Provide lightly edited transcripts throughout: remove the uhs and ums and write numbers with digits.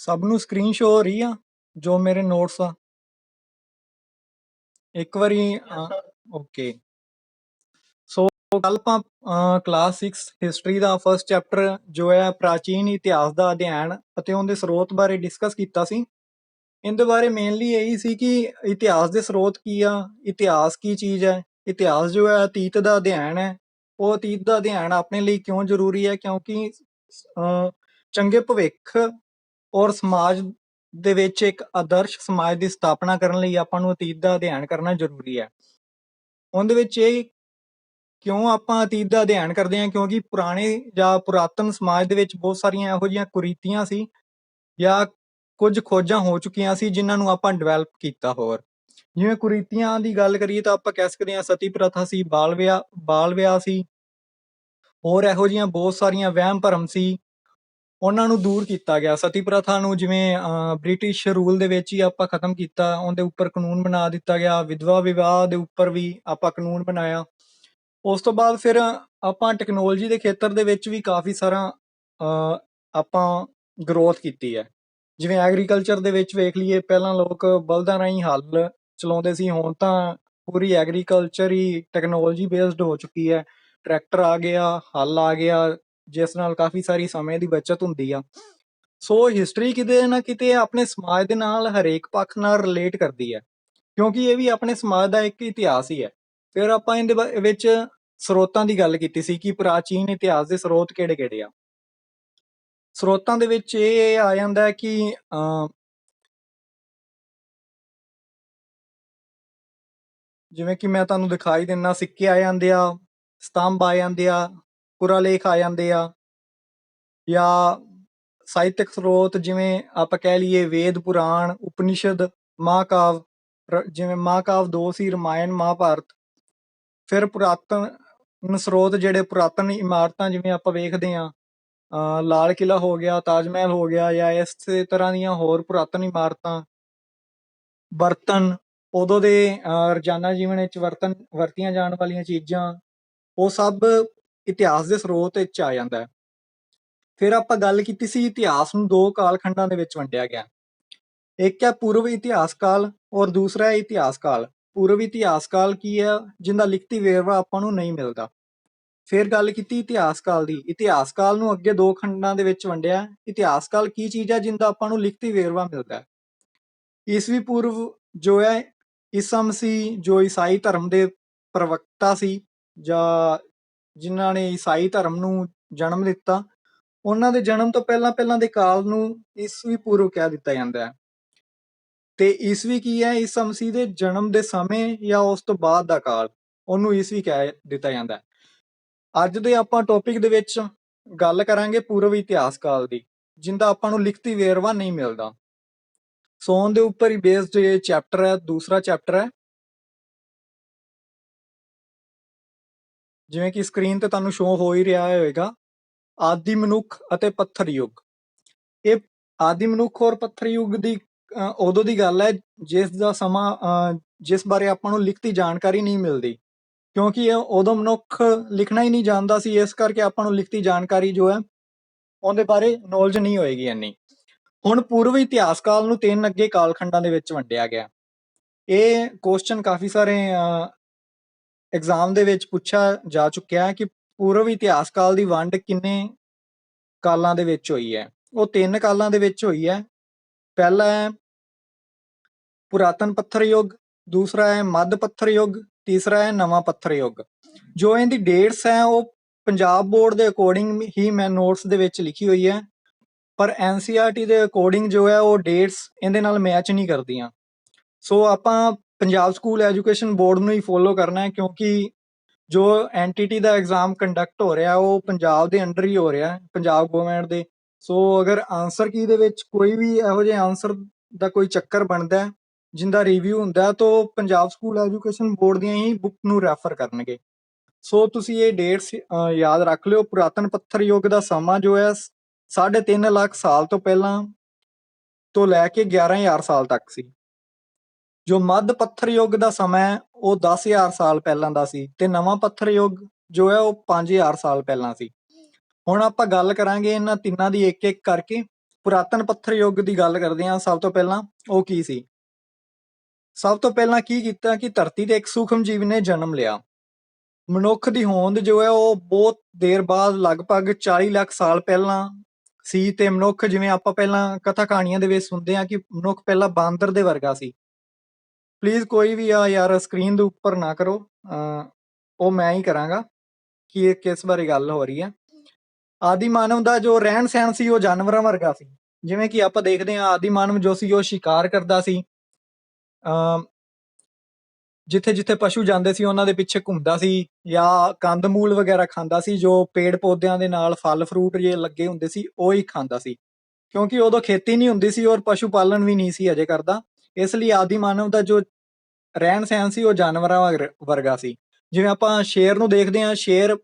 ਸਭ ਨੂੰ screen show ਹੋ ਰਹੀ ਆ ਜੋ ਮੇਰੇ ਨੋਟਸ ਆ। ਇੱਕ ਵਾਰੀ ਓਕੇ। ਸੋ ਕੱਲ ਆਪਾਂ ਕਲਾਸ 6 ਹਿਸਟਰੀ ਦਾ ਫਸਟ ਚੈਪਟਰ ਜੋ ਹੈ ਪ੍ਰਾਚੀਨ ਇਤਿਹਾਸ ਦਾ ਅਧਿਐਨ ਅਤੇ ਉਹਦੇ ਸਰੋਤ ਬਾਰੇ ਡਿਸਕਸ ਕੀਤਾ ਸੀ। ਇਹਦੇ ਬਾਰੇ ਮੇਨਲੀ ਇਹੀ ਸੀ ਕਿ ਇਤਿਹਾਸ ਦੇ ਸਰੋਤ ਕੀ ਆ, ਇਤਿਹਾਸ ਕੀ ਚੀਜ਼ ਹੈ, ਇਤਿਹਾਸ ਜੋ ਹੈ ਅਤੀਤ ਦਾ ਅਧਿਐਨ ਹੈ। ਉਹ ਅਤੀਤ ਦਾ ਅਧਿਐਨ ਆਪਣੇ ਲਈ ਕਿਉਂ ਜ਼ਰੂਰੀ ਹੈ, ਕਿਉਂਕਿ ਚੰਗੇ ਭਵਿੱਖ ਔਰ ਸਮਾਜ ਦੇ ਵਿੱਚ ਇੱਕ ਆਦਰਸ਼ ਸਮਾਜ ਦੀ ਸਥਾਪਨਾ ਕਰਨ ਲਈ ਆਪਾਂ ਨੂੰ ਅਤੀਤ ਦਾ ਅਧਿਐਨ ਕਰਨਾ ਜ਼ਰੂਰੀ ਹੈ। ਉਹਦੇ ਵਿੱਚ ਇਹ ਕਿਉਂ ਆਪਾਂ ਅਤੀਤ ਦਾ ਅਧਿਐਨ ਕਰਦੇ ਹਾਂ, ਕਿਉਂਕਿ ਪੁਰਾਣੇ ਜਾਂ ਪੁਰਾਤਨ ਸਮਾਜ ਦੇ ਵਿੱਚ ਬਹੁਤ ਸਾਰੀਆਂ ਇਹੋ ਜਿਹੀਆਂ ਕੁਰੀਤੀਆਂ ਸੀ ਜਾਂ ਕੁਝ ਖੋਜਾਂ ਹੋ ਚੁੱਕੀਆਂ ਸੀ ਜਿਨ੍ਹਾਂ ਨੂੰ ਆਪਾਂ ਡਿਵੈਲਪ ਕੀਤਾ। ਹੋਰ ਜਿਵੇਂ ਕੁਰੀਤੀਆਂ ਦੀ ਗੱਲ ਕਰੀਏ ਤਾਂ ਆਪਾਂ ਕਹਿ ਸਕਦੇ ਹਾਂ ਸਤੀ ਪ੍ਰਥਾ ਸੀ, ਬਾਲ ਵਿਆਹ ਸੀ, ਹੋਰ ਇਹੋ ਜਿਹੀਆਂ ਬਹੁਤ ਸਾਰੀਆਂ ਵਹਿਮ ਭਰਮ ਸੀ, ਉਹਨਾਂ ਨੂੰ ਦੂਰ ਕੀਤਾ ਗਿਆ। ਸਤੀ ਪ੍ਰਥਾ ਨੂੰ ਜਿਵੇਂ ਬ੍ਰਿਟਿਸ਼ ਰੂਲ ਦੇ ਵਿੱਚ ਹੀ ਆਪਾਂ ਖਤਮ ਕੀਤਾ, ਉਹਦੇ ਉੱਪਰ ਕਾਨੂੰਨ ਬਣਾ ਦਿੱਤਾ ਗਿਆ। ਵਿਧਵਾ ਵਿਵਾਹ ਦੇ ਉੱਪਰ ਵੀ ਆਪਾਂ ਕਾਨੂੰਨ ਬਣਾਇਆ। ਉਸ ਤੋਂ ਬਾਅਦ ਫਿਰ ਆਪਾਂ ਟੈਕਨੋਲੋਜੀ ਦੇ ਖੇਤਰ ਦੇ ਵਿੱਚ ਵੀ ਕਾਫੀ ਸਾਰਾ ਆਪਾਂ ਗਰੋਥ ਕੀਤੀ ਹੈ। ਜਿਵੇਂ ਐਗਰੀਕਲਚਰ ਦੇ ਵਿੱਚ ਵੇਖ ਲਈਏ, ਪਹਿਲਾਂ ਲੋਕ ਬਲਦਾਂ ਰਾਹੀਂ ਹੱਲ ਚਲਾਉਂਦੇ ਸੀ, ਹੁਣ ਤਾਂ ਪੂਰੀ ਐਗਰੀਕਲਚਰ ਹੀ ਟੈਕਨੋਲੋਜੀ ਬੇਸਡ ਹੋ ਚੁੱਕੀ ਹੈ। ਟਰੈਕਟਰ ਆ ਗਿਆ, ਹੱਲ ਆ ਗਿਆ, ਜਿਸ ਨਾਲ ਕਾਫੀ ਸਾਰੀ ਸਮੇਂ ਦੀ ਬਚਤ ਹੁੰਦੀ ਆ। ਸੋ ਹਿਸਟਰੀ ਕਿਤੇ ਨਾ ਕਿਤੇ ਆਪਣੇ ਸਮਾਜ ਦੇ ਨਾਲ ਹਰੇਕ ਪੱਖ ਨਾਲ ਰਿਲੇਟ ਕਰਦੀ ਹੈ, ਕਿਉਂਕਿ ਇਹ ਵੀ ਆਪਣੇ ਸਮਾਜ ਦਾ ਇੱਕ ਇਤਿਹਾਸ ਹੀ ਹੈ। ਫਿਰ ਆਪਾਂ ਇਹਦੇ ਵਿੱਚ ਸਰੋਤਾਂ ਦੀ ਗੱਲ ਕੀਤੀ ਸੀ ਕਿ ਪ੍ਰਾਚੀਨ ਇਤਿਹਾਸ ਦੇ ਸਰੋਤ ਕਿਹੜੇ ਕਿਹੜੇ ਆ। ਸਰੋਤਾਂ ਦੇ ਵਿੱਚ ਇਹ ਆ ਜਾਂਦਾ ਕਿ ਜਿਵੇਂ ਕਿ ਮੈਂ ਤੁਹਾਨੂੰ ਦਿਖਾਈ ਦਿੰਦਾ, ਸਿੱਕੇ ਆ ਜਾਂਦੇ ਆ, ਸਤੰਭ ਆ ਜਾਂਦੇ ਆ, ਪੁਰਾਲੇਖ ਆ ਜਾਂਦੇ ਆ, ਜਾਂ ਸਾਹਿਤਕ ਸਰੋਤ ਜਿਵੇਂ ਆਪਾਂ ਕਹਿ ਲਈਏ ਵੇਦ, ਪੁਰਾਣ, ਉਪਨਿਸ਼ਦ, ਮਹਾਕਾਵ। ਜਿਵੇਂ ਮਹਾਕਾਵ ਦੋ ਸੀ, ਰਮਾਇਣ, ਮਹਾਭਾਰਤ। ਫਿਰ ਪੁਰਾਤਨ ਸਰੋਤ ਜਿਹੜੇ ਪੁਰਾਤਨ ਇਮਾਰਤਾਂ ਜਿਵੇਂ ਆਪਾਂ ਵੇਖਦੇ ਹਾਂ, ਲਾਲ ਕਿਲ੍ਹਾ ਹੋ ਗਿਆ, ਤਾਜ ਮਹਿਲ ਹੋ ਗਿਆ, ਜਾਂ ਇਸੇ ਤਰ੍ਹਾਂ ਦੀਆਂ ਹੋਰ ਪੁਰਾਤਨ ਇਮਾਰਤਾਂ। ਬਰਤਨ, ਉਦੋਂ ਦੇ ਰੋਜ਼ਾਨਾ ਜੀਵਨ ਵਿੱਚ ਵਰਤੀਆਂ ਜਾਣ ਵਾਲੀਆਂ ਚੀਜ਼ਾਂ, ਉਹ ਸਭ ਇਤਿਹਾਸ ਦੇ ਸਰੋਤ ਵਿੱਚ ਆ ਜਾਂਦਾ ਹੈ। ਫਿਰ ਆਪਾਂ ਗੱਲ ਕੀਤੀ ਸੀ ਇਤਿਹਾਸ ਨੂੰ ਦੋ ਕਾਲ ਖੰਡਾਂ ਦੇ ਵਿੱਚ ਵੰਡਿਆ ਗਿਆ। ਇੱਕ ਹੈ ਪੂਰਵ ਇਤਿਹਾਸ ਕਾਲ ਔਰ ਦੂਸਰਾ ਹੈ ਇਤਿਹਾਸ ਕਾਲ। ਪੂਰਵ ਇਤਿਹਾਸ ਕਾਲ ਕੀ ਹੈ, ਜਿਹਦਾ ਲਿਖਤੀ ਵੇਰਵਾ ਆਪਾਂ ਨੂੰ ਨਹੀਂ ਮਿਲਦਾ। ਫਿਰ ਗੱਲ ਕੀਤੀ ਇਤਿਹਾਸ ਕਾਲ ਦੀ। ਇਤਿਹਾਸ ਕਾਲ ਨੂੰ ਅੱਗੇ ਦੋ ਖੰਡਾਂ ਦੇ ਵਿੱਚ ਵੰਡਿਆ। ਇਤਿਹਾਸ ਕਾਲ ਕੀ ਚੀਜ਼ ਹੈ, ਜਿਹਦਾ ਆਪਾਂ ਨੂੰ ਲਿਖਤੀ ਵੇਰਵਾ ਮਿਲਦਾ ਹੈ। ਈਸਵੀ ਪੂਰਵ ਜੋ ਹੈ ਈਸਾ ਮਸੀਹ, ਜੋ ਈਸਾਈ ਧਰਮ ਦੇ ਪ੍ਰਵਕਤਾ ਸੀ ਜਾਂ ਜਿਨ੍ਹਾਂ ਨੇ ਈਸਾਈ ਧਰਮ ਨੂੰ ਜਨਮ ਦਿੱਤਾ, ਉਹਨਾਂ ਦੇ ਜਨਮ ਤੋਂ ਪਹਿਲਾਂ ਦੇ ਕਾਲ ਨੂੰ ਈਸਵੀ ਪੂਰਵ ਕਹਿ ਦਿੱਤਾ ਜਾਂਦਾ ਹੈ। ਤੇ ਈਸਵੀ ਕੀ ਹੈ, ਈਸਾ ਮਸੀਹ ਦੇ ਜਨਮ ਦੇ ਸਮੇਂ ਜਾਂ ਉਸ ਤੋਂ ਬਾਅਦ ਦਾ ਕਾਲ, ਉਹਨੂੰ ਈਸਵੀ ਕਹਿ ਦਿੱਤਾ ਜਾਂਦਾ ਹੈ। ਅੱਜ ਦੇ ਆਪਾਂ ਟੌਪਿਕ ਦੇ ਵਿੱਚ ਗੱਲ ਕਰਾਂਗੇ ਪੂਰਵ ਇਤਿਹਾਸ ਕਾਲ ਦੀ, ਜਿੰਦਾ ਆਪਾਂ ਨੂੰ ਲਿਖਤੀ ਵੇਰਵਾ ਨਹੀਂ ਮਿਲਦਾ। ਸੋ ਉਹਦੇ ਉੱਪਰ ਹੀ ਬੇਸਡ ਇਹ ਚੈਪਟਰ ਹੈ, ਦੂਸਰਾ ਚੈਪਟਰ ਹੈ। ਜਿਵੇਂ ਕਿ ਸਕਰੀਨ ਤੇ ਤੁਹਾਨੂੰ ਸ਼ੋ ਹੋ ਹੀ ਰਿਹਾ ਹੋਵੇਗਾ, ਆਦਿ ਮਨੁੱਖ ਅਤੇ ਪੱਥਰ ਯੁੱਗ। ਇਹ ਆਦਿ ਮਨੁੱਖ ਔਰ ਪੱਥਰ ਯੁੱਗ ਦੀ ਉਦੋਂ ਦੀ ਗੱਲ ਹੈ ਜਿਸ ਦਾ ਸਮਾਂ ਜਿਸ ਬਾਰੇ ਆਪਾਂ ਨੂੰ ਲਿਖਤੀ ਜਾਣਕਾਰੀ ਨਹੀਂ ਮਿਲਦੀ, ਕਿਉਂਕਿ ਉਦੋਂ ਮਨੁੱਖ ਲਿਖਣਾ ਹੀ ਨਹੀਂ ਜਾਣਦਾ ਸੀ। ਇਸ ਕਰਕੇ ਆਪਾਂ ਨੂੰ ਲਿਖਤੀ ਜਾਣਕਾਰੀ ਜੋ ਹੈ ਉਹਦੇ ਬਾਰੇ ਨੌਲੇਜ ਨਹੀਂ ਹੋਏਗੀ ਇੰਨੀ। ਹੁਣ ਪੂਰਵ ਇਤਿਹਾਸ ਕਾਲ ਨੂੰ ਤਿੰਨ ਅੱਗੇ ਕਾਲ ਖੰਡਾਂ ਦੇ ਵਿੱਚ ਵੰਡਿਆ ਗਿਆ। ਇਹ ਕੁਐਸਚਨ ਕਾਫੀ ਸਾਰੇ ਐਗਜ਼ਾਮ ਦੇ ਵਿੱਚ ਪੁੱਛਿਆ ਜਾ ਚੁੱਕਿਆ ਹੈ ਕਿ ਪੂਰਵ ਇਤਿਹਾਸ ਕਾਲ ਦੀ ਵੰਡ ਕਿੰਨੇ ਕਾਲਾਂ ਦੇ ਵਿੱਚ ਹੋਈ ਹੈ। ਉਹ ਤਿੰਨ ਕਾਲਾਂ ਦੇ ਵਿੱਚ ਹੋਈ ਹੈ। ਪਹਿਲਾ ਹੈ ਪੁਰਾਤਨ ਪੱਥਰ ਯੁੱਗ, ਦੂਸਰਾ ਹੈ ਮੱਧ ਪੱਥਰ ਯੁੱਗ, ਤੀਸਰਾ ਹੈ ਨਵਾਂ ਪੱਥਰ ਯੁੱਗ। ਜੋ ਇਹਦੀ ਡੇਟਸ ਹੈ ਉਹ ਪੰਜਾਬ ਬੋਰਡ ਦੇ ਅਕੋਰਡਿੰਗ ਹੀ ਮੈਂ ਨੋਟਸ ਦੇ ਵਿੱਚ ਲਿਖੀ ਹੋਈ ਹੈ, ਪਰ NCERT ਦੇ ਅਕੋਰਡਿੰਗ ਜੋ ਹੈ ਉਹ ਡੇਟਸ ਇਹਦੇ ਨਾਲ ਮੈਚ ਨਹੀਂ ਕਰਦੀਆਂ। ਸੋ ਆਪਾਂ ਪੰਜਾਬ ਸਕੂਲ ਐਜੂਕੇਸ਼ਨ ਬੋਰਡ ਨੂੰ ਹੀ ਫੋਲੋ ਕਰਨਾ ਹੈ, ਕਿਉਂਕਿ ਜੋ ਐਨਟੀਟੀ ਦਾ ਐਗਜ਼ਾਮ ਕੰਡਕਟ ਹੋ ਰਿਹਾ ਉਹ ਪੰਜਾਬ ਦੇ ਅੰਡਰ ਹੀ ਹੋ ਰਿਹਾ, ਪੰਜਾਬ ਗਵਰਨਮੈਂਟ ਦੇ। ਸੋ ਅਗਰ ਆਨਸਰ ਕੀ ਦੇ ਵਿੱਚ ਕੋਈ ਵੀ ਇਹੋ ਜਿਹੇ ਆਨਸਰ ਦਾ ਕੋਈ ਚੱਕਰ ਬਣਦਾ ਜਿੰਦਾ ਰਿਵਿਊ ਹੁੰਦਾ ਤਾਂ ਪੰਜਾਬ ਸਕੂਲ ਐਜੂਕੇਸ਼ਨ ਬੋਰਡ ਦੀਆਂ ਹੀ ਬੁੱਕ ਨੂੰ ਰੈਫਰ ਕਰਨਗੇ। ਸੋ ਤੁਸੀਂ ਇਹ ਡੇਟਸ ਯਾਦ ਰੱਖ ਲਿਓ। ਪੁਰਾਤਨ ਪੱਥਰ ਯੁੱਗ ਦਾ ਸਮਾਂ ਜੋ ਹੈ 3.5 ਲੱਖ ਸਾਲ ਤੋਂ ਪਹਿਲਾਂ ਤੋਂ ਲੈ ਕੇ 11,000 ਸਾਲ ਤੱਕ ਸੀ। ਜੋ ਮੱਧ ਪੱਥਰ ਯੁੱਗ ਦਾ ਸਮਾਂ ਹੈ ਉਹ 10,000 ਸਾਲ ਪਹਿਲਾਂ ਦਾ ਸੀ, ਤੇ ਨਵਾਂ ਪੱਥਰ ਯੁੱਗ ਜੋ ਹੈ ਉਹ 5,000 ਸਾਲ ਪਹਿਲਾਂ ਸੀ। ਹੁਣ ਆਪਾਂ ਗੱਲ ਕਰਾਂਗੇ ਇਹਨਾਂ ਤਿੰਨਾਂ ਦੀ ਇੱਕ ਇੱਕ ਕਰਕੇ। ਪੁਰਾਤਨ ਪੱਥਰ ਯੁੱਗ ਦੀ ਗੱਲ ਕਰਦੇ ਹਾਂ ਸਭ ਤੋਂ ਪਹਿਲਾਂ, ਉਹ ਕੀ ਸੀ? ਸਭ ਤੋਂ ਪਹਿਲਾਂ ਕੀ ਕੀਤਾ ਕਿ ਧਰਤੀ ਤੇ ਇੱਕ ਸੂਖਮ ਜੀਵ ਨੇ ਜਨਮ ਲਿਆ। ਮਨੁੱਖ ਦੀ ਹੋਂਦ ਜੋ ਹੈ ਉਹ ਬਹੁਤ ਦੇਰ ਬਾਅਦ ਲਗਭਗ 40 ਲੱਖ ਸਾਲ ਪਹਿਲਾਂ ਸੀ। ਤੇ ਮਨੁੱਖ, ਜਿਵੇਂ ਆਪਾਂ ਪਹਿਲਾਂ ਕਥਾ ਕਹਾਣੀਆਂ ਦੇ ਵਿੱਚ ਸੁਣਦੇ ਹਾਂ ਕਿ ਮਨੁੱਖ ਪਹਿਲਾਂ ਬਾਂਦਰ ਦੇ ਵਰਗਾ ਸੀ। ਪਲੀਜ਼ ਕੋਈ ਵੀ ਆ ਯਾਰ ਸਕਰੀਨ ਦੇ ਉੱਪਰ ਨਾ ਕਰੋ, ਉਹ ਮੈਂ ਹੀ ਕਰਾਂਗਾ ਕਿ ਇਹ ਕਿਸ ਬਾਰੇ ਗੱਲ ਹੋ ਰਹੀ ਹੈ। ਆਦਿ ਮਾਨਵ ਦਾ ਜੋ ਰਹਿਣ ਸਹਿਣ ਸੀ ਉਹ ਜਾਨਵਰਾਂ ਵਰਗਾ ਸੀ। ਜਿਵੇਂ ਕਿ ਆਪਾਂ ਦੇਖਦੇ ਹਾਂ ਆਦਿ ਮਾਨਵ ਜੋ ਸੀ ਉਹ ਸ਼ਿਕਾਰ ਕਰਦਾ ਸੀ, ਜਿੱਥੇ ਜਿੱਥੇ ਪਸ਼ੂ ਜਾਂਦੇ ਸੀ ਉਹਨਾਂ ਦੇ ਪਿੱਛੇ ਘੁੰਮਦਾ ਸੀ, ਜਾਂ ਕੰਦ ਮੂਲ ਵਗੈਰਾ ਖਾਂਦਾ ਸੀ। ਜੋ ਪੇੜ ਪੌਦਿਆਂ ਦੇ ਨਾਲ ਫਲ ਫਰੂਟ ਜੇ ਲੱਗੇ ਹੁੰਦੇ ਸੀ ਉਹ ਹੀ ਖਾਂਦਾ ਸੀ, ਕਿਉਂਕਿ ਉਦੋਂ ਖੇਤੀ ਨਹੀਂ ਹੁੰਦੀ ਸੀ ਔਰ ਪਸ਼ੂ ਪਾਲਣ ਵੀ ਨਹੀਂ ਸੀ ਅਜੇ ਕਰਦਾ। ਇਸ ਲਈ ਆਦਿ ਮਾਨਵ ਦਾ ਜੋ ਰਹਿਣ ਸਹਿਣ ਸੀ ਉਹ ਜਾਨਵਰਾਂ ਵਰਗਾ ਸੀ। ਜਿਵੇਂ ਆਪਾਂ ਸ਼ੇਰ ਨੂੰ ਦੇਖਦੇ ਹਾਂ, ਸ਼ੇਰ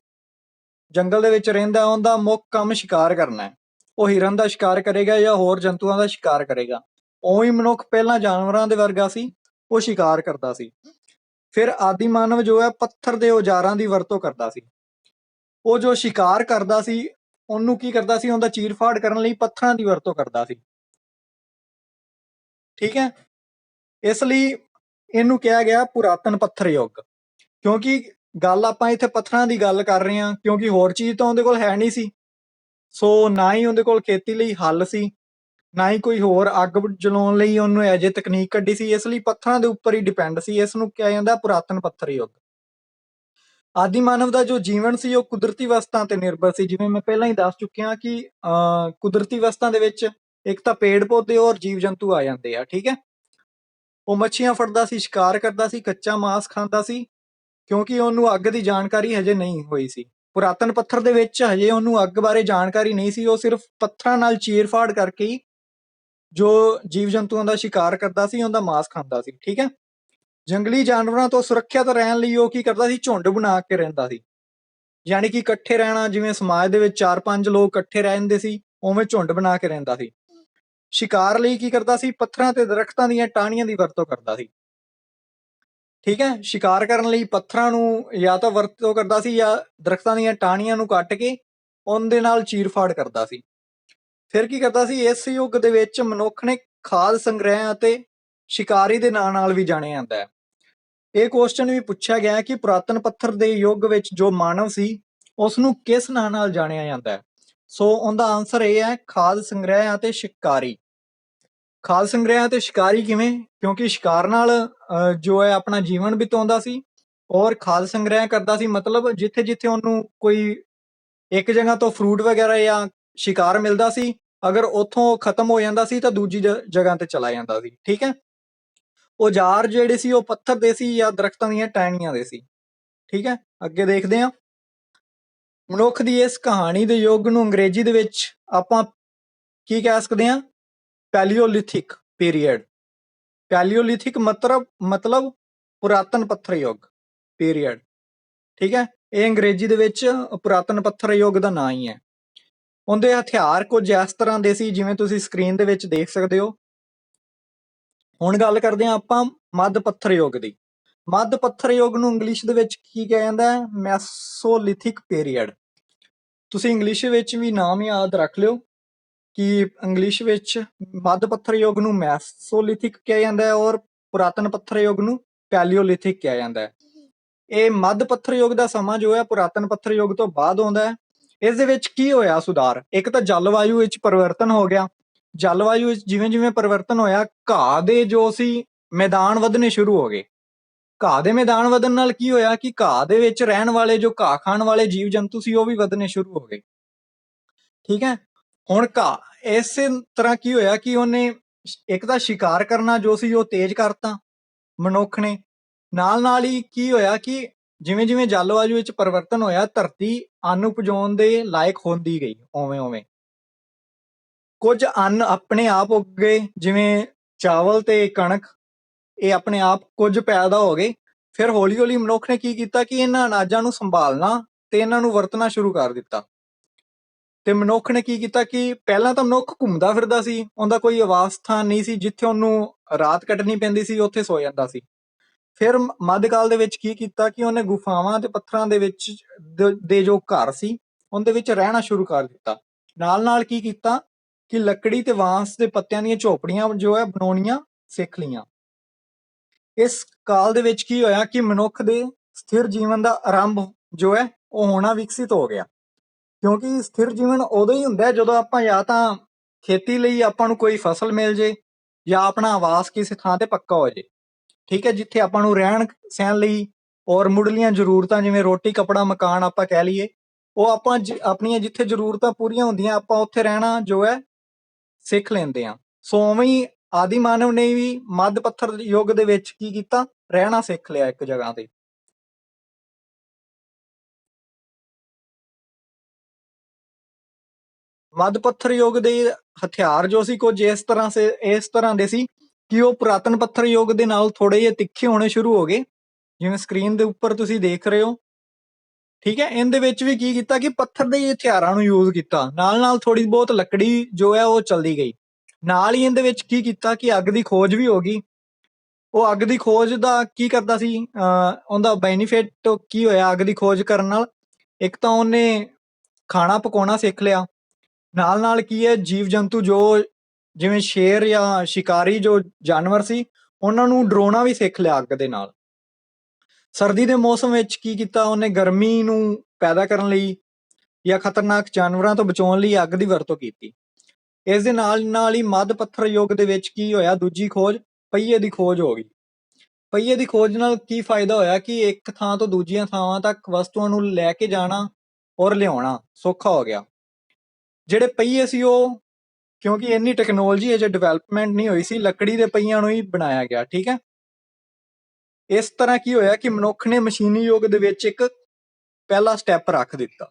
ਜੰਗਲ ਦੇ ਵਿੱਚ ਰਹਿੰਦਾ, ਉਹਦਾ ਮੁੱਖ ਕੰਮ ਸ਼ਿਕਾਰ ਕਰਨਾ ਹੈ। ਉਹ ਹਿਰਨ ਦਾ ਸ਼ਿਕਾਰ ਕਰੇਗਾ ਜਾਂ ਹੋਰ ਜੰਤੂਆਂ ਦਾ ਸ਼ਿਕਾਰ ਕਰੇਗਾ। ਉਵੇਂ ਹੀ ਮਨੁੱਖ ਪਹਿਲਾਂ ਜਾਨਵਰਾਂ ਦੇ ਵਰਗਾ ਸੀ, ਉਹ ਸ਼ਿਕਾਰ ਕਰਦਾ ਸੀ। ਫਿਰ ਆਦਿ ਮਾਨਵ ਜੋ ਹੈ ਪੱਥਰ ਦੇ ਔਜ਼ਾਰਾਂ ਦੀ ਵਰਤੋਂ ਕਰਦਾ ਸੀ। ਉਹ ਜੋ ਸ਼ਿਕਾਰ ਕਰਦਾ ਸੀ ਉਹਨੂੰ ਕੀ ਕਰਦਾ ਸੀ, ਉਹਦਾ ਚੀਰ-ਫਾੜ ਕਰਨ ਲਈ ਪੱਥਰਾਂ ਦੀ ਵਰਤੋਂ ਕਰਦਾ ਸੀ। ਠੀਕ ਹੈ, ਇਸ ਲਈ ਇਹਨੂੰ ਕਿਹਾ ਗਿਆ ਪੁਰਾਤਨ ਪੱਥਰ ਯੁੱਗ। ਕਿਉਂਕਿ ਗੱਲ ਆਪਾਂ ਇੱਥੇ ਪੱਥਰਾਂ ਦੀ ਗੱਲ ਕਰ ਰਹੇ ਹਾਂ, ਕਿਉਂਕਿ ਹੋਰ ਚੀਜ਼ ਤਾਂ ਉਹਦੇ ਕੋਲ ਹੈ ਨਹੀਂ ਸੀ। ਸੋ ਨਾ ਹੀ ਉਹਦੇ ਕੋਲ ਖੇਤੀ ਲਈ ਹੱਲ ਸੀ, ਨਾ ਹੀ ਕੋਈ ਹੋਰ ਅੱਗ ਜਲਾਉਣ ਲਈ ਉਹਨੂੰ ਅਜੇ ਤਕਨੀਕ ਕੱਢੀ ਸੀ। ਇਸ ਲਈ ਪੱਥਰਾਂ ਦੇ ਉੱਪਰ ਹੀ ਡਿਪੈਂਡ ਸੀ। ਇਸ ਨੂੰ ਕਿਹਾ ਜਾਂਦਾ ਪੁਰਾਤਨ ਪੱਥਰ ਯੁੱਗ। ਆਦਿ ਮਾਨਵ ਦਾ ਜੋ ਜੀਵਨ ਸੀ ਉਹ ਕੁਦਰਤੀ ਵਸਤਾਂ ਤੇ ਨਿਰਭਰ ਸੀ। ਜਿਵੇਂ ਮੈਂ ਪਹਿਲਾਂ ਹੀ ਦੱਸ ਚੁੱਕਿਆ ਕਿ ਕੁਦਰਤੀ ਵਸਤਾਂ ਦੇ ਵਿੱਚ ਇੱਕ ਤਾਂ ਪੇੜ ਪੌਦੇ ਔਰ ਜੀਵ ਜੰਤੂ ਆ ਜਾਂਦੇ ਆ। ਠੀਕ ਹੈ, ਉਹ ਮੱਛੀਆਂ ਫੜਦਾ ਸੀ, ਸ਼ਿਕਾਰ ਕਰਦਾ ਸੀ, ਕੱਚਾ ਮਾਂਸ ਖਾਂਦਾ ਸੀ, ਕਿਉਂਕਿ ਉਹਨੂੰ ਅੱਗ ਦੀ ਜਾਣਕਾਰੀ ਹਜੇ ਨਹੀਂ ਹੋਈ ਸੀ। ਪੁਰਾਤਨ ਪੱਥਰ ਦੇ ਵਿੱਚ ਹਜੇ ਉਹਨੂੰ ਅੱਗ ਬਾਰੇ ਜਾਣਕਾਰੀ ਨਹੀਂ ਸੀ। ਉਹ ਸਿਰਫ ਪੱਥਰਾਂ ਨਾਲ ਚੀਰ-ਫਾੜ ਕਰਕੇ ਹੀ ਜੋ ਜੀਵ ਜੰਤੂਆਂ ਦਾ ਸ਼ਿਕਾਰ ਕਰਦਾ ਸੀ, ਉਹਦਾ ਮਾਂਸ ਖਾਂਦਾ ਸੀ। ਠੀਕ ਹੈ, ਜੰਗਲੀ ਜਾਨਵਰਾਂ ਤੋਂ ਸੁਰੱਖਿਅਤ ਰਹਿਣ ਲਈ ਉਹ ਕੀ ਕਰਦਾ ਸੀ, ਝੁੰਡ ਬਣਾ ਕੇ ਰਹਿੰਦਾ ਸੀ। ਯਾਨੀ ਕਿ ਇਕੱਠੇ ਰਹਿਣਾ, ਜਿਵੇਂ ਸਮਾਜ ਦੇ ਵਿੱਚ 4-5 ਲੋਕ ਇਕੱਠੇ ਰਹਿੰਦੇ ਸੀ, ਉਵੇਂ ਝੁੰਡ ਬਣਾ ਕੇ ਰਹਿੰਦਾ ਸੀ। ਸ਼ਿਕਾਰ ਲਈ ਕੀ ਕਰਦਾ ਸੀ, ਪੱਥਰਾਂ ਤੇ ਦਰਖਤਾਂ ਦੀਆਂ ਟਾਹਣੀਆਂ ਦੀ ਵਰਤੋਂ ਕਰਦਾ ਸੀ। ਠੀਕ ਹੈ, ਸ਼ਿਕਾਰ ਕਰਨ ਲਈ ਪੱਥਰਾਂ ਨੂੰ ਜਾਂ ਤਾਂ ਵਰਤੋਂ ਕਰਦਾ ਸੀ ਜਾਂ ਦਰਖਤਾਂ ਦੀਆਂ ਟਾਹਣੀਆਂ ਨੂੰ ਕੱਟ ਕੇ ਉਹਦੇ ਨਾਲ ਚੀਰ-ਫਾੜ ਕਰਦਾ ਸੀ। ਫਿਰ ਕੀ ਕਰਦਾ ਸੀ, ਇਸ ਯੁੱਗ ਦੇ ਵਿੱਚ ਮਨੁੱਖ ਨੇ ਖਾਦ ਸੰਗ੍ਰਹਿ ਅਤੇ ਸ਼ਿਕਾਰੀ ਦੇ ਨਾਂ ਨਾਲ ਵੀ ਜਾਣਿਆ ਜਾਂਦਾ ਹੈ। ਇਹ ਕੁਐਸਚਨ ਵੀ ਪੁੱਛਿਆ ਗਿਆ ਕਿ ਪੁਰਾਤਨ ਪੱਥਰ ਦੇ ਯੁੱਗ ਵਿੱਚ ਜੋ ਮਾਨਵ ਸੀ ਉਸ ਨੂੰ ਕਿਸ ਨਾਂ ਨਾਲ ਜਾਣਿਆ ਜਾਂਦਾ ਹੈ। ਸੋ ਉਹਦਾ ਆਨਸਰ ਇਹ ਹੈ, ਖਾਦ ਸੰਗ੍ਰਹਿ ਅਤੇ ਸ਼ਿਕਾਰੀ। ਖਾਦ ਸੰਗ੍ਰਹਿ ਅਤੇ ਸ਼ਿਕਾਰੀ ਕਿਵੇਂ? ਕਿਉਂਕਿ ਸ਼ਿਕਾਰ ਨਾਲ ਜੋ ਹੈ ਆਪਣਾ ਜੀਵਨ ਬਿਤਾਉਂਦਾ ਸੀ, ਔਰ ਖਾਦ ਸੰਗ੍ਰਹਿ ਕਰਦਾ ਸੀ, ਮਤਲਬ ਜਿੱਥੇ ਜਿੱਥੇ ਉਹਨੂੰ ਕੋਈ ਇੱਕ ਜਗ੍ਹਾ ਤੋਂ ਫਰੂਟ ਵਗੈਰਾ ਜਾਂ ਸ਼ਿਕਾਰ ਮਿਲਦਾ ਸੀ, ਅਗਰ ਉੱਥੋਂ ਖਤਮ ਹੋ ਜਾਂਦਾ ਸੀ ਤਾਂ ਦੂਜੀ ਜਗ੍ਹਾ ਤੇ ਚਲਾ ਜਾਂਦਾ ਸੀ। ਠੀਕ ਹੈ, ਔਜ਼ਾਰ ਜਿਹੜੇ ਸੀ ਉਹ ਪੱਥਰ ਦੇ ਸੀ ਜਾਂ ਦਰਖਤਾਂ ਦੀਆਂ ਟਹਿਣੀਆਂ ਦੇ ਸੀ। ਠੀਕ ਹੈ, ਅੱਗੇ ਦੇਖਦੇ ਹਾਂ। ਮਨੁੱਖ ਦੀ ਇਸ ਕਹਾਣੀ ਦੇ ਯੁੱਗ ਨੂੰ ਅੰਗਰੇਜ਼ੀ ਦੇ ਵਿੱਚ ਆਪਾਂ ਕੀ ਕਹਿ ਸਕਦੇ ਹਾਂ, ਪੈਲੀਓਲਿਥਿਕ ਪੀਰੀਅਡ। ਪੈਲੀਓਲਿਥਿਕ ਮਤਲਬ ਪੁਰਾਤਨ ਪੱਥਰ ਯੁੱਗ ਪੀਰੀਅਡ। ਠੀਕ ਹੈ, ਇਹ ਅੰਗਰੇਜ਼ੀ ਦੇ ਵਿੱਚ ਪੁਰਾਤਨ ਪੱਥਰ ਯੁੱਗ ਦਾ ਨਾਂ ਹੀ ਹੈ। ਉਹਦੇ ਹਥਿਆਰ ਕੁਝ ਇਸ ਤਰ੍ਹਾਂ ਦੇ ਸੀ ਜਿਵੇਂ ਤੁਸੀਂ ਸਕਰੀਨ ਦੇ ਵਿੱਚ ਦੇਖ ਸਕਦੇ ਹੋ। ਹੁਣ ਗੱਲ ਕਰਦੇ ਹਾਂ ਆਪਾਂ ਮੱਧ ਪੱਥਰ ਯੁੱਗ ਦੀ। ਮੱਧ ਪੱਥਰ ਯੁੱਗ ਨੂੰ ਇੰਗਲਿਸ਼ ਦੇ ਵਿੱਚ ਕੀ ਕਿਹਾ ਜਾਂਦਾ ਹੈ, ਮੈਸੋਲਿਥਿਕ ਪੀਰੀਅਡ। ਤੁਸੀਂ ਇੰਗਲਿਸ਼ ਵਿੱਚ ਵੀ ਨਾਮ ਯਾਦ ਰੱਖ ਲਿਓ ਕਿ ਇੰਗਲਿਸ਼ ਵਿੱਚ ਮੱਧ ਪੱਥਰ ਯੁੱਗ ਨੂੰ ਮੈਸੋਲਿਥਿਕ ਕਿਹਾ ਜਾਂਦਾ ਹੈ ਔਰ ਪੁਰਾਤਨ ਪੱਥਰ ਯੁੱਗ ਨੂੰ ਪੈਲੀਓਲਿਥਿਕ ਕਿਹਾ ਜਾਂਦਾ ਹੈ। ਇਹ ਮੱਧ ਪੱਥਰ ਯੁੱਗ ਦਾ ਸਮਾਂ ਜੋ ਹੈ ਪੁਰਾਤਨ ਪੱਥਰ ਯੁੱਗ ਤੋਂ ਬਾਅਦ ਆਉਂਦਾ ਹੈ। ਇਸ ਦੇ ਵਿੱਚ ਕੀ ਹੋਇਆ ਸੁਧਾਰ? ਇੱਕ ਤਾਂ ਜਲਵਾਯੂ ਵਿੱਚ ਪਰਿਵਰਤਨ ਹੋ ਗਿਆ। ਜਲਵਾਯੂ ਵਿੱਚ ਜਿਵੇਂ ਜਿਵੇਂ ਪਰਿਵਰਤਨ ਹੋਇਆ, ਘਾਹ ਦੇ ਜੋ ਸੀ ਮੈਦਾਨ ਵਧਣੇ ਸ਼ੁਰੂ ਹੋ ਗਏ। ਘਾਹ ਦੇ ਮੈਦਾਨ ਵਧਣ ਨਾਲ ਕੀ ਹੋਇਆ ਕਿ ਘਾਹ ਦੇ ਵਿੱਚ ਰਹਿਣ ਵਾਲੇ ਜੋ ਘਾਹ ਖਾਣ ਵਾਲੇ ਜੀਵ ਜੰਤੂ ਸੀ ਉਹ ਵੀ ਵਧਣੇ ਸ਼ੁਰੂ ਹੋ ਗਏ। ਠੀਕ ਹੈ, ਹੁਣ ਘਾਹ ਇਸੇ ਤਰ੍ਹਾਂ ਕੀ ਹੋਇਆ ਕਿ ਉਹਨੇ ਇੱਕ ਤਾਂ ਸ਼ਿਕਾਰ ਕਰਨਾ ਜੋ ਸੀ ਉਹ ਤੇਜ਼ ਕਰਤਾ ਮਨੁੱਖ ਨੇ। ਨਾਲ ਨਾਲ ਹੀ ਕੀ ਹੋਇਆ ਕਿ ਜਿਵੇਂ ਜਿਵੇਂ ਜਲਵਾਯੂ ਵਿੱਚ ਪਰਿਵਰਤਨ ਹੋਇਆ, ਧਰਤੀ ਅੰਨ ਉਪਜਾਉਣ ਦੇ ਲਾਇਕ ਹੁੰਦੀ ਗਈ। ਉਵੇਂ ਉਵੇਂ ਕੁਝ ਅੰਨ ਆਪਣੇ ਆਪ ਉੱਗ ਗਏ, ਜਿਵੇਂ ਚਾਵਲ ਤੇ ਕਣਕ, ਇਹ ਆਪਣੇ ਆਪ ਕੁਝ ਪੈਦਾ ਹੋ ਗਏ। ਫਿਰ ਹੌਲੀ ਹੌਲੀ ਮਨੁੱਖ ਨੇ ਕੀ ਕੀਤਾ ਕਿ ਇਹਨਾਂ ਅਨਾਜਾਂ ਨੂੰ ਸੰਭਾਲਣਾ ਤੇ ਇਹਨਾਂ ਨੂੰ ਵਰਤਣਾ ਸ਼ੁਰੂ ਕਰ ਦਿੱਤਾ। ਤੇ ਮਨੁੱਖ ਨੇ ਕੀ ਕੀਤਾ ਕਿ ਪਹਿਲਾਂ ਤਾਂ ਮਨੁੱਖ ਘੁੰਮਦਾ ਫਿਰਦਾ ਸੀ, ਉਹਦਾ ਕੋਈ ਆਵਾਸ ਸਥਾਨ ਨਹੀਂ ਸੀ, ਜਿੱਥੇ ਉਹਨੂੰ ਰਾਤ ਕੱਟਣੀ ਪੈਂਦੀ ਸੀ ਉੱਥੇ ਸੋ ਜਾਂਦਾ ਸੀ। ਫਿਰ ਮੱਧਕਾਲ ਦੇ ਵਿੱਚ ਕੀ ਕੀਤਾ ਕਿ ਉਹਨੇ ਗੁਫਾਵਾਂ ਤੇ ਪੱਥਰਾਂ ਦੇ ਵਿੱਚ ਦੇ ਜੋ ਘਰ ਸੀ ਉਹਦੇ ਵਿੱਚ ਰਹਿਣਾ ਸ਼ੁਰੂ ਕਰ ਦਿੱਤਾ। ਨਾਲ ਨਾਲ ਕੀ ਕੀਤਾ ਕਿ ਲੱਕੜੀ ਤੇ ਬਾਂਸ ਦੇ ਪੱਤਿਆਂ ਦੀਆਂ ਝੋਪੜੀਆਂ ਜੋ ਹੈ ਬਣਾਉਣੀਆਂ ਸਿੱਖ ਲਈਆਂ। ਇਸ ਕਾਲ ਦੇ ਵਿੱਚ ਕੀ ਹੋਇਆ ਕਿ ਮਨੁੱਖ ਦੇ ਸਥਿਰ ਜੀਵਨ ਦਾ ਆਰੰਭ ਜੋ ਹੈ ਉਹ ਹੋਣਾ ਵਿਕਸਿਤ ਹੋ ਗਿਆ। ਕਿਉਂਕਿ ਸਥਿਰ ਜੀਵਨ ਉਦੋਂ ਹੀ ਹੁੰਦਾ ਜਦੋਂ ਆਪਾਂ ਜਾਂ ਤਾਂ ਖੇਤੀ ਲਈ ਆਪਾਂ ਨੂੰ ਕੋਈ ਫਸਲ ਮਿਲ ਜੇ ਜਾਂ ਆਪਣਾ ਆਵਾਸ ਕਿਸੇ ਥਾਂ ਤੇ ਪੱਕਾ ਹੋ ਜੇ, ਠੀਕ ਹੈ, ਜਿੱਥੇ ਆਪਾਂ ਨੂੰ ਰਹਿਣ ਸਹਿਣ ਲਈ ਔਰ ਮੁੱਢਲੀਆਂ ਜ਼ਰੂਰਤਾਂ ਜਿਵੇਂ ਰੋਟੀ ਕੱਪੜਾ ਮਕਾਨ ਆਪਾਂ ਕਹਿ ਲਈਏ ਉਹ ਆਪਾਂ ਆਪਣੀਆਂ ਜਿੱਥੇ ਜ਼ਰੂਰਤਾਂ ਪੂਰੀਆਂ ਹੁੰਦੀਆਂ ਆਪਾਂ ਉੱਥੇ ਰਹਿਣਾ ਜੋ ਹੈ ਸਿੱਖ ਲੈਂਦੇ ਹਾਂ। ਸੋ ਉਵੇਂ ਹੀ ਆਦਿ ਮਾਨਵ ਨੇ ਵੀ ਮੱਧ ਪੱਥਰ ਯੁੱਗ ਦੇ ਵਿੱਚ ਕੀ ਕੀਤਾ, ਰਹਿਣਾ ਸਿੱਖ ਲਿਆ ਇੱਕ ਜਗ੍ਹਾ ਤੇ। ਮੱਧ ਪੱਥਰ ਯੁੱਗ ਦੇ ਹਥਿਆਰ ਜੋ ਸੀ ਕੁਝ ਇਸ ਤਰ੍ਹਾਂ ਦੇ ਸੀ ਕਿ ਉਹ ਪੁਰਾਤਨ ਪੱਥਰ ਯੁੱਗ ਦੇ ਨਾਲ ਥੋੜੇ ਜਿਹੇ ਤਿੱਖੇ ਹੋਣੇ ਸ਼ੁਰੂ ਹੋ ਗਏ, ਜਿਵੇਂ ਸਕਰੀਨ ਦੇ ਉੱਪਰ ਤੁਸੀਂ ਦੇਖ ਰਹੇ ਹੋ, ਠੀਕ ਹੈ। ਇਹਦੇ ਵਿੱਚ ਵੀ ਕੀ ਕੀਤਾ ਕਿ ਪੱਥਰ ਦੇ ਹੀ ਹਥਿਆਰਾਂ ਨੂੰ ਯੂਜ਼ ਕੀਤਾ, ਨਾਲ ਨਾਲ ਥੋੜੀ ਬਹੁਤ ਲੱਕੜੀ ਜੋ ਹੈ ਉਹ ਚਲਦੀ ਗਈ। ਨਾਲ ਹੀ ਇਹਦੇ ਵਿੱਚ ਕੀ ਕੀਤਾ ਕਿ ਅੱਗ ਦੀ ਖੋਜ ਵੀ ਹੋ ਗਈ। ਉਹ ਅੱਗ ਦੀ ਖੋਜ ਦਾ ਕੀ ਕਰਦਾ ਸੀ, ਉਹਦਾ ਬੈਨੀਫਿਟ ਕੀ ਹੋਇਆ ਅੱਗ ਦੀ ਖੋਜ ਕਰਨ ਨਾਲ? ਇੱਕ ਤਾਂ ਉਹਨੇ ਖਾਣਾ ਪਕਾਉਣਾ ਸਿੱਖ ਲਿਆ, ਨਾਲ ਨਾਲ ਕੀ ਹੈ ਜੀਵ ਜੰਤੂ ਜੋ ਜਿਵੇਂ ਸ਼ੇਰ ਜਾਂ ਸ਼ਿਕਾਰੀ ਜੋ ਜਾਨਵਰ ਸੀ ਉਹਨਾਂ ਨੂੰ ਡਰਾਉਣਾ ਵੀ ਸਿੱਖ ਲਿਆ ਅੱਗ ਦੇ ਨਾਲ। ਸਰਦੀ ਦੇ ਮੌਸਮ ਵਿੱਚ ਕੀ ਕੀਤਾ ਉਹਨੇ, ਗਰਮੀ ਨੂੰ ਪੈਦਾ ਕਰਨ ਲਈ ਜਾਂ ਖਤਰਨਾਕ ਜਾਨਵਰਾਂ ਤੋਂ ਬਚਾਉਣ ਲਈ ਅੱਗ ਦੀ ਵਰਤੋਂ ਕੀਤੀ। ਇਸ ਦੇ ਨਾਲ ਨਾਲ ਹੀ ਮੱਧ ਪੱਥਰ ਯੁੱਗ ਦੇ ਵਿੱਚ ਕੀ ਹੋਇਆ, ਦੂਜੀ ਖੋਜ ਪਹੀਏ ਦੀ ਖੋਜ ਹੋ ਗਈ। ਪਹੀਏ ਦੀ ਖੋਜ ਨਾਲ ਕੀ ਫਾਇਦਾ ਹੋਇਆ ਕਿ ਇੱਕ ਥਾਂ ਤੋਂ ਦੂਜੀਆਂ ਥਾਵਾਂ ਤੱਕ ਵਸਤੂਆਂ ਨੂੰ ਲੈ ਕੇ ਜਾਣਾ ਔਰ ਲਿਆਉਣਾ ਸੌਖਾ ਹੋ ਗਿਆ। ਜਿਹੜੇ ਪਹੀਏ ਸੀ ਉਹ ਕਿਉਂਕਿ ਇੰਨੀ ਟੈਕਨੋਲੋਜੀ ਅਜੇ ਡਿਵੈਲਪਮੈਂਟ ਨਹੀਂ ਹੋਈ ਸੀ, ਲੱਕੜੀ ਦੇ ਪਹੀਆਂ ਨੂੰ ਹੀ ਬਣਾਇਆ ਗਿਆ, ਠੀਕ ਹੈ। ਇਸ ਤਰ੍ਹਾਂ ਕੀ ਹੋਇਆ ਕਿ ਮਨੁੱਖ ਨੇ ਮਸ਼ੀਨੀ ਯੁੱਗ ਦੇ ਵਿੱਚ ਇੱਕ ਪਹਿਲਾ ਸਟੈਪ ਰੱਖ ਦਿੱਤਾ।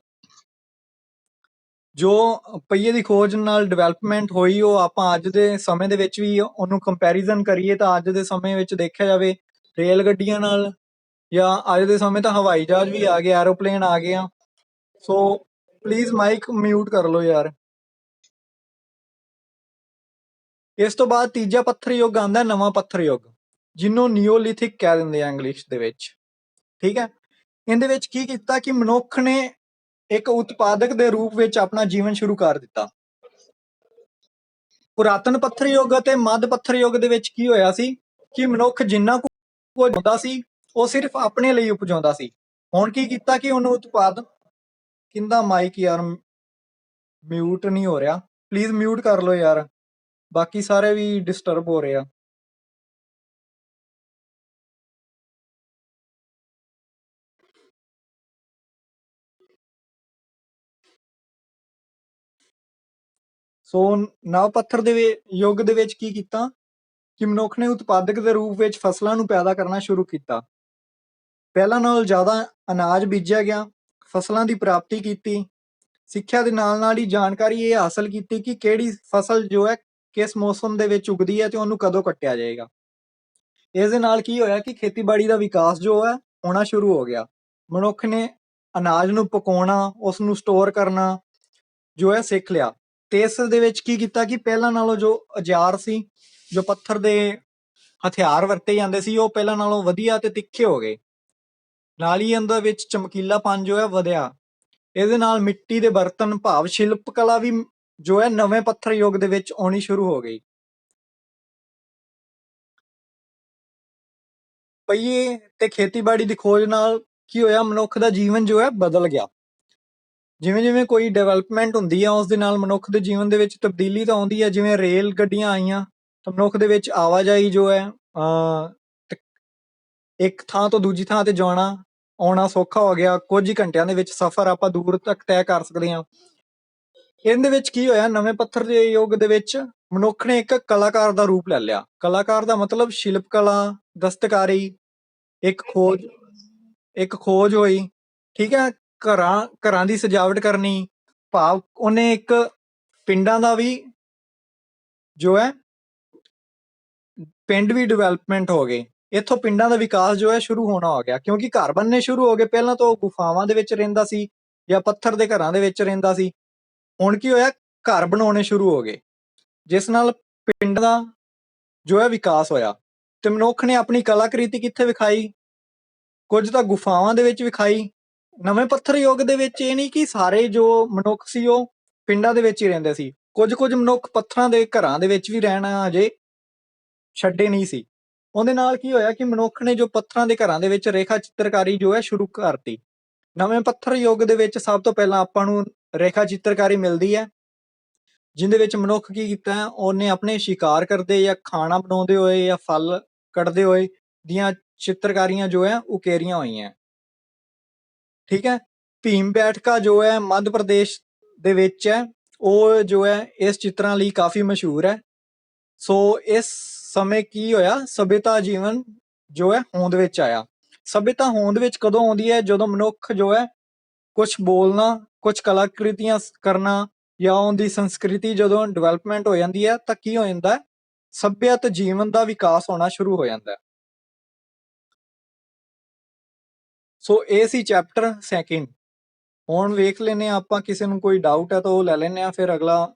ਜੋ ਪਹੀਏ ਦੀ ਖੋਜ ਨਾਲ ਡਿਵੈਲਪਮੈਂਟ ਹੋਈ ਉਹ ਆਪਾਂ ਅੱਜ ਦੇ ਸਮੇਂ ਦੇ ਵਿੱਚ ਵੀ ਉਹਨੂੰ ਕੰਪੈਰੀਜ਼ਨ ਕਰੀਏ ਤਾਂ ਅੱਜ ਦੇ ਸਮੇਂ ਵਿੱਚ ਦੇਖਿਆ ਜਾਵੇ ਰੇਲ ਗੱਡੀਆਂ ਨਾਲ, ਜਾਂ ਅੱਜ ਦੇ ਸਮੇਂ ਤਾਂ ਹਵਾਈ ਜਹਾਜ਼ ਵੀ ਆ ਗਏ, ਐਰੋਪਲੇਨ ਆ ਗਏ ਆ। ਸੋ ਪਲੀਜ਼ ਮਾਈਕ ਮਿਊਟ ਕਰ ਲਓ ਯਾਰ। ਇਸ ਤੋਂ ਬਾਅਦ ਤੀਜਾ ਪੱਥਰ ਯੁੱਗ ਆਉਂਦਾ, ਨਵਾਂ ਪੱਥਰ ਯੁੱਗ, ਜਿਹਨੂੰ ਨਿਓਲਿਥਿਕ ਕਹਿ ਦਿੰਦੇ ਆ ਇੰਗਲਿਸ਼ ਦੇ ਵਿੱਚ, ਠੀਕ ਹੈ। ਇਹਦੇ ਵਿੱਚ ਕੀ ਕੀਤਾ ਕਿ ਮਨੁੱਖ ਨੇ ਇੱਕ ਉਤਪਾਦਕ ਦੇ ਰੂਪ ਵਿੱਚ ਆਪਣਾ ਜੀਵਨ ਸ਼ੁਰੂ ਕਰ ਦਿੱਤਾ। ਪੁਰਾਤਨ ਪੱਥਰ ਯੁੱਗ ਅਤੇ ਮੱਧ ਪੱਥਰ ਯੁੱਗ ਦੇ ਵਿੱਚ ਕੀ ਹੋਇਆ ਸੀ ਕਿ ਮਨੁੱਖ ਜਿੰਨਾ ਕੁ ਉਪਜਾਉਂਦਾ ਸੀ ਉਹ ਸਿਰਫ ਆਪਣੇ ਲਈ ਉਪਜਾਉਂਦਾ ਸੀ। ਹੁਣ ਕੀ ਕੀਤਾ ਕਿ ਉਹਨੂੰ ਉਤਪਾਦਨ, ਕਿੰਦਾ ਮਾਈਕ ਯਾਰ ਮਿਊਟ ਨਹੀਂ ਹੋ ਰਿਹਾ, ਪਲੀਜ਼ ਮਿਊਟ ਕਰ ਲਓ ਯਾਰ, ਬਾਕੀ ਸਾਰੇ ਵੀ ਡਿਸਟਰਬ ਹੋ ਰਹੇ ਆ। ਸੋ ਨਵ ਪੱਥਰ ਦੇ ਯੁੱਗ ਦੇ ਵਿੱਚ ਕੀ ਕੀਤਾ ਕਿ ਮਨੁੱਖ ਨੇ ਉਤਪਾਦਕ ਦੇ ਰੂਪ ਵਿੱਚ ਫਸਲਾਂ ਨੂੰ ਪੈਦਾ ਕਰਨਾ ਸ਼ੁਰੂ ਕੀਤਾ। ਪਹਿਲਾਂ ਨਾਲੋਂ ਜ਼ਿਆਦਾ ਅਨਾਜ ਬੀਜਿਆ ਗਿਆ, ਫਸਲਾਂ ਦੀ ਪ੍ਰਾਪਤੀ ਕੀਤੀ। ਸਿੱਖਿਆ ਦੇ ਨਾਲ ਨਾਲ ਹੀ ਜਾਣਕਾਰੀ ਇਹ ਹਾਸਲ ਕੀਤੀ ਕਿ ਕਿਹੜੀ ਫਸਲ ਜੋ ਹੈ ਕਿਸ ਮੌਸਮ ਦੇ ਵਿੱਚ ਉਗਦੀ ਹੈ ਤੇ ਉਹਨੂੰ ਕਦੋਂ ਕੱਟਿਆ ਜਾਏਗਾ। ਇਸ ਦੇ ਨਾਲ ਕੀ ਹੋਇਆ ਕਿ ਖੇਤੀਬਾੜੀ ਦਾ ਵਿਕਾਸ ਜੋ ਹੈ ਹੋਣਾ ਸ਼ੁਰੂ ਹੋ ਗਿਆ। ਮਨੁੱਖ ਨੇ ਅਨਾਜ ਨੂੰ ਪਕਾਉਣਾ, ਉਸ ਨੂੰ ਸਟੋਰ ਕਰਨਾ ਜੋ ਹੈ ਸਿੱਖ ਲਿਆ। ਤੇ ਇਸ ਦੇ ਵਿੱਚ ਕੀ ਕੀਤਾ ਕਿ ਪਹਿਲਾਂ ਨਾਲੋਂ ਜੋ ਔਜ਼ਾਰ ਸੀ, ਜੋ ਪੱਥਰ ਦੇ ਹਥਿਆਰ ਵਰਤੇ ਜਾਂਦੇ ਸੀ, ਉਹ ਪਹਿਲਾਂ ਨਾਲੋਂ ਵਧੀਆ ਤੇ ਤਿੱਖੇ ਹੋ ਗਏ। ਨਾਲ ਹੀ ਇਹਦੇ ਵਿੱਚ ਚਮਕੀਲਾਪਨ ਜੋ ਹੈ ਵਧਿਆ। ਇਹਦੇ ਨਾਲ ਮਿੱਟੀ ਦੇ ਬਰਤਨ ਭਾਵ ਸ਼ਿਲਪ ਕਲਾ ਵੀ ਜੋ ਹੈ ਨਵੇਂ ਪੱਥਰ ਯੁੱਗ ਦੇ ਵਿੱਚ ਆਉਣੀ ਸ਼ੁਰੂ ਹੋ ਗਈ। ਪਹੀਏ ਤੇ ਖੇਤੀਬਾੜੀ ਦੀ ਖੋਜ ਨਾਲ ਕੀ ਹੋਇਆ, ਮਨੁੱਖ ਦਾ ਜੀਵਨ ਜੋ ਹੈ ਬਦਲ ਗਿਆ। ਜਿਵੇਂ ਜਿਵੇਂ ਕੋਈ ਡਿਵੈਲਪਮੈਂਟ ਹੁੰਦੀ ਆ ਉਸ ਦੇ ਨਾਲ ਮਨੁੱਖ ਦੇ ਜੀਵਨ ਦੇ ਵਿੱਚ ਤਬਦੀਲੀ ਤਾਂ ਆਉਂਦੀ ਹੈ। ਜਿਵੇਂ ਰੇਲ ਗੱਡੀਆਂ ਆਈਆਂ ਤਾਂ ਮਨੁੱਖ ਦੇ ਵਿੱਚ ਆਵਾਜਾਈ ਜੋ ਹੈ ਇੱਕ ਥਾਂ ਤੋਂ ਦੂਜੀ ਥਾਂ ਤੇ ਜਾਣਾ ਆਉਣਾ ਸੌਖਾ ਹੋ ਗਿਆ। ਕੁਝ ਹੀ ਘੰਟਿਆਂ ਦੇ ਵਿੱਚ ਸਫ਼ਰ ਆਪਾਂ ਦੂਰ ਤੱਕ ਤੈਅ ਕਰ ਸਕਦੇ ਹਾਂ। ਇਹਦੇ ਵਿੱਚ ਕੀ ਹੋਇਆ, ਨਵੇਂ ਪੱਥਰ ਦੇ ਯੁੱਗ ਦੇ ਵਿੱਚ ਮਨੁੱਖ ਨੇ ਇੱਕ ਕਲਾਕਾਰ ਦਾ ਰੂਪ ਲੈ ਲਿਆ। ਕਲਾਕਾਰ ਦਾ ਮਤਲਬ ਸ਼ਿਲਪ ਕਲਾ, ਦਸਤਕਾਰੀ, ਇੱਕ ਖੋਜ ਹੋਈ, ਠੀਕ ਹੈ। ਘਰਾਂ ਦੀ ਸਜਾਵਟ ਕਰਨੀ, ਭਾਵ ਉਹਨੇ ਇੱਕ ਪਿੰਡਾਂ ਦਾ ਵੀ ਜੋ ਹੈ ਪਿੰਡ ਵੀ ਡਿਵੈਲਪਮੈਂਟ ਹੋ ਗਏ। ਇੱਥੋਂ ਪਿੰਡਾਂ ਦਾ ਵਿਕਾਸ ਜੋ ਹੈ ਸ਼ੁਰੂ ਹੋਣਾ ਹੋ ਗਿਆ, ਕਿਉਂਕਿ ਘਰ ਬਣਨੇ ਸ਼ੁਰੂ ਹੋ ਗਏ। ਪਹਿਲਾਂ ਤਾਂ ਉਹ ਗੁਫਾਵਾਂ ਦੇ ਵਿੱਚ ਰਹਿੰਦਾ ਸੀ ਜਾਂ ਪੱਥਰ ਦੇ ਘਰਾਂ ਦੇ ਵਿੱਚ ਰਹਿੰਦਾ ਸੀ। ਹੁਣ ਕੀ ਹੋਇਆ, ਘਰ ਬਣਾਉਣੇ ਸ਼ੁਰੂ ਹੋ ਗਏ, ਜਿਸ ਨਾਲ ਪਿੰਡ ਦਾ ਜੋ ਹੈ ਵਿਕਾਸ ਹੋਇਆ। ਤੇ ਮਨੁੱਖ ਨੇ ਆਪਣੀ ਕਲਾਕ੍ਰਿਤੀ ਕਿੱਥੇ ਵਿਖਾਈ? ਕੁਝ ਤਾਂ ਗੁਫਾਵਾਂ ਦੇ ਵਿੱਚ ਵਿਖਾਈ। ਨਵੇਂ ਪੱਥਰ ਯੁੱਗ ਦੇ ਵਿੱਚ ਇਹ ਨਹੀਂ ਕਿ ਸਾਰੇ ਜੋ ਮਨੁੱਖ ਸੀ ਉਹ ਪਿੰਡਾਂ ਦੇ ਵਿੱਚ ਹੀ ਰਹਿੰਦੇ ਸੀ। ਕੁਝ ਮਨੁੱਖ ਪੱਥਰਾਂ ਦੇ ਘਰਾਂ ਦੇ ਵਿੱਚ ਵੀ ਰਹਿਣਾ ਅਜੇ ਛੱਡੇ ਨਹੀਂ ਸੀ। ਉਹਦੇ ਨਾਲ ਕੀ ਹੋਇਆ ਕਿ ਮਨੁੱਖ ਨੇ ਜੋ ਪੱਥਰਾਂ ਦੇ ਘਰਾਂ ਦੇ ਵਿੱਚ ਰੇਖਾ ਚਿੱਤਰਕਾਰੀ ਜੋ ਹੈ ਸ਼ੁਰੂ ਕਰਤੀ। ਨਵੇਂ ਪੱਥਰ ਯੁੱਗ ਦੇ ਵਿੱਚ ਸਭ ਤੋਂ ਪਹਿਲਾਂ ਆਪਾਂ ਨੂੰ ਰੇਖਾ ਚਿੱਤਰਕਾਰੀ ਮਿਲਦੀ ਹੈ, ਜਿਹਦੇ ਵਿੱਚ ਮਨੁੱਖ ਕੀ ਕੀਤਾ ਹੈ, ਉਹਨੇ ਆਪਣੇ ਸ਼ਿਕਾਰ ਕਰਦੇ ਜਾਂ ਖਾਣਾ ਬਣਾਉਂਦੇ ਹੋਏ ਜਾਂ ਫਲ ਕੱਟਦੇ ਹੋਏ ਦੀਆਂ ਚਿੱਤਰਕਾਰੀਆਂ ਜੋ ਹੈ ਉਕੇਰੀਆਂ ਹੋਈਆਂ। ਠੀਕ ਹੈ। ਭੀਮ ਬੈਠਕਾ ਜੋ ਹੈ ਮੱਧ ਪ੍ਰਦੇਸ਼ ਦੇ ਵਿੱਚ ਹੈ, ਉਹ ਜੋ ਹੈ ਇਸ ਚਿੱਤਰਾਂ ਲਈ ਕਾਫੀ ਮਸ਼ਹੂਰ ਹੈ। ਸੋ ਇਸ ਸਮੇਂ ਕੀ ਹੋਇਆ, ਸਭਿਅਤਾ ਜੀਵਨ ਜੋ ਹੈ ਹੋਂਦ ਵਿੱਚ ਆਇਆ। ਸਭਿਅਤਾ ਹੋਂਦ ਵਿੱਚ ਕਦੋਂ ਆਉਂਦੀ ਹੈ, ਜਦੋਂ ਮਨੁੱਖ ਜੋ ਹੈ ਕੁਝ ਬੋਲਣਾ, ਕੁਝ ਕਲਾਕ੍ਰਿਤੀਆਂ ਕਰਨਾ ਜਾਂ ਉਹਦੀ ਸੰਸਕ੍ਰਿਤੀ ਜਦੋਂ ਡਿਵੈਲਪਮੈਂਟ ਹੋ ਜਾਂਦੀ ਹੈ ਤਾਂ ਕੀ ਹੋ ਜਾਂਦਾ ਹੈ, ਸਭਿਅਤ ਜੀਵਨ ਦਾ ਵਿਕਾਸ ਹੋਣਾ ਸ਼ੁਰੂ ਹੋ ਜਾਂਦਾ ਹੈ। ਸੋ ਇਹ ਸੀ ਚੈਪਟਰ ਸੈਕਿੰਡ। ਹੁਣ ਵੇਖ ਲੈਨੇ ਆ ਆਪਾਂ, ਕਿਸੇ ਨੂੰ ਕੋਈ ਡਾਊਟ ਹੈ ਤਾਂ ਉਹ ਲੈ ਲੈਨੇ ਆ, ਫਿਰ ਅਗਲਾ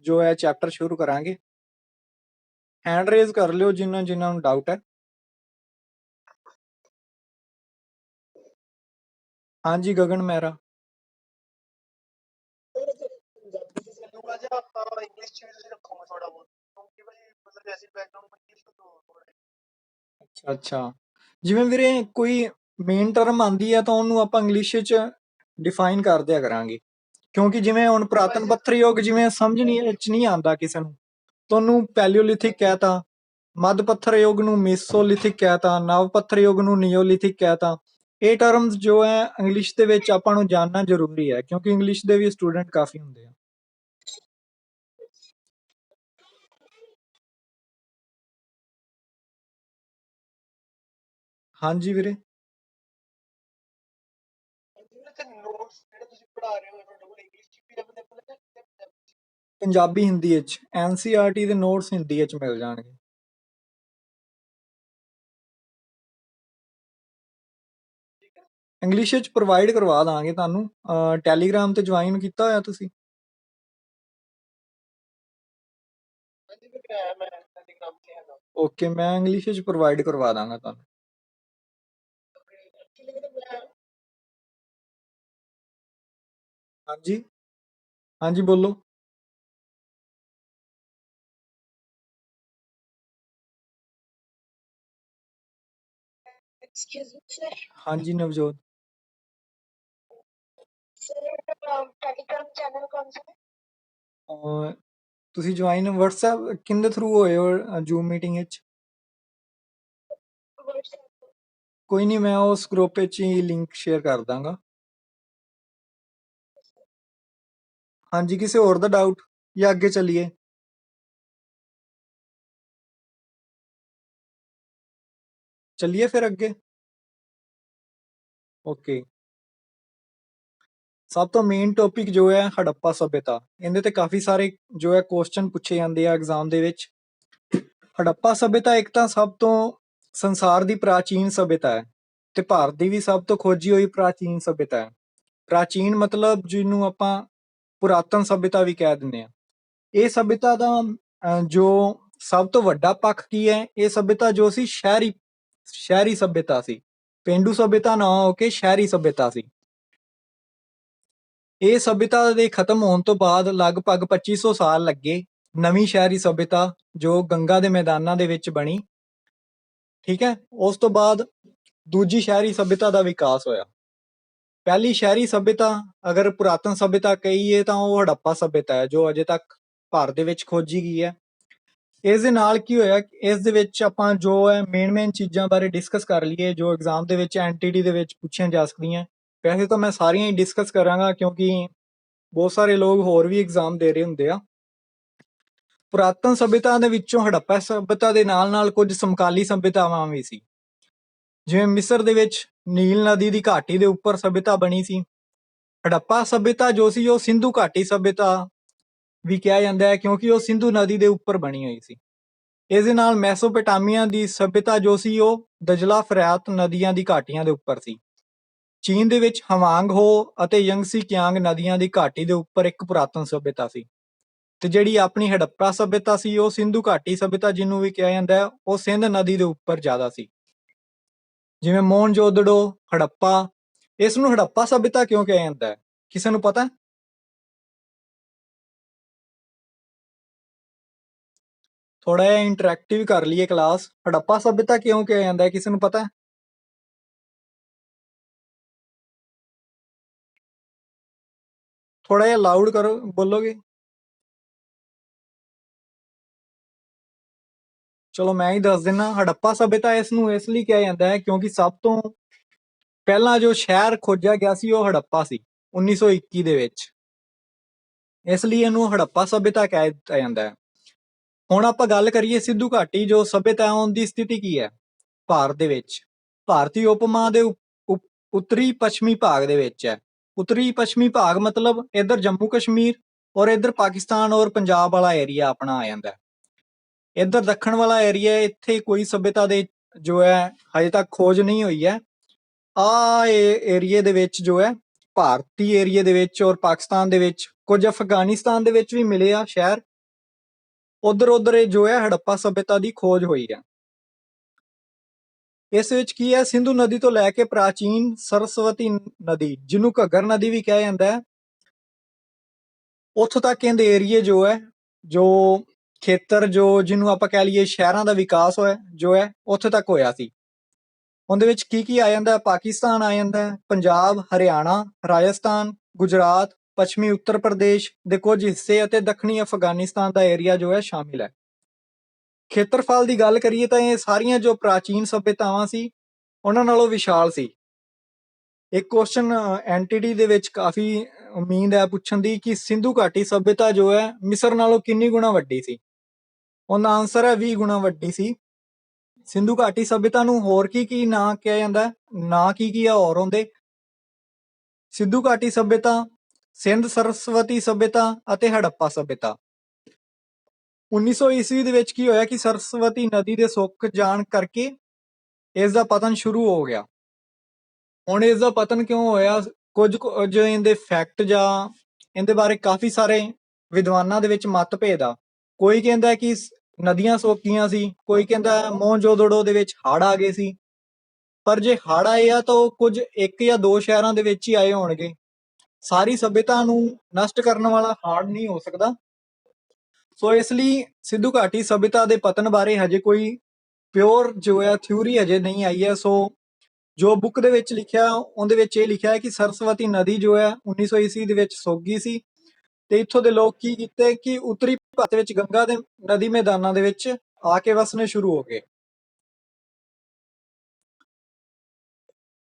ਜੋ ਹੈ ਚੈਪਟਰ ਸ਼ੁਰੂ ਕਰਾਂਗੇ। ਹੈਂਡ ਰੇਜ਼ ਕਰ ਲਿਓ ਜਿਨ੍ਹਾਂ ਨੂੰ ਡਾਊਟ ਹੈ। ਹਾਂਜੀ ਗਗਨ ਮਹਿਰਾ। ਅੱਛਾ, ਜਿਵੇਂ ਵੀਰੇ ਕੋਈ ਮੇਨ ਟਰਮ ਆਂਦੀ ਹੈ ਤਾਂ ਉਹਨੂੰ ਆਪਾਂ ਇੰਗਲਿਸ਼ ਵਿੱਚ ਡਿਫਾਈਨ ਕਰ ਦਿਆ ਕਰਾਂਗੇ, ਕਿਉਂਕਿ ਜਿਵੇਂ ਹੁਣ ਪੁਰਾਤਨ ਪੱਥਰ ਯੁੱਗ ਜਿਵੇਂ ਸਮਝ ਨਹੀਂ ਆਉਂਦਾ ਕਿਸੇ ਨੂੰ, ਤੁਹਾਨੂੰ ਪੈਲਿਓਲਿਥਿਕ ਕਹਿਤਾ, ਮੱਧ ਪੱਥਰ ਯੁੱਗ ਨੂੰ ਮੇਸੋਲਿਥਿਕ ਕਹਿਤਾ, ਨਵ ਪੱਥਰ ਯੁੱਗ ਨੂੰ ਨਿਓਲਿਥਿਕ ਕਹਿਤਾ। ਇਹ ਟਰਮਸ ਜੋ ਹੈ ਇੰਗਲਿਸ਼ ਦੇ ਵਿੱਚ ਆਪਾਂ ਨੂੰ ਜਾਣਨਾ ਜ਼ਰੂਰੀ ਹੈ, ਕਿਉਂਕਿ ਇੰਗਲਿਸ਼ ਦੇ ਵੀ ਸਟੂਡੈਂਟ ਕਾਫੀ ਹੁੰਦੇ ਆ। ਹਾਂਜੀ ਵੀਰੇ। ਪੰਜਾਬੀ ਹਿੰਦੀ ਵਿੱਚ NCERT ਦੇ ਨੋਟਸ ਹਿੰਦੀ ਵਿੱਚ ਮਿਲ ਜਾਣਗੇ। ਇੰਗਲਿਸ਼ ਵਿੱਚ ਪ੍ਰੋਵਾਈਡ ਕਰਵਾ ਦਾਂਗੇ ਤੁਹਾਨੂੰ। ਟੈਲੀਗ੍ਰਾਮ ਤੇ ਜੁਆਇਨ ਕੀਤਾ ਹੋਇਆ ਤੁਸੀਂ? ਓਕੇ, ਮੈਂ ਇੰਗਲਿਸ਼ ਵਿੱਚ ਪ੍ਰੋਵਾਈਡ ਕਰਵਾ ਦਾਂਗਾ ਤੁਹਾਨੂੰ। ਹਾਂਜੀ ਹਾਂਜੀ ਬੋਲੋ। ਹਾਂਜੀ ਨਵਜੋਤ। ਤੁਸੀਂ ਜੁਆਇਨ WhatsApp ਕਿੰਦੇ ਥਰੂ ਹੋਏ ਹੋ ਜ਼ੂਮ ਮੀਟਿੰਗ ਵਿੱਚ? ਕੋਈ ਨਹੀਂ, ਮੈਂ ਉਸ ਗਰੁੱਪ ਵਿੱਚ ਹੀ ਲਿੰਕ ਸ਼ੇਅਰ ਕਰ ਦਾਂਗਾ। ਹਾਂਜੀ, ਕਿਸੇ ਹੋਰ ਦਾ ਡਾਊਟ ਜਾਂ ਅੱਗੇ ਚੱਲੀਏ? ਚੱਲੀਏ ਫਿਰ ਅੱਗੇ। ਓਕੇ, ਸਭ ਤੋਂ ਮੇਨ ਟੌਪਿਕ ਜੋ ਹੈ ਹੜੱਪਾ ਸਭਿਅਤਾ। ਇਹਦੇ ਤੇ ਕਾਫੀ ਸਾਰੇ ਜੋ ਹੈ ਕੁਐਸਚਨ ਪੁੱਛੇ ਜਾਂਦੇ ਆ ਐਗਜ਼ਾਮ ਦੇ ਵਿੱਚ। ਹੜੱਪਾ ਸਭਿਅਤਾ ਇੱਕ ਤਾਂ ਸਭ ਤੋਂ ਸੰਸਾਰ ਦੀ ਪ੍ਰਾਚੀਨ ਸਭਿਅਤਾ ਹੈ ਤੇ ਭਾਰਤ ਦੀ ਵੀ ਸਭ ਤੋਂ ਖੋਜੀ ਹੋਈ ਪ੍ਰਾਚੀਨ ਸਭਿਅਤਾ ਹੈ। ਪ੍ਰਾਚੀਨ ਮਤਲਬ ਜਿਹਨੂੰ ਆਪਾਂ ਪੁਰਾਤਨ ਸਭਿਅਤਾ ਵੀ ਕਹਿ ਦਿੰਦੇ ਆ। ਇਹ ਸਭਿਅਤਾ ਦਾ ਜੋ ਸਭ ਤੋਂ ਵੱਡਾ ਪੱਖ ਕੀ ਹੈ, ਇਹ ਸਭਿਅਤਾ ਜੋ ਸੀ ਸ਼ਹਿਰੀ ਸਭਿਅਤਾ ਸੀ। ਪੇਂਡੂ ਸਭਿਅਤਾ ਨਾ ਹੋ ਕੇ ਸ਼ਹਿਰੀ ਸਭਿਅਤਾ ਸੀ। ਇਹ ਸਭਿਅਤਾ ਦੇ ਖਤਮ ਹੋਣ ਤੋਂ ਬਾਅਦ ਲਗਭਗ 2500 ਸਾਲ ਲੱਗੇ ਨਵੀਂ ਸ਼ਹਿਰੀ ਸਭਿਅਤਾ ਜੋ ਗੰਗਾ ਦੇ ਮੈਦਾਨਾਂ ਦੇ ਵਿੱਚ ਬਣੀ। ਠੀਕ ਹੈ। ਉਸ ਤੋਂ ਬਾਅਦ ਦੂਜੀ ਸ਼ਹਿਰੀ ਸਭਿਅਤਾ ਦਾ ਵਿਕਾਸ ਹੋਇਆ। ਪਹਿਲੀ ਸ਼ਹਿਰੀ ਸਭਿਅਤਾ ਅਗਰ ਪੁਰਾਤਨ ਸਭਿਅਤਾ ਕਹੀਏ ਤਾਂ ਉਹ ਹੜੱਪਾ ਸਭਿਅਤਾ ਹੈ, ਜੋ ਅਜੇ ਤੱਕ ਭਾਰਤ ਦੇ ਵਿੱਚ ਖੋਜੀ ਗਈ ਹੈ। ਇਸ ਦੇ ਨਾਲ ਕੀ ਹੋਇਆ, ਇਸ ਦੇ ਵਿੱਚ ਆਪਾਂ ਜੋ ਹੈ ਮੇਨ ਚੀਜ਼ਾਂ ਬਾਰੇ ਡਿਸਕਸ ਕਰ ਲਈਏ ਜੋ ਐਗਜ਼ਾਮ ਦੇ ਵਿੱਚ NTT ਦੇ ਵਿੱਚ ਪੁੱਛੀਆਂ ਜਾ ਸਕਦੀਆਂ। ਵੈਸੇ ਤਾਂ ਮੈਂ ਸਾਰੀਆਂ ਹੀ ਡਿਸਕਸ ਕਰਾਂਗਾ, ਕਿਉਂਕਿ ਬਹੁਤ ਸਾਰੇ ਲੋਕ ਹੋਰ ਵੀ ਐਗਜ਼ਾਮ ਦੇ ਰਹੇ ਹੁੰਦੇ ਆ। ਪੁਰਾਤਨ ਸਭਿਅਤਾ ਦੇ ਵਿੱਚੋਂ ਹੜੱਪਾ ਸਭਿਅਤਾ ਦੇ ਨਾਲ ਕੁਝ ਸਮਕਾਲੀ ਸਭਿਅਤਾਵਾਂ ਵੀ ਸੀ। ਜਿਵੇਂ ਮਿਸਰ ਦੇ ਵਿੱਚ ਨੀਲ ਨਦੀ ਦੀ ਘਾਟੀ ਦੇ ਉੱਪਰ ਸਭਿਅਤਾ ਬਣੀ ਸੀ। ਹੜੱਪਾ ਸਭਿਅਤਾ ਜੋ ਸੀ ਉਹ ਸਿੰਧੂ ਘਾਟੀ ਸਭਿਅਤਾ ਵੀ ਕਿਹਾ ਜਾਂਦਾ ਹੈ, ਕਿਉਂਕਿ ਉਹ ਸਿੰਧੂ ਨਦੀ ਦੇ ਉੱਪਰ ਬਣੀ ਹੋਈ ਸੀ। ਇਸ ਦੇ ਨਾਲ ਮੈਸੋਪੋਟਾਮੀਆ ਦੀ ਸਭਿਅਤਾ ਜੋ ਸੀ ਉਹ ਦਜਲਾ ਫਰਿਆਤ ਨਦੀਆਂ ਦੀ ਘਾਟੀਆਂ ਦੇ ਉੱਪਰ ਸੀ। ਚੀਨ ਦੇ ਵਿੱਚ ਹਵਾਂਗ ਹੋ ਅਤੇ ਯੰਗਸੀ ਕਿਆਂਗ ਨਦੀਆਂ ਦੀ ਘਾਟੀ ਦੇ ਉੱਪਰ ਇੱਕ ਪੁਰਾਤਨ ਸਭਿਅਤਾ ਸੀ। ਤੇ ਜਿਹੜੀ ਆਪਣੀ ਹੜੱਪਾ ਸਭਿਅਤਾ ਸੀ ਉਹ ਸਿੰਧੂ ਘਾਟੀ ਸਭਿਅਤਾ ਜਿਹਨੂੰ ਵੀ ਕਿਹਾ ਜਾਂਦਾ ਹੈ, ਉਹ ਸਿੰਧ ਨਦੀ ਦੇ ਉੱਪਰ ਜ਼ਿਆਦਾ ਸੀ। ਜਿਵੇਂ ਮੋਹਨਜੋਦੜੋ, ਹੜੱਪਾ, ਇਸ ਨੂੰ ਹੜੱਪਾ ਸਭਿਅਤਾ ਕਿਉਂ ਕਿਹਾ ਜਾਂਦਾ ਹੈ, ਕਿਸੇ ਨੂੰ ਪਤਾ? ਥੋੜਾ ਜਿਹਾ ਇੰਟਰੈਕਟਿਵ ਕਰ ਲਈਏ ਕਲਾਸ। ਹੜੱਪਾ ਸਭਿਅਤਾ ਕਿਉਂ ਕਿਹਾ ਜਾਂਦਾ ਹੈ, ਕਿਸੇ ਨੂੰ ਪਤਾ ਹੈ? ਥੋੜਾ ਜਿਹਾ ਲਾਊਡ ਕਰੋ, ਬੋਲੋਗੇ? ਚਲੋ ਮੈਂ ਹੀ ਦੱਸ ਦਿੰਨਾ। ਹੜੱਪਾ ਸਭਿਅਤਾ ਇਸ ਨੂੰ ਇਸ ਲਈ ਕਿਹਾ ਜਾਂਦਾ ਹੈ ਕਿਉਂਕਿ ਸਭ ਤੋਂ ਪਹਿਲਾਂ ਜੋ ਸ਼ਹਿਰ ਖੋਜਿਆ ਗਿਆ ਸੀ ਉਹ ਹੜੱਪਾ ਸੀ 1921 ਦੇ ਵਿੱਚ। ਇਸ ਲਈ ਇਹਨੂੰ ਹੜੱਪਾ ਸਭਿਅਤਾ ਕਹਿ ਦਿੱਤਾ ਜਾਂਦਾ ਹੈ। ਹੁਣ ਆਪਾਂ ਗੱਲ ਕਰੀਏ ਸਿੰਧੂ ਘਾਟੀ ਜੋ ਸਭਿਅਤਾ ਹੈ ਉਹਦੀ ਸਥਿਤੀ ਕੀ ਹੈ ਭਾਰਤ ਦੇ ਵਿੱਚ। ਭਾਰਤੀ ਉਪਮਹਾ ਦੇ ਉੱਤਰੀ ਪੱਛਮੀ ਭਾਗ ਦੇ ਵਿੱਚ ਹੈ। ਉੱਤਰੀ ਪੱਛਮੀ ਭਾਗ ਮਤਲਬ ਇੱਧਰ ਜੰਮੂ ਕਸ਼ਮੀਰ ਔਰ ਇੱਧਰ ਪਾਕਿਸਤਾਨ ਔਰ ਪੰਜਾਬ ਵਾਲਾ ਏਰੀਆ ਆਪਣਾ ਆ ਜਾਂਦਾ ਹੈ। ਇੱਧਰ ਦੱਖਣ ਵਾਲਾ ਏਰੀਆ, ਇੱਥੇ ਕੋਈ ਸਭਿਅਤਾ ਦੇ ਜੋ ਹੈ ਹਜੇ ਤੱਕ ਖੋਜ ਨਹੀਂ ਹੋਈ ਹੈ। ਏਰੀਏ ਦੇ ਵਿੱਚ ਜੋ ਹੈ ਭਾਰਤੀ ਏਰੀਏ ਦੇ ਵਿੱਚ ਔਰ ਪਾਕਿਸਤਾਨ ਦੇ ਵਿੱਚ, ਕੁਝ ਅਫਗਾਨਿਸਤਾਨ ਦੇ ਵਿੱਚ ਵੀ ਮਿਲੇ ਆ ਸ਼ਹਿਰ। ਉਧਰ ਜੋ ਹੈ ਹੜੱਪਾ ਸਭਿਅਤਾ ਦੀ ਖੋਜ ਹੋਈ ਹੈ। ਇਸ ਵਿੱਚ ਕੀ ਹੈ, ਸਿੰਧੂ ਨਦੀ ਤੋਂ ਲੈ ਕੇ ਪ੍ਰਾਚੀਨ ਸਰਸਵਤੀ ਨਦੀ ਜਿਹਨੂੰ ਘੱਗਰ ਨਦੀ ਵੀ ਕਿਹਾ ਜਾਂਦਾ ਹੈ, ਉੱਥੋਂ ਤੱਕ ਇਹਦੇ ਏਰੀਏ ਜੋ ਹੈ, ਜੋ ਖੇਤਰ ਜੋ ਜਿਹਨੂੰ ਆਪਾਂ ਕਹਿ ਲਈਏ ਸ਼ਹਿਰਾਂ ਦਾ ਵਿਕਾਸ ਹੋਇਆ ਜੋ ਹੈ ਉੱਥੇ ਤੱਕ ਹੋਇਆ ਸੀ। ਉਹਦੇ ਵਿੱਚ ਕੀ ਕੀ ਆ ਜਾਂਦਾ? ਪਾਕਿਸਤਾਨ ਆ ਜਾਂਦਾ, ਪੰਜਾਬ, ਹਰਿਆਣਾ, ਰਾਜਸਥਾਨ, ਗੁਜਰਾਤ, ਪੱਛਮੀ ਉੱਤਰ ਪ੍ਰਦੇਸ਼ ਦੇ ਕੁਝ ਹਿੱਸੇ ਅਤੇ ਦੱਖਣੀ ਅਫਗਾਨਿਸਤਾਨ ਦਾ ਏਰੀਆ ਜੋ ਹੈ ਸ਼ਾਮਿਲ ਹੈ। ਖੇਤਰਫਲ ਦੀ ਗੱਲ ਕਰੀਏ ਤਾਂ ਇਹ ਸਾਰੀਆਂ ਜੋ ਪ੍ਰਾਚੀਨ ਸਭਿਅਤਾਵਾਂ ਸੀ ਉਹਨਾਂ ਨਾਲੋਂ ਵਿਸ਼ਾਲ ਸੀ। ਇੱਕ ਕੁਐਸਚਨ ਐਨਟੀਟੀ ਦੇ ਵਿੱਚ ਕਾਫੀ ਉਮੀਦ ਹੈ ਪੁੱਛਣ ਦੀ ਕਿ ਸਿੰਧੂ ਘਾਟੀ ਸਭਿਅਤਾ ਜੋ ਹੈ ਮਿਸਰ ਨਾਲੋਂ ਕਿੰਨੀ ਗੁਣਾ ਵੱਡੀ ਸੀ। ਉਹਦਾ ਆਨਸਰ ਹੈ 20 ਗੁਣਾ ਵੱਡੀ ਸੀ। ਸਿੰਧੂ ਘਾਟੀ ਸਭਿਅਤਾ ਨੂੰ ਹੋਰ ਕੀ ਨਾਂ ਕਿਹਾ ਜਾਂਦਾ? ਨਾਂ ਕੀ ਆ ਹੋਰ ਹੁੰਦੇ? ਸਿੰਧੂ ਘਾਟੀ ਸਭਿਅਤਾ, ਸਿੰਧ ਸਰਸਵਤੀ ਸਭਿਅਤਾ ਅਤੇ ਹੜੱਪਾ ਸਭਿਅਤਾ। 1900 ਈਸਵੀ ਦੇ ਵਿੱਚ ਕੀ ਹੋਇਆ ਕਿ ਸਰਸਵਤੀ ਨਦੀ ਦੇ ਸੁੱਕ ਜਾਣ ਕਰਕੇ ਇਸ ਦਾ ਪਤਨ ਸ਼ੁਰੂ ਹੋ ਗਿਆ। ਹੁਣ ਇਸ ਦਾ ਪਤਨ ਕਿਉਂ ਹੋਇਆ, ਕੁਝ ਇਹਦੇ ਫੈਕਟ ਜਾਂ ਇਹਦੇ ਬਾਰੇ ਕਾਫੀ ਸਾਰੇ ਵਿਦਵਾਨਾਂ ਦੇ ਵਿੱਚ ਮਤਭੇਦ ਆ। ਕੋਈ ਕਹਿੰਦਾ ਕਿ ਨਦੀਆਂ ਸੁੱਕ ਗਈਆਂ ਸੀ, ਕੋਈ ਕਹਿੰਦਾ ਮੋਹਨਜੋਦੜੋ ਦੇ ਵਿੱਚ ਹੜ੍ਹ ਆ ਗਏ ਸੀ। ਪਰ ਜੇ ਹੜ੍ਹ ਆਏ ਆ ਤਾਂ ਉਹ ਕੁਝ ਇੱਕ ਜਾਂ ਦੋ ਸ਼ਹਿਰਾਂ ਦੇ ਵਿੱਚ ਹੀ ਆਏ ਹੋਣਗੇ। ਸਾਰੀ ਸਭਿਅਤਾ ਨੂੰ ਨਸ਼ਟ ਕਰਨ ਵਾਲਾ ਹੜ੍ਹ ਨਹੀਂ ਹੋ ਸਕਦਾ। ਸੋ ਇਸ ਲਈ ਸਿੰਧੂ ਘਾਟੀ ਸਭਿਅਤਾ ਦੇ ਪਤਨ ਬਾਰੇ ਹਜੇ ਕੋਈ ਪਿਓਰ ਜੋ ਹੈ ਥਿਊਰੀ ਹਜੇ ਨਹੀਂ ਆਈ ਹੈ। ਸੋ ਜੋ ਬੁੱਕ ਦੇ ਵਿੱਚ ਲਿਖਿਆ ਉਹਦੇ ਵਿੱਚ ਇਹ ਲਿਖਿਆ ਹੈ ਕਿ ਸਰਸਵਤੀ ਨਦੀ ਜੋ ਹੈ 1900 ਈਸਵੀ ਦੇ ਵਿੱਚ ਸੁੱਕ ਗਈ ਸੀ ਤੇ ਇੱਥੋਂ ਦੇ ਲੋਕ ਕੀ ਕੀਤੇ ਕਿ ਉੱਤਰੀ ਭਾਰਤ ਵਿੱਚ ਗੰਗਾ ਦੇ ਨਦੀ ਮੈਦਾਨਾਂ ਦੇ ਵਿੱਚ ਆ ਕੇ ਵਸਣੇ ਸ਼ੁਰੂ ਹੋ ਗਏ।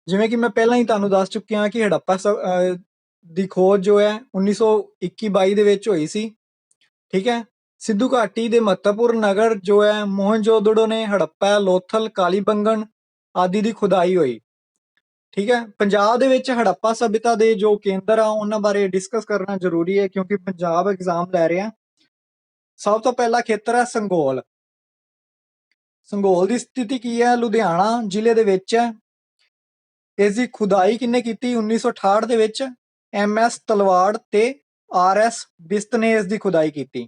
ਜਿਵੇਂ ਕਿ ਮੈਂ ਪਹਿਲਾਂ ਹੀ ਤੁਹਾਨੂੰ ਦੱਸ ਚੁੱਕਿਆ ਕਿ ਹੜੱਪਾ ਦੀ ਖੋਜ ਜੋ ਹੈ 1921-22 ਦੇ ਵਿੱਚ ਹੋਈ ਸੀ। ਠੀਕ ਹੈ। ਸਿੰਧੂ ਘਾਟੀ ਦੇ ਮਹੱਤਵਪੂਰਨ ਨਗਰ ਜੋ ਹੈ ਮੋਹਨਜੋਦੜੋ ਨੇ, ਹੜੱਪਾ, ਲੋਥਲ, ਕਾਲੀਬੰਗਨ ਆਦਿ ਦੀ ਖੁਦਾਈ ਹੋਈ। ਠੀਕ ਹੈ। ਪੰਜਾਬ ਦੇ ਵਿੱਚ ਹੜੱਪਾ ਸਭਿਅਤਾ ਦੇ ਜੋ ਕੇਂਦਰ ਆ ਉਹਨਾਂ ਬਾਰੇ ਡਿਸਕਸ ਕਰਨਾ ਜ਼ਰੂਰੀ ਹੈ ਕਿਉਂਕਿ ਪੰਜਾਬ ਐਗਜ਼ਾਮ ਲੈ ਰਿਹਾ। ਸਭ ਤੋਂ ਪਹਿਲਾ ਖੇਤਰ ਹੈ ਸੰਗੋਲ। ਸੰਗੋਲ ਦੀ ਸਥਿਤੀ ਕੀ ਹੈ? ਲੁਧਿਆਣਾ ਜ਼ਿਲ੍ਹੇ ਦੇ ਵਿੱਚ ਹੈ। ਇਸ ਦੀ ਖੁਦਾਈ ਕਿਹਨੇ ਕੀਤੀ? 1968 ਦੇ ਵਿੱਚ MS ਤਲਵਾੜ ਤੇ RS ਬਿਸਤ ਨੇ ਇਸ ਦੀ ਖੁਦਾਈ ਕੀਤੀ।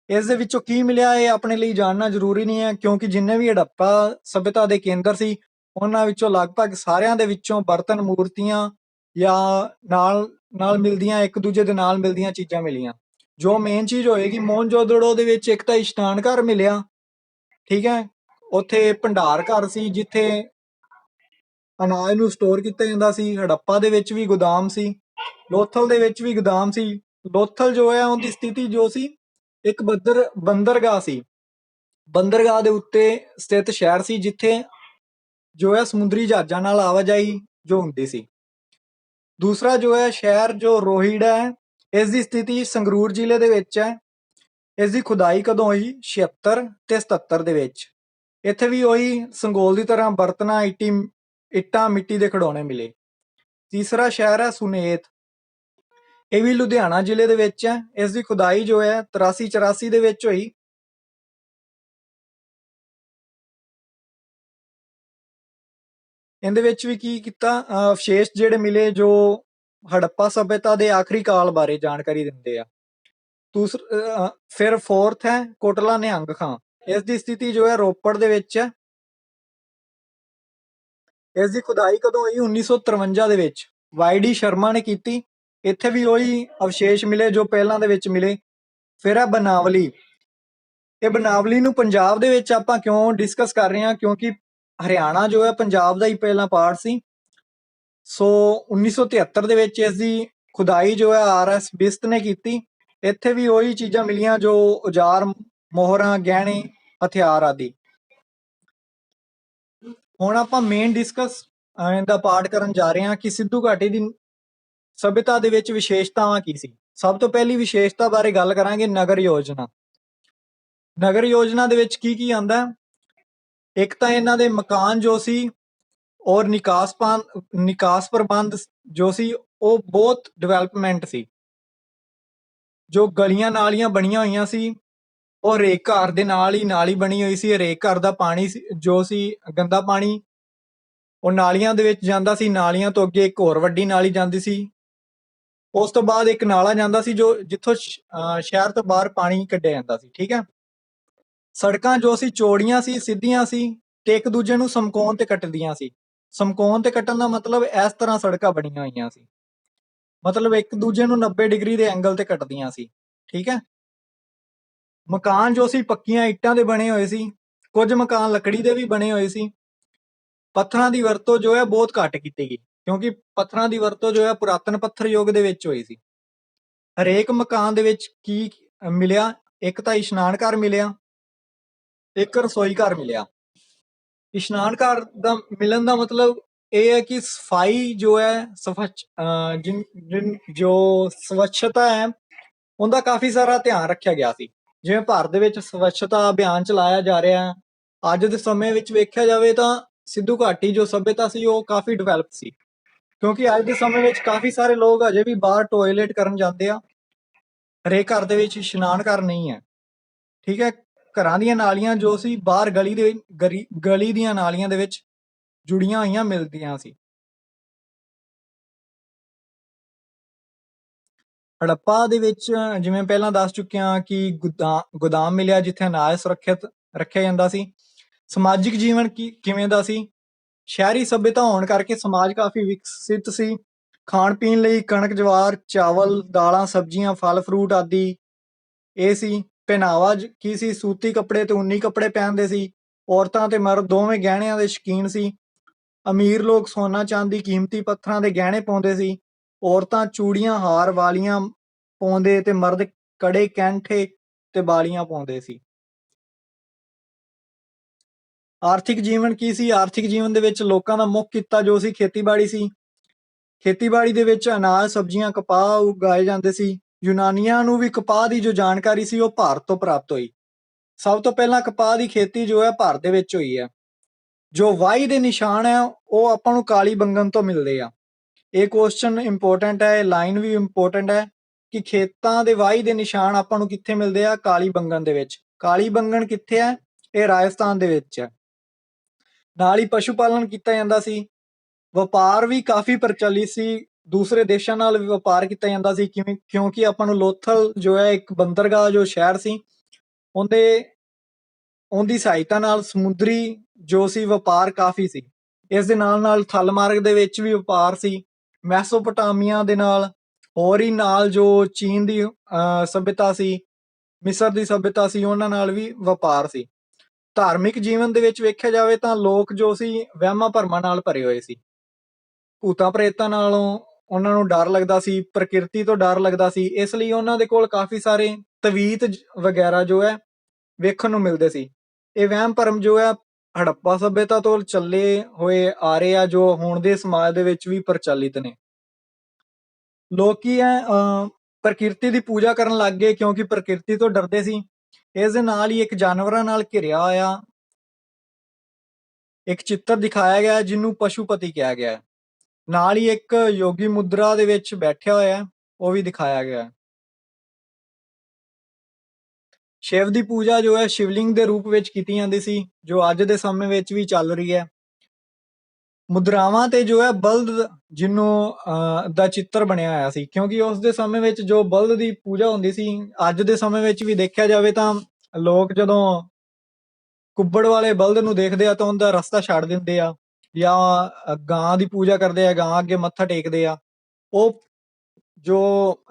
ਇਸ ਦੇ ਵਿੱਚੋਂ ਕੀ ਮਿਲਿਆ ਇਹ ਆਪਣੇ ਲਈ ਜਾਣਨਾ ਜ਼ਰੂਰੀ ਨਹੀਂ ਹੈ ਕਿਉਂਕਿ ਜਿੰਨੇ ਵੀ ਹੜੱਪਾ ਸਭਿਅਤਾ ਦੇ ਕੇਂਦਰ ਸੀ ਉਹਨਾਂ ਵਿੱਚੋਂ ਲਗਭਗ ਸਾਰਿਆਂ ਦੇ ਵਿੱਚੋਂ ਬਰਤਨ, ਮੂਰਤੀਆਂ ਜਾਂ ਨਾਲ ਮਿਲਦੀਆਂ, ਇੱਕ ਦੂਜੇ ਦੇ ਨਾਲ ਮਿਲਦੀਆਂ ਚੀਜ਼ਾਂ ਮਿਲੀਆਂ। ਜੋ ਮੇਨ ਚੀਜ਼ ਹੋਏਗੀ ਮੋਹਨਜੋਦੜੋ ਦੇ ਵਿੱਚ ਇੱਕ ਤਾਂ ਇਸ਼ਨਾਨ ਘਰ ਮਿਲਿਆ। ਠੀਕ ਹੈ। ਉੱਥੇ ਭੰਡਾਰ ਘਰ ਸੀ ਜਿੱਥੇ ਅਨਾਜ ਨੂੰ ਸਟੋਰ ਕੀਤਾ ਜਾਂਦਾ ਸੀ। ਹੜੱਪਾ ਦੇ ਵਿੱਚ ਵੀ ਗੋਦਾਮ ਸੀ। ਲੋਥਲ ਦੇ ਵਿੱਚ ਵੀ ਗੋਦਾਮ ਸੀ। ਲੋਥਲ ਜੋ ਹੈ ਉਹਦੀ ਸਥਿਤੀ ਜੋ ਸੀ ਇੱਕ ਬੰਦਰਗਾਹ ਸੀ। ਬੰਦਰਗਾਹ ਦੇ ਉੱਤੇ ਸਥਿਤ ਸ਼ਹਿਰ ਸੀ ਜਿੱਥੇ ਜੋ ਹੈ ਸਮੁੰਦਰੀ ਜਹਾਜ਼ਾਂ ਨਾਲ ਆਵਾਜਾਈ ਜੋ ਹੁੰਦੀ ਸੀ। ਦੂਸਰਾ ਜੋ ਹੈ ਸ਼ਹਿਰ ਜੋ ਰੋਹਿੜਾ ਹੈ, ਇਸ ਦੀ ਸਥਿਤੀ ਸੰਗਰੂਰ ਜ਼ਿਲ੍ਹੇ ਦੇ ਵਿੱਚ ਹੈ। ਇਸ ਦੀ ਖੁਦਾਈ ਕਦੋਂ ਹੋਈ? 76 ਤੇ 77 ਦੇ ਵਿੱਚ। ਇੱਥੇ ਵੀ ਉਹੀ ਸੰਗੋਲ ਦੀ ਤਰ੍ਹਾਂ ਬਰਤਨਾਂ, ਇੱਟਾਂ, ਮਿੱਟੀ ਦੇ ਖਿਡੌਣੇ ਮਿਲੇ। ਤੀਸਰਾ ਸ਼ਹਿਰ ਹੈ ਸੁਨੇਤ। ਇਹ ਵੀ ਲੁਧਿਆਣਾ ਜ਼ਿਲ੍ਹੇ ਦੇ ਵਿੱਚ ਹੈ। ਇਸ ਦੀ ਖੁਦਾਈ ਜੋ ਹੈ 83-84 ਦੇ ਵਿੱਚ ਹੋਈ। ਇਹਦੇ ਵਿੱਚ ਵੀ ਕੀ ਕੀਤਾ, ਅਵਸ਼ੇਸ਼ ਜਿਹੜੇ ਮਿਲੇ ਜੋ ਹੜੱਪਾ ਸਭਿਅਤਾ ਦੇ ਆਖਰੀ ਕਾਲ ਬਾਰੇ ਜਾਣਕਾਰੀ ਦਿੰਦੇ ਆ। ਫਿਰ ਫੋਰਥ ਹੈ ਕੋਟਲਾ ਨਿਹੰਗ ਖਾਂ। ਇਸ ਦੀ ਸਥਿਤੀ ਜੋ ਹੈ ਰੋਪੜ ਦੇ ਵਿੱਚ ਹੈ। ਇਸ ਦੀ ਖੁਦਾਈ ਕਦੋਂ ਹੋਈ? 1953 ਦੇ ਵਿੱਚ YD ਸ਼ਰਮਾ ਨੇ ਕੀਤੀ। ਇੱਥੇ ਵੀ ਉਹੀ ਅਵਸ਼ੇਸ਼ ਮਿਲੇ ਜੋ ਪਹਿਲਾਂ ਦੇ ਵਿੱਚ ਮਿਲੇ। ਫਿਰ ਹੈ ਬਨਾਵਲੀ। ਇਹ ਬਨਾਵਲੀ ਨੂੰ ਪੰਜਾਬ ਦੇ ਵਿੱਚ ਆਪਾਂ ਕਿਉਂ ਡਿਸਕਸ ਕਰ ਰਹੇ ਹਾਂ, ਕਿਉਂਕਿ ਹਰਿਆਣਾ ਜੋ ਹੈ ਪੰਜਾਬ ਦਾ ਹੀ ਪਹਿਲਾ ਪਾਰਟ ਸੀ। ਸੋ 1973 ਦੇ ਵਿੱਚ ਇਸ ਦੀ ਖੁਦਾਈ ਜੋ ਹੈ RS ਬਿਸਤ ਨੇ ਕੀਤੀ। ਇੱਥੇ ਵੀ ਉਹੀ ਚੀਜ਼ਾਂ ਮਿਲੀਆਂ ਜੋ ਔਜ਼ਾਰ, ਮੋਹਰਾਂ, ਗਹਿਣੇ, ਹਥਿਆਰ ਆਦਿ। ਹੁਣ ਆਪਾਂ ਮੇਨ ਡਿਸਕਸ ਦਾ ਪਾਰਟ ਕਰਨ ਜਾ ਰਹੇ ਹਾਂ ਕਿ ਸਿੰਧੂ ਘਾਟੀ ਦੀ ਸਭਿਅਤਾ ਦੇ ਵਿੱਚ ਵਿਸ਼ੇਸ਼ਤਾਵਾਂ ਕੀ ਸੀ। ਸਭ ਤੋਂ ਪਹਿਲੀ ਵਿਸ਼ੇਸ਼ਤਾ ਬਾਰੇ ਗੱਲ ਕਰਾਂਗੇ, ਨਗਰ ਯੋਜਨਾ। ਨਗਰ ਯੋਜਨਾ ਦੇ ਵਿੱਚ ਕੀ ਕੀ ਆਂਦਾ? ਇੱਕ ਤਾਂ ਇਹਨਾਂ ਦੇ ਮਕਾਨ ਜੋ ਸੀ ਔਰ ਨਿਕਾਸ ਪ੍ਰਬੰਧ ਜੋ ਸੀ ਉਹ ਬਹੁਤ ਡਿਵੈਲਪਮੈਂਟ ਸੀ। ਜੋ ਗਲੀਆਂ ਨਾਲੀਆਂ ਬਣੀਆਂ ਹੋਈਆਂ ਸੀ, ਉਹ ਹਰੇਕ ਘਰ ਦੇ ਨਾਲ ਹੀ ਨਾਲੀ ਬਣੀ ਹੋਈ ਸੀ। ਹਰੇਕ ਘਰ ਦਾ ਪਾਣੀ ਜੋ ਸੀ ਗੰਦਾ ਪਾਣੀ ਉਹ ਨਾਲੀਆਂ ਦੇ ਵਿੱਚ ਜਾਂਦਾ ਸੀ। ਨਾਲੀਆਂ ਤੋਂ ਅੱਗੇ ਇੱਕ ਹੋਰ ਵੱਡੀ ਨਾਲੀ ਜਾਂਦੀ ਸੀ। ਉਸ ਤੋਂ ਬਾਅਦ ਇੱਕ ਨਾਲਾ ਜਾਂਦਾ ਸੀ ਜੋ ਜਿੱਥੋਂ ਸ਼ਹਿਰ ਤੋਂ ਬਾਹਰ ਪਾਣੀ ਕੱਢਿਆ ਜਾਂਦਾ ਸੀ। ਠੀਕ ਹੈ। ਸੜਕਾਂ ਜੋ ਸੀ ਚੌੜੀਆਂ ਸੀ, ਸਿੱਧੀਆਂ ਸੀ ਤੇ ਇੱਕ ਦੂਜੇ ਨੂੰ ਸਮਕੋਣ ਤੇ ਕੱਟਦੀਆਂ ਸੀ। ਸਮਕੋਣ ਤੇ ਕੱਟਣ ਦਾ ਮਤਲਬ ਇਸ ਤਰ੍ਹਾਂ ਸੜਕਾਂ ਬਣੀਆਂ ਹੋਈਆਂ ਸੀ, ਮਤਲਬ ਇੱਕ ਦੂਜੇ ਨੂੰ 90 ਡਿਗਰੀ ਦੇ ਐਂਗਲ ਤੇ ਕੱਟਦੀਆਂ ਸੀ। ਠੀਕ ਹੈ। ਮਕਾਨ ਜੋ ਸੀ ਪੱਕੀਆਂ ਇੱਟਾਂ ਦੇ ਬਣੇ ਹੋਏ ਸੀ, ਕੁਝ ਮਕਾਨ ਲੱਕੜੀ ਦੇ ਵੀ ਬਣੇ ਹੋਏ ਸੀ। ਪੱਥਰਾਂ ਦੀ ਵਰਤੋਂ ਜੋ ਹੈ ਬਹੁਤ ਘੱਟ ਕੀਤੀ ਗਈ, ਕਿਉਂਕਿ ਪੱਥਰਾਂ ਦੀ ਵਰਤੋਂ ਜੋ ਹੈ ਪੁਰਾਤਨ ਪੱਥਰ ਯੁੱਗ ਦੇ ਵਿੱਚ ਹੋਈ ਸੀ। ਹਰੇਕ ਮਕਾਨ ਦੇ ਵਿੱਚ ਕੀ ਮਿਲਿਆ? ਇੱਕ ਤਾਂ ਇਸ਼ਨਾਨ ਘਰ ਮਿਲਿਆ, ਇੱਕ ਰਸੋਈ ਘਰ ਮਿਲਿਆ। ਇਸ਼ਨਾਨ ਘਰ ਦਾ ਮਿਲਣ ਦਾ ਮਤਲਬ ਇਹ ਹੈ ਕਿ ਸਫਾਈ ਜੋ ਹੈ ਜੋ ਸਵੱਛਤਾ ਹੈ ਉਹਦਾ ਕਾਫੀ ਸਾਰਾ ਧਿਆਨ ਰੱਖਿਆ ਗਿਆ ਸੀ। ਜਿਵੇਂ ਭਾਰਤ ਦੇ ਵਿੱਚ ਸਵੱਛਤਾ ਅਭਿਆਨ ਚਲਾਇਆ ਜਾ ਰਿਹਾ ਹੈ, ਅੱਜ ਦੇ ਸਮੇਂ ਵਿੱਚ ਵੇਖਿਆ ਜਾਵੇ ਤਾਂ ਸਿੰਧੂ ਘਾਟੀ ਜੋ ਸਭਿਅਤਾ ਸੀ ਉਹ ਕਾਫੀ ਡਿਵੈਲਪ ਸੀ, ਕਿਉਂਕਿ ਅੱਜ ਦੇ ਸਮੇਂ ਵਿੱਚ ਕਾਫੀ ਸਾਰੇ ਲੋਕ ਅਜੇ ਵੀ ਬਾਹਰ ਟੋਇਲੇਟ ਕਰਨ ਜਾਂਦੇ ਆ। ਹਰੇਕ ਘਰ ਦੇ ਵਿੱਚ ਇਸ਼ਨਾਨ ਘਰ ਨਹੀਂ ਹੈ। ਠੀਕ ਹੈ। ਘਰਾਂ ਦੀਆਂ ਨਾਲੀਆਂ ਜੋ ਸੀ ਬਾਹਰ ਗਲੀ ਦੀਆਂ ਨਾਲੀਆਂ ਦੇ ਵਿੱਚ ਜੁੜੀਆਂ ਹੋਈਆਂ ਮਿਲਦੀਆਂ ਸੀ। ਹੜੱਪਾ ਦੇ ਵਿੱਚ ਜਿਵੇਂ ਪਹਿਲਾਂ ਦੱਸ ਚੁੱਕਿਆ ਕਿ ਗੋਦਾਮ ਮਿਲਿਆ ਜਿੱਥੇ ਅਨਾਜ ਸੁਰੱਖਿਅਤ ਰੱਖਿਆ ਜਾਂਦਾ ਸੀ। ਸਮਾਜਿਕ ਜੀਵਨ ਕਿਵੇਂ ਦਾ ਸੀ? ਸ਼ਹਿਰੀ ਸਭਿਅਤਾ ਹੋਣ ਕਰਕੇ ਸਮਾਜ ਕਾਫੀ ਵਿਕਸਿਤ ਸੀ। ਖਾਣ ਪੀਣ ਲਈ ਕਣਕ, ਜਵਾਰ, ਚਾਵਲ, ਦਾਲਾਂ, ਸਬਜ਼ੀਆਂ, ਫਲ ਫਰੂਟ ਆਦਿ ਇਹ ਸੀ। ਪਹਿਨਾਵਾ ਕੀ ਸੀ? ਸੂਤੀ ਕੱਪੜੇ ਤੇ ਉੱਨੀ ਕੱਪੜੇ ਪਹਿਨਦੇ ਸੀ। ਔਰਤਾਂ ਤੇ ਮਰਦ ਦੋਵੇਂ ਗਹਿਣਿਆਂ ਦੇ ਸ਼ੌਕੀਨ ਸੀ। ਅਮੀਰ ਲੋਕ ਸੋਨਾ, ਚਾਂਦੀ, ਕੀਮਤੀ ਪੱਥਰਾਂ ਦੇ ਗਹਿਣੇ ਪਾਉਂਦੇ ਸੀ। ਔਰਤਾਂ ਚੂੜੀਆਂ, ਹਾਰ, ਵਾਲੀਆਂ ਪਾਉਂਦੇ ਤੇ ਮਰਦ ਕੜੇ, ਕੈਂਠੇ ਤੇ ਬਾਲੀਆਂ ਪਾਉਂਦੇ ਸੀ। ਆਰਥਿਕ ਜੀਵਨ ਕੀ ਸੀ? ਆਰਥਿਕ ਜੀਵਨ ਦੇ ਵਿੱਚ ਲੋਕਾਂ ਦਾ ਮੁੱਖ ਕਿੱਤਾ ਜੋ ਸੀ ਖੇਤੀਬਾੜੀ ਸੀ। ਖੇਤੀਬਾੜੀ ਦੇ ਵਿੱਚ ਅਨਾਜ, ਸਬਜ਼ੀਆਂ, ਕਪਾਹ ਉਗਾਏ ਜਾਂਦੇ ਸੀ। ਯੂਨਾਨੀਆਂ ਨੂੰ ਵੀ ਕਪਾਹ ਦੀ ਜੋ ਜਾਣਕਾਰੀ ਸੀ ਉਹ ਭਾਰਤ ਤੋਂ ਪ੍ਰਾਪਤ ਹੋਈ। ਸਭ ਤੋਂ ਪਹਿਲਾਂ ਕਪਾਹ ਦੀ ਖੇਤੀ ਜੋ ਹੈ ਭਾਰਤ ਦੇ ਵਿੱਚ ਹੋਈ ਹੈ। ਜੋ ਵਾਈ ਦੇ ਨਿਸ਼ਾਨ ਹੈ ਉਹ ਆਪਾਂ ਨੂੰ ਕਾਲੀ ਬੰਗਨ ਤੋਂ ਮਿਲਦੇ ਆ। ਇਹ ਕੁਐਸਚਨ ਇੰਪੋਰਟੈਂਟ ਹੈ, ਇਹ ਲਾਈਨ ਵੀ ਇੰਪੋਰਟੈਂਟ ਹੈ ਕਿ ਖੇਤਾਂ ਦੇ ਵਾਈ ਦੇ ਨਿਸ਼ਾਨ ਆਪਾਂ ਨੂੰ ਕਿੱਥੇ ਮਿਲਦੇ ਆ? ਕਾਲੀ ਬੰਗਨ ਦੇ ਵਿੱਚ। ਕਾਲੀ ਬੰਗਨ ਕਿੱਥੇ ਹੈ? ਇਹ ਰਾਜਸਥਾਨ ਦੇ ਵਿੱਚ ਹੈ। ਨਾਲ ਹੀ ਪਸ਼ੂ ਪਾਲਣ ਕੀਤਾ ਜਾਂਦਾ ਸੀ। ਵਪਾਰ ਵੀ ਕਾਫੀ ਪ੍ਰਚਲਿਤ ਸੀ, ਦੂਸਰੇ ਦੇਸ਼ਾਂ ਨਾਲ ਵੀ ਵਪਾਰ ਕੀਤਾ ਜਾਂਦਾ ਸੀ। ਕਿਉਂਕਿ ਆਪਾਂ ਨੂੰ ਲੋਥਲ ਜੋ ਹੈ ਇੱਕ ਬੰਦਰਗਾਹ ਜੋ ਸ਼ਹਿਰ ਸੀ ਉਹਦੀ ਸਹਾਇਤਾ ਨਾਲ ਸਮੁੰਦਰੀ ਜੋ ਸੀ ਵਪਾਰ ਕਾਫੀ ਸੀ। ਇਸ ਦੇ ਨਾਲ ਨਾਲ ਥਲ ਮਾਰਗ ਦੇ ਵਿੱਚ ਵੀ ਵਪਾਰ ਸੀ। ਮੈਸੋਪੋਟਾਮੀਆ ਦੇ ਨਾਲ, ਹੋਰ ਹੀ ਨਾਲ ਜੋ ਚੀਨ ਦੀ ਸਭਿਅਤਾ ਸੀ, ਮਿਸਰ ਦੀ ਸਭਿਅਤਾ ਸੀ, ਉਹਨਾਂ ਨਾਲ ਵੀ ਵਪਾਰ ਸੀ। ਧਾਰਮਿਕ ਜੀਵਨ ਦੇ ਵਿੱਚ ਵੇਖਿਆ ਜਾਵੇ ਤਾਂ ਲੋਕ ਜੋ ਸੀ ਵਹਿਮਾਂ ਭਰਮਾਂ ਨਾਲ ਭਰੇ ਹੋਏ ਸੀ। ਭੂਤਾਂ ਪ੍ਰੇਤਾਂ ਨਾਲੋਂ ਉਹਨਾਂ ਨੂੰ ਡਰ ਲੱਗਦਾ ਸੀ, ਪ੍ਰਕਿਰਤੀ ਤੋਂ ਡਰ ਲੱਗਦਾ ਸੀ। ਇਸ ਲਈ ਉਹਨਾਂ ਦੇ ਕੋਲ ਕਾਫੀ ਸਾਰੇ ਤਵੀਤ ਵਗੈਰਾ ਜੋ ਹੈ ਵੇਖਣ ਨੂੰ ਮਿਲਦੇ ਸੀ। ਇਹ ਵਹਿਮ ਭਰਮ ਜੋ ਹੈ ਹੜੱਪਾ ਸਭਿਅਤਾ ਤੋਂ ਚੱਲੇ ਹੋਏ ਆ ਰਹੇ ਆ, ਜੋ ਹੁਣ ਦੇ ਸਮਾਜ ਦੇ ਵਿੱਚ ਵੀ ਪ੍ਰਚਲਿਤ ਨੇ। ਲੋਕ ਕੀ ਹੈ ਪ੍ਰਕਿਰਤੀ ਦੀ ਪੂਜਾ ਕਰਨ ਲੱਗ ਗਏ, ਕਿਉਂਕਿ ਪ੍ਰਕਿਰਤੀ ਤੋਂ ਡਰਦੇ ਸੀ। ਇਸ ਦੇ ਨਾਲ ਹੀ ਇੱਕ ਜਾਨਵਰਾਂ ਨਾਲ ਘਿਰਿਆ ਹੋਇਆ ਇੱਕ ਚਿੱਤਰ ਦਿਖਾਇਆ ਗਿਆ ਜਿਹਨੂੰ ਪਸ਼ੂਪਤੀ ਕਿਹਾ ਗਿਆ। ਨਾਲ ਹੀ ਇੱਕ ਯੋਗੀ ਮੁਦਰਾ ਦੇ ਵਿੱਚ ਬੈਠਿਆ ਹੋਇਆ ਉਹ ਵੀ ਦਿਖਾਇਆ ਗਿਆ। ਸ਼ਿਵ ਦੀ ਪੂਜਾ ਜੋ ਹੈ ਸ਼ਿਵਲਿੰਗ ਦੇ ਰੂਪ ਵਿੱਚ ਕੀਤੀ ਜਾਂਦੀ ਸੀ, ਜੋ ਅੱਜ ਦੇ ਸਮੇਂ ਵਿੱਚ ਵੀ ਚੱਲ ਰਹੀ ਹੈ। ਮੁਦਰਾਵਾਂ ਤੇ ਜੋ ਹੈ ਬਲਦ ਜਿਹਨੂੰ ਦਾ ਚਿੱਤਰ ਬਣਿਆ ਹੋਇਆ ਸੀ, ਕਿਉਂਕਿ ਉਸ ਦੇ ਸਮੇਂ ਵਿੱਚ ਜੋ ਬਲਦ ਦੀ ਪੂਜਾ ਹੁੰਦੀ ਸੀ। ਅੱਜ ਦੇ ਸਮੇਂ ਵਿੱਚ ਵੀ ਦੇਖਿਆ ਜਾਵੇ ਤਾਂ ਲੋਕ ਜਦੋਂ ਕੁੱਬੜ ਵਾਲੇ ਬਲਦ ਨੂੰ ਦੇਖਦੇ ਆ ਤਾਂ ਉਹਦਾ ਰਸਤਾ ਛੱਡ ਦਿੰਦੇ ਆ, ਜਾਂ ਗਾਂ ਦੀ ਪੂਜਾ ਕਰਦੇ ਆ, ਗਾਂ ਅੱਗੇ ਮੱਥਾ ਟੇਕਦੇ ਆ। ਉਹ ਜੋ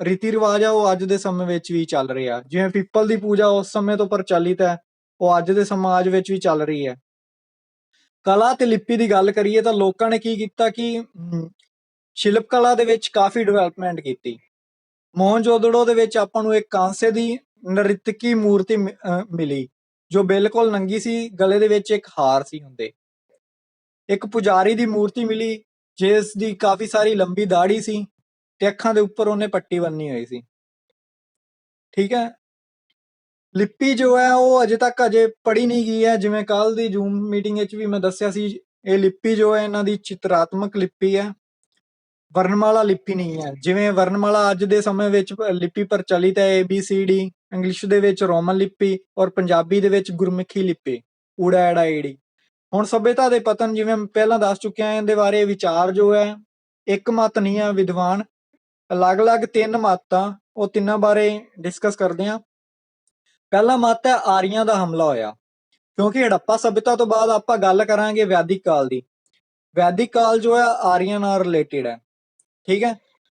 ਰੀਤੀ ਰਿਵਾਜ ਆ ਉਹ ਅੱਜ ਦੇ ਸਮੇਂ ਵਿੱਚ ਵੀ ਚੱਲ ਰਹੇ ਆ। ਜਿਵੇਂ ਪਿੱਪਲ ਦੀ ਪੂਜਾ ਉਸ ਸਮੇਂ ਤੋਂ ਪ੍ਰਚਲਿਤ ਹੈ, ਉਹ ਅੱਜ ਦੇ ਸਮਾਜ ਵਿੱਚ ਵੀ ਚੱਲ ਰਹੀ ਹੈ। ਕਲਾ ਤੇ ਲਿਪੀ ਦੀ ਗੱਲ ਕਰੀਏ ਤਾਂ ਲੋਕਾਂ ਨੇ ਕੀ ਕੀਤਾ ਕਿ ਸ਼ਿਲਪ ਕਲਾ ਦੇ ਵਿੱਚ ਕਾਫੀ ਡਿਵੈਲਪਮੈਂਟ ਕੀਤੀ। ਮੋਹਨਜੋਦੜੋ ਦੇ ਵਿੱਚ ਆਪਾਂ ਨੂੰ ਇੱਕ ਕਾਂਸੇ ਦੀ ਨ੍ਰਿਤਕੀ ਮੂਰਤੀ ਮਿਲੀ, ਜੋ ਬਿਲਕੁਲ ਨੰਗੀ ਸੀ, ਗਲੇ ਦੇ ਵਿੱਚ ਇੱਕ ਹਾਰ ਸੀ ਹੁੰਦੇ। ਇੱਕ ਪੁਜਾਰੀ ਦੀ ਮੂਰਤੀ ਮਿਲੀ, ਜਿਸ ਦੀ ਕਾਫੀ ਸਾਰੀ ਲੰਬੀ ਦਾੜੀ ਸੀ ਤੇ ਅੱਖਾਂ ਦੇ ਉੱਪਰ ਉਹਨੇ ਪੱਟੀ ਬੰਨੀ ਹੋਈ ਸੀ। ਠੀਕ ਹੈ। ਲਿਪੀ ਜੋ ਹੈ ਉਹ ਅਜੇ ਪੜ੍ਹੀ ਨਹੀਂ ਗਈ ਹੈ। ਜਿਵੇਂ ਕੱਲ ਦੀ ਜ਼ੂਮ ਮੀਟਿੰਗ ਵਿੱਚ ਵੀ ਮੈਂ ਦੱਸਿਆ ਸੀ, ਇਹ ਲਿਪੀ ਜੋ ਹੈ ਇਹਨਾਂ ਦੀ ਚਿਤਰਾਤਮਕ ਲਿਪੀ ਹੈ, ਵਰਣਮਾਲਾ ਲਿਪੀ ਨਹੀਂ ਹੈ। ਜਿਵੇਂ ਵਰਣਮਾਲਾ ਅੱਜ ਦੇ ਸਮੇਂ ਵਿੱਚ ਲਿਪੀ ਪ੍ਰਚਲਿਤ ਹੈ, ABCD, ਇੰਗਲਿਸ਼ ਦੇ ਵਿੱਚ ਰੋਮਨ ਲਿਪੀ ਔਰ ਪੰਜਾਬੀ ਦੇ ਵਿੱਚ ਗੁਰਮੁਖੀ ਲਿਪੀ, ਊੜਾ ਐੜਾ ਈੜੀ। ਹੁਣ ਸਭਿਅਤਾ ਦੇ ਪਤਨ, ਜਿਵੇਂ ਮੈਂ ਪਹਿਲਾਂ ਦੱਸ ਚੁੱਕਿਆ, ਇਹਦੇ ਬਾਰੇ ਵਿਚਾਰ ਜੋ ਹੈ ਇੱਕ ਮਤ ਨਹੀਂ ਆ ਵਿਦਵਾਨ, ਅਲੱਗ-ਅਲੱਗ ਤਿੰਨ ਮਤ ਆ। ਉਹ ਤਿੰਨਾਂ ਬਾਰੇ ਡਿਸਕਸ ਕਰਦੇ ਆ। ਪਹਿਲਾ ਮਤ ਹੈ ਆਰੀਆਂ ਦਾ ਹਮਲਾ ਹੋਇਆ, ਕਿਉਂਕਿ ਹੜੱਪਾ ਸਭਿਅਤਾ ਤੋਂ ਬਾਅਦ ਆਪਾਂ ਗੱਲ ਕਰਾਂਗੇ ਵੈਦਿਕ ਕਾਲ ਦੀ। ਵੈਦਿਕ ਕਾਲ ਜੋ ਹੈ ਆਰੀਆਂ ਨਾਲ ਰਿਲੇਟਿਡ ਹੈ। ਠੀਕ ਹੈ।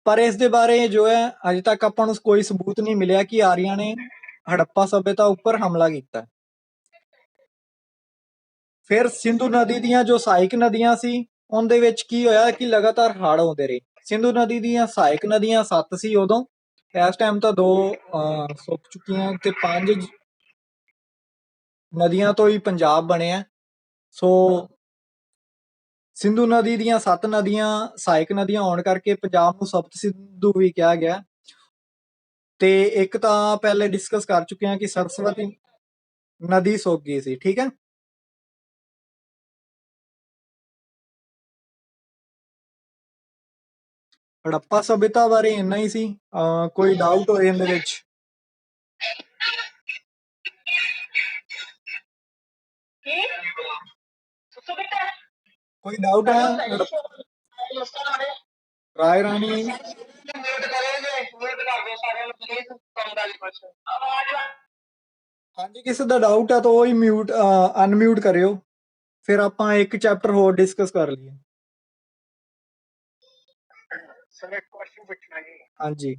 ਪਰ ਇਸ ਦੇ ਬਾਰੇ ਜੋ ਹੈ ਅਜੇ ਤੱਕ ਆਪਾਂ ਨੂੰ ਕੋਈ ਸਬੂਤ ਨਹੀਂ ਮਿਲਿਆ ਕਿ ਆਰੀਆਂ ਨੇ ਹੜੱਪਾ ਸਭਿਅਤਾ ਉੱਪਰ ਹਮਲਾ ਕੀਤਾ। ਫਿਰ ਸਿੰਧੂ ਨਦੀ ਦੀਆਂ ਜੋ ਸਹਾਇਕ ਨਦੀਆਂ ਸੀ, ਉਹਦੇ ਵਿੱਚ ਕੀ ਹੋਇਆ ਕਿ ਲਗਾਤਾਰ ਹੜ੍ਹ ਆਉਂਦੇ ਰਹੇ। ਸਿੰਧੂ ਨਦੀ ਦੀਆਂ ਸਹਾਇਕ ਨਦੀਆਂ 7 ਸੀ ਉਦੋਂ, ਇਸ ਟਾਈਮ ਤਾਂ 2 ਸੁੱਕ ਚੁੱਕੀਆਂ ਤੇ 5 ਨਦੀਆਂ ਤੋਂ ਹੀ ਪੰਜਾਬ ਬਣਿਆ। ਸੋ ਸਿੰਧੂ ਨਦੀ ਦੀਆਂ 7 ਨਦੀਆਂ ਸਹਾਇਕ ਨਦੀਆਂ ਹੋਣ ਕਰਕੇ ਪੰਜਾਬ ਨੂੰ ਸਪਤ ਸਿੰਧੂ ਵੀ ਕਿਹਾ ਗਿਆ। ਤੇ ਇੱਕ ਤਾਂ ਪਹਿਲੇ ਡਿਸਕਸ ਕਰ ਚੁੱਕੇ ਹਾਂ ਕਿ ਸਰਸਵਤੀ ਨਦੀ ਸੁੱਕ ਗਈ ਸੀ। ਠੀਕ ਹੈ। ਹੜੱਪਾ ਸਭਿਅਤਾ ਬਾਰੇ ਇੰਨਾ ਹੀ ਸੀ। ਕੋਈ ਡਾਊਟ ਹੋਏ ਇਹਦੇ ਵਿੱਚ? ਕੋਈ ਡਾਊਟ ਹੈ? ਰਾਏ ਰਾਣੀ ਹਾਂਜੀ, ਕਿਸੇ ਦਾ ਡਾਊਟ ਹੈ ਤਾਂ ਉਹ ਹੀ ਅਨਮਿਊਟ ਕਰਿਓ, ਫਿਰ ਆਪਾਂ ਇੱਕ ਚੈਪਟਰ ਹੋਰ ਡਿਸਕਸ ਕਰ ਲਈਏ। ਸਰ ਇੱਕ ਕੁਐਸਚਨ ਪੁੱਛਣਾ ਜੀ। ਹਾਂਜੀ।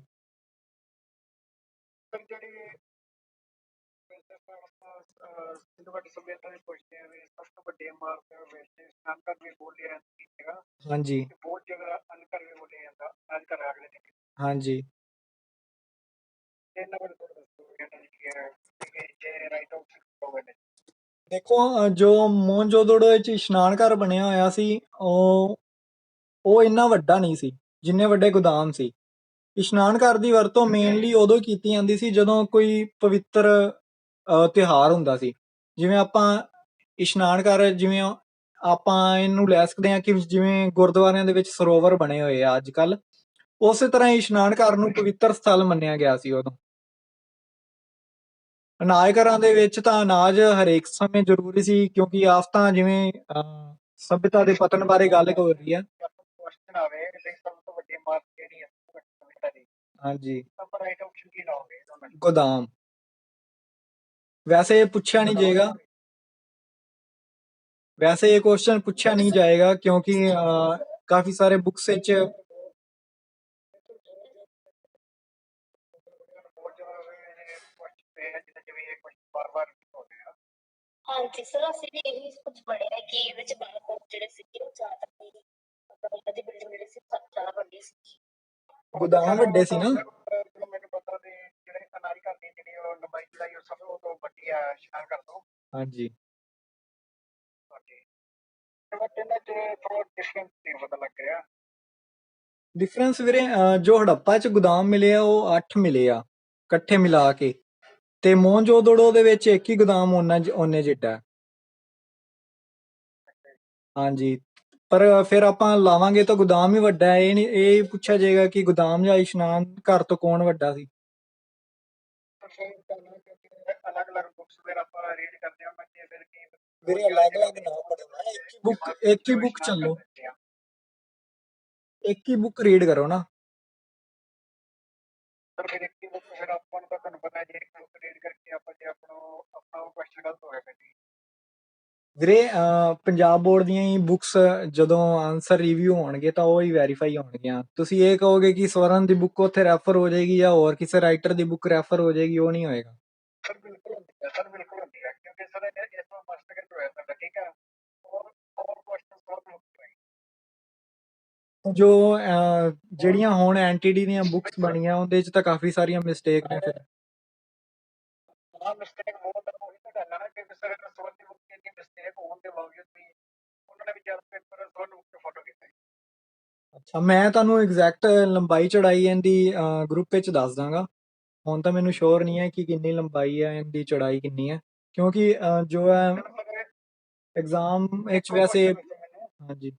ਸਰ ਜਿਹੜੀ ਸਿੰਧੂ ਘਾਟੀ ਸਭਿਅਤਾ ਦੇ ਪੁੱਛਦੇ ਆ ਵੀ ਸਭ ਤੋਂ ਵੱਡੇ ਮਾਰਗ ਵਿੱਚ ਅਨਕਰ ਵੀ ਬੋਲਿਆ ਹੈਗਾ। ਹਾਂਜੀ। ਬਹੁਤ ਜਗ੍ਹਾ ਅਨਕਰ ਵੀ ਬੋਲਿਆ ਜਾਂਦਾ, ਅਨਕਰ ਅਗਲੇ ਨੇ। ਹਾਂਜੀ। ਇਹਨਾਂ ਬਾਰੇ ਥੋੜਾ ਦੱਸੋ ਕੀ ਹੈ ਜੇ ਰਾਈਟ ਆਪਸ਼ਨ ਹੋਵੇ ਨੇ। ਦੇਖੋ, ਜੋ ਮੋਹਨਜੋਦੜੋ ਵਿੱਚ ਇਸ਼ਨਾਨ ਘਰ ਬਣਿਆ ਹੋਇਆ ਸੀ, ਉਹ ਇੰਨਾ ਵੱਡਾ ਨਹੀਂ ਸੀ ਜਿੰਨੇ ਵੱਡੇ ਗੋਦਾਮ ਸੀ। ਇਸ਼ਨਾਨ ਘਰ ਦੀ ਵਰਤੋਂ ਮੇਨਲੀ ਉਦੋਂ ਕੀਤੀ ਜਾਂਦੀ ਸੀ ਜਦੋਂ ਕੋਈ ਪਵਿੱਤਰ ਤਿਉਹਾਰ ਹੁੰਦਾ ਸੀ। ਜਿਵੇਂ ਆਪਾਂ ਇਸ਼ਨਾਨ ਘਰ, ਜਿਵੇਂ ਆਪਾਂ ਇਹਨੂੰ ਲੈ ਸਕਦੇ ਹਾਂ ਕਿ ਜਿਵੇਂ ਗੁਰਦੁਆਰਿਆਂ ਦੇ ਵਿੱਚ ਸਰੋਵਰ ਬਣੇ ਹੋਏ ਆ ਅੱਜ ਕੱਲ, ਉਸੇ ਤਰ੍ਹਾਂ ਇਸ਼ਨਾਨ ਘਰ ਨੂੰ ਪਵਿੱਤਰ ਸਥਲ ਮੰਨਿਆ ਗਿਆ ਸੀ ਉਦੋਂ। ਅਨਾਜ ਘਰਾਂ ਦੇ ਵਿੱਚ ਤਾਂ ਅਨਾਜ ਹਰੇਕ ਸਮੇਂ ਜ਼ਰੂਰੀ ਸੀ, ਕਿਉਂਕਿ ਆਫਤਾਂ, ਜਿਵੇਂ ਸਭਿਅਤਾ ਦੇ ਪਤਨ ਬਾਰੇ ਗੱਲ ਹੋ ਰਹੀ ਹੈ। ਕੁਐਸਚਨ ਆਵੇ ਕਿ ਸਭ ਤੋਂ ਵੱਡੀ ਮਾਰਕ ਕਿਹੜੀ ਹੈ ਸਭਿਅਤਾ ਦੀ? ਹਾਂਜੀ। ਆਪਾਂ ਰਾਈਟ ਆਪਸ਼ਨ ਕੀ ਲਾਓਗੇ? ਗੋਦਾਮ। ਵੈਸੇ ਇਹ ਪੁੱਛਿਆ ਨਹੀਂ ਜਾਏਗਾ, ਵੈਸੇ ਇਹ ਕੁਐਸਚਨ ਪੁੱਛਿਆ ਨਹੀਂ ਜਾਏਗਾ ਕਿਉਂਕਿ ਕਾਫੀ ਸਾਰੇ ਬੁੱਕਸ ਵਿੱਚ ਹਾਂਜੀ ਸਰ, ਅਸੀਂ ਵੀ ਇਹੀ ਕੁਝ ਪੜ੍ਹਿਆ ਕਿ ਇਹਦੇ ਚ ਬਾਰਕੋਡ ਜਿਹੜੇ ਸੀਗੇ ਉਹ ਜ਼ਿਆਦਾ ਉਹਨਾਂ ਦੀ ਬਿਲਡਿੰਗ ਜਿਹੜੀ ਸੀ ਜ਼ਿਆਦਾ ਵੱਡੀ ਸੀ। ਗੋਦਾਮ ਵੱਡੇ ਸੀ ਨਾ। ਮੈਨੂੰ ਪਤਾ ਤੇ ਜਿਹੜੇ ਅਨਾਜ ਘਰ ਦੀ ਜਿਹੜੀ ਉਹ ਲੰਬਾਈ ਚੌੜਾਈ ਉਹ ਸਭ ਤੋਂ ਵੱਡੀ ਆ ਸ਼ਹਿਰ ਕਰ ਦੋ। ਹਾਂਜੀ। ਬਟ ਇਹਨਾਂ ਚ ਥੋੜਾ ਡਿਫਰੈਂਸ ਨਹੀਂ ਪਤਾ ਲੱਗ ਰਿਹਾ। ਡਿਫਰੈਂਸ ਵੀਰੇ, ਜੋ ਹੜੱਪਾ ਚ ਗੋਦਾਮ ਮਿਲੇ ਆ ਉਹ 8 ਮਿਲੇ ਆ ਇਕੱਠੇ ਮਿਲਾ ਕੇ, ਤੇ ਮੋਹਨਜੋਦੜੋ ਦੇ ਵਿੱਚ ਇੱਕ ਹੀ ਗੋਦਾਮ ਓਨੇ ਜਿੱਡਾ ਹੈ। ਹਾਂਜੀ। ਪਰ ਫਿਰ ਆਪਾਂ ਲਾਵਾਂਗੇ ਤਾਂ ਗੋਦਾਮ ਹੀ ਵੱਡਾ ਹੈ। ਇਹ ਨਹੀਂ ਇਹ ਪੁੱਛਿਆ ਜਾਏਗਾ ਕਿ ਗੋਦਾਮ ਜਾਂ ਇਸ਼ਨਾਨ ਘਰ ਤੋਂ ਕੌਣ ਵੱਡਾ ਸੀ। ਅਲੱਗ-ਅਲੱਗ ਬੁੱਕਸ ਵਗੈਰਾ ਆਪਾਂ ਰੀਡ ਕਰਦੇ ਹਾਂ ਫਿਰ ਕੀ ਵੀਰੇ, ਅਲੱਗ-ਅਲੱਗ ਨਾ ਪੜ੍ਹਨਾ, ਇੱਕ ਹੀ ਬੁੱਕ ਚੱਲੋ, ਇੱਕ ਹੀ ਬੁੱਕ ਰੀਡ ਕਰੋ ਨਾ। ਸਰ ਫਿਰ ਇੱਕ ਹੀ ਬੁੱਕ, ਫਿਰ ਆਪਾਂ ਨੂੰ ਤਾਂ ਤੁਹਾਨੂੰ ਪਤਾ ਜੇ ਇੱਕ ਬੁੱਕ ਰੀਡ ਕਰਕੇ ਆਪਾਂ ਜੇ ਆਪਣਾ ਕੁਐਸਚਨ ਗਲਤ ਹੋਇਆ ਫਿਰ ਵੀਰੇ ਪੰਜਾਬ ਬੋਰਡ ਦੀਆਂ ਹੀ ਬੁੱਕਸ ਜਦੋਂ ਆਨਸਰ ਰਿਵਿਊ ਹੋਣਗੇ ਤਾਂ ਉਹ ਹੀ ਵੈਰੀਫਾਈ ਹੋਣਗੀਆਂ। ਤੁਸੀਂ ਇਹ ਕਹੋਗੇ ਕਿ ਸਵਰਨ ਦੀ ਬੁੱਕ ਉੱਥੇ ਰੈਫਰ ਹੋ ਜਾਏਗੀ ਜਾਂ ਹੋਰ ਕਿਸੇ ਰਾਈਟਰ ਦੀ ਬੁੱਕ ਰੈਫਰ ਹੋ ਜਾਏਗੀ, ਉਹ ਨਹੀਂ ਹੋਏਗਾ। ਸਰ ਬਿਲਕੁਲ ਹੁੰਦੀ ਹੈ, ਸਰ ਬਿਲਕੁਲ ਹੁੰਦੀ ਹੈ, ਕਿਉਂਕਿ ਸਰ ਇਸ ਵਾਰ ਮਾਸਟਰ ਕੈਟ ਹੋਇਆ ਸਾਡਾ, ਠੀਕ ਹੈ, ਔਰ ਕੁਐਸਚਨ ਸੋਲਵ ਹੋਏ ਜੋ ਜਿਹੜੀਆਂ ਹੁਣ ਐਨਟੀਡੀ ਦੀਆਂ ਬੁੱਕਸ ਬਣੀਆਂ ਉਹਦੇ ਚ ਤਾਂ ਕਾਫੀ ਸਾਰੀਆਂ ਮਿਸਟੇਕ ਨੇ ਫਿਰ। ਹਾਂ ਮਿਸਟੇਕ ਬਹੁਤ ਉਹੀ ਤਾਂ ਗੱਲ ਹੈ ਨਾ ਕਿ ਸਰ ਸਵਰਨ ਦੀ ਬੁੱਕ ਇੰਨੀ ਮਿਸਟੇਕ ਹੋਣ ਦੇ ਬਾਵਜੂਦ ਵੀ ਉਹਨਾਂ ਨੇ ਵੀ ਜਦ ਪੇਪਰ ਸਵਰਨ ਬੁੱਕ ਤੇ ਫੋਟੋ ਕੀਤਾ। ਅੱਛਾ, ਮੈਂ ਤੁਹਾਨੂੰ ਐਗਜ਼ੈਕਟ ਲੰਬਾਈ ਚੌੜਾਈ ਇਹਦੀ ਗਰੁੱਪ ਵਿੱਚ ਦੱਸ ਦਾਂਗਾ। ਹੁਣ ਤਾਂ ਮੈਨੂੰ ਸ਼ੋਰ ਨਹੀਂ ਹੈ ਕਿ ਕਿੰਨੀ ਲੰਬਾਈ ਹੈ ਇਹਦੀ, ਚੌੜਾਈ ਕਿੰਨੀ ਹੈ, ਕਿਉਂਕਿ ਜੋ ਹੈ ਐਗਜ਼ਾਮ ਵਿੱਚ ਵੈਸੇ। ਹਾਂਜੀ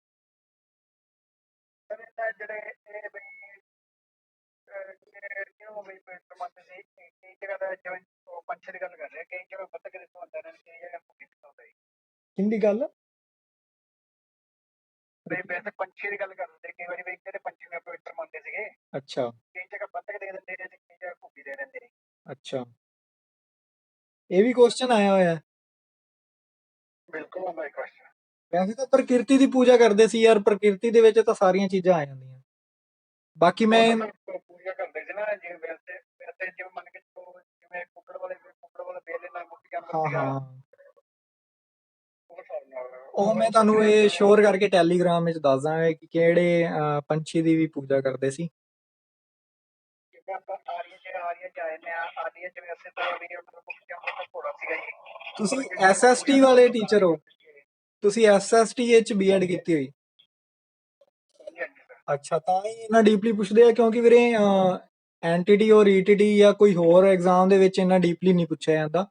ਸਰ ਇਹਦਾ ਜਿਹੜੇ ਇਹ ਬਈ ਕਿਉਂ ਬਈ ਮੰਨਦੇ ਸੀ ਕਈ ਜਗ੍ਹਾ ਦਾ ਜਿਵੇਂ ਉਹ ਪੰਛੀ ਦੀ ਗੱਲ ਕਰ ਰਹੇ, ਕਈ ਜਗ੍ਹਾ ਬੱਤਖ ਦੇ ਸੌਂਦਾ ਨੇ, ਕਈ ਜਗ੍ਹਾ ਘੁੱਗੀ ਦੇ ਸੌਂਦਾ ਹੈ। ਕਿੰਦੀ ਗੱਲ ਬਈ ਵੈਸੇ ਪੰਛੀ ਦੀ ਗੱਲ ਕਰਦੇ ਕਈ ਵਾਰੀ ਬਈ ਕਿਹੜੇ ਪੰਛੀ ਨੂੰ ਪਵਿੱਤਰ ਮੰਨਦੇ ਸੀਗੇ। ਅੱਛਾ, ਕਈ ਜਗ੍ਹਾ ਬੱਤਖ ਦੇ ਦਿੰਦੇ ਨੇ ਤੇ ਕਈ ਜਗ੍ਹਾ ਘੁੱਗੀ ਦੇ ਦਿੰਦੇ ਨੇ। ਅੱਛਾ, ਇਹ ਵੀ ਕੁਐਸਚਨ ਆਇਆ ਹੋਇਆ ਹੈ। ਬਿਲਕੁਲ ਆਉਂਦਾ ਹੈ ਕੁਐਸਚਨ। ਵੈਸੇ ਤਾਂ ਪ੍ਰਕਿਰਤੀ ਦੀ ਪੂਜਾ ਕਰਦੇ ਸੀ ਯਾਰ, ਪ੍ਰਕਿਰਤੀ ਦੇ ਵਿੱਚ ਤਾਂ ਸਾਰੀਆਂ ਚੀਜ਼ਾਂ ਆ ਜਾਂਦੀਆਂ। ਬਾਕੀ ਮੈਂ ਪੂਜਾ ਕਰਦੇ ਸੀ ਨਾ, ਜਿਵੇਂ ਵੈਸੇ ਵੈਸੇ ਜਿਵੇਂ ਮੰਨ ਕੇ ਚਲੋ ਜਿਵੇਂ ਕੁੱਕੜ ਵਾਲੇ ਬੇਲੇ ਨਾਲ ਮੁੱਕ ਜਾਂਦਾ ਸੀਗਾ। ਹਾਂ ਉਹ ਮੈਂ ਤੁਹਾਨੂੰ ਇਹ ਸ਼ੋਰ ਕਰਕੇ ਟੈਲੀਗ੍ਰਾਮ ਵਿੱਚ ਦੱਸ ਦਾਂਗਾ ਕਿ ਕਿਹੜੇ ਪੰਛੀ ਦੀ ਵੀ ਪੂਜਾ ਕਰਦੇ ਸੀ। ਤੁਸੀਂ ਐਸਐਸਟੀ ਵਾਲੇ ਟੀਚਰ ਹੋ? ਤੁਸੀਂ ਐਸਐਸਟੀ ਵਿੱਚ ਬੀਐਡ ਕੀਤੀ ਹੋਈ? ਅੱਛਾ, ਤਾਂ ਹੀ ਇਹਨਾਂ ਡੀਪਲੀ ਪੁੱਛਦੇ ਆ, ਕਿਉਂਕਿ ਵੀਰੇ ਐਨਟੀਟੀ ਔਰ ਈਟੀਟੀ ਜਾਂ ਕੋਈ ਹੋਰ ਐਗਜ਼ਾਮ ਦੇ ਵਿੱਚ ਇੰਨਾ ਡੀਪਲੀ ਨਹੀਂ ਪੁੱਛਿਆ ਜਾਂਦਾ।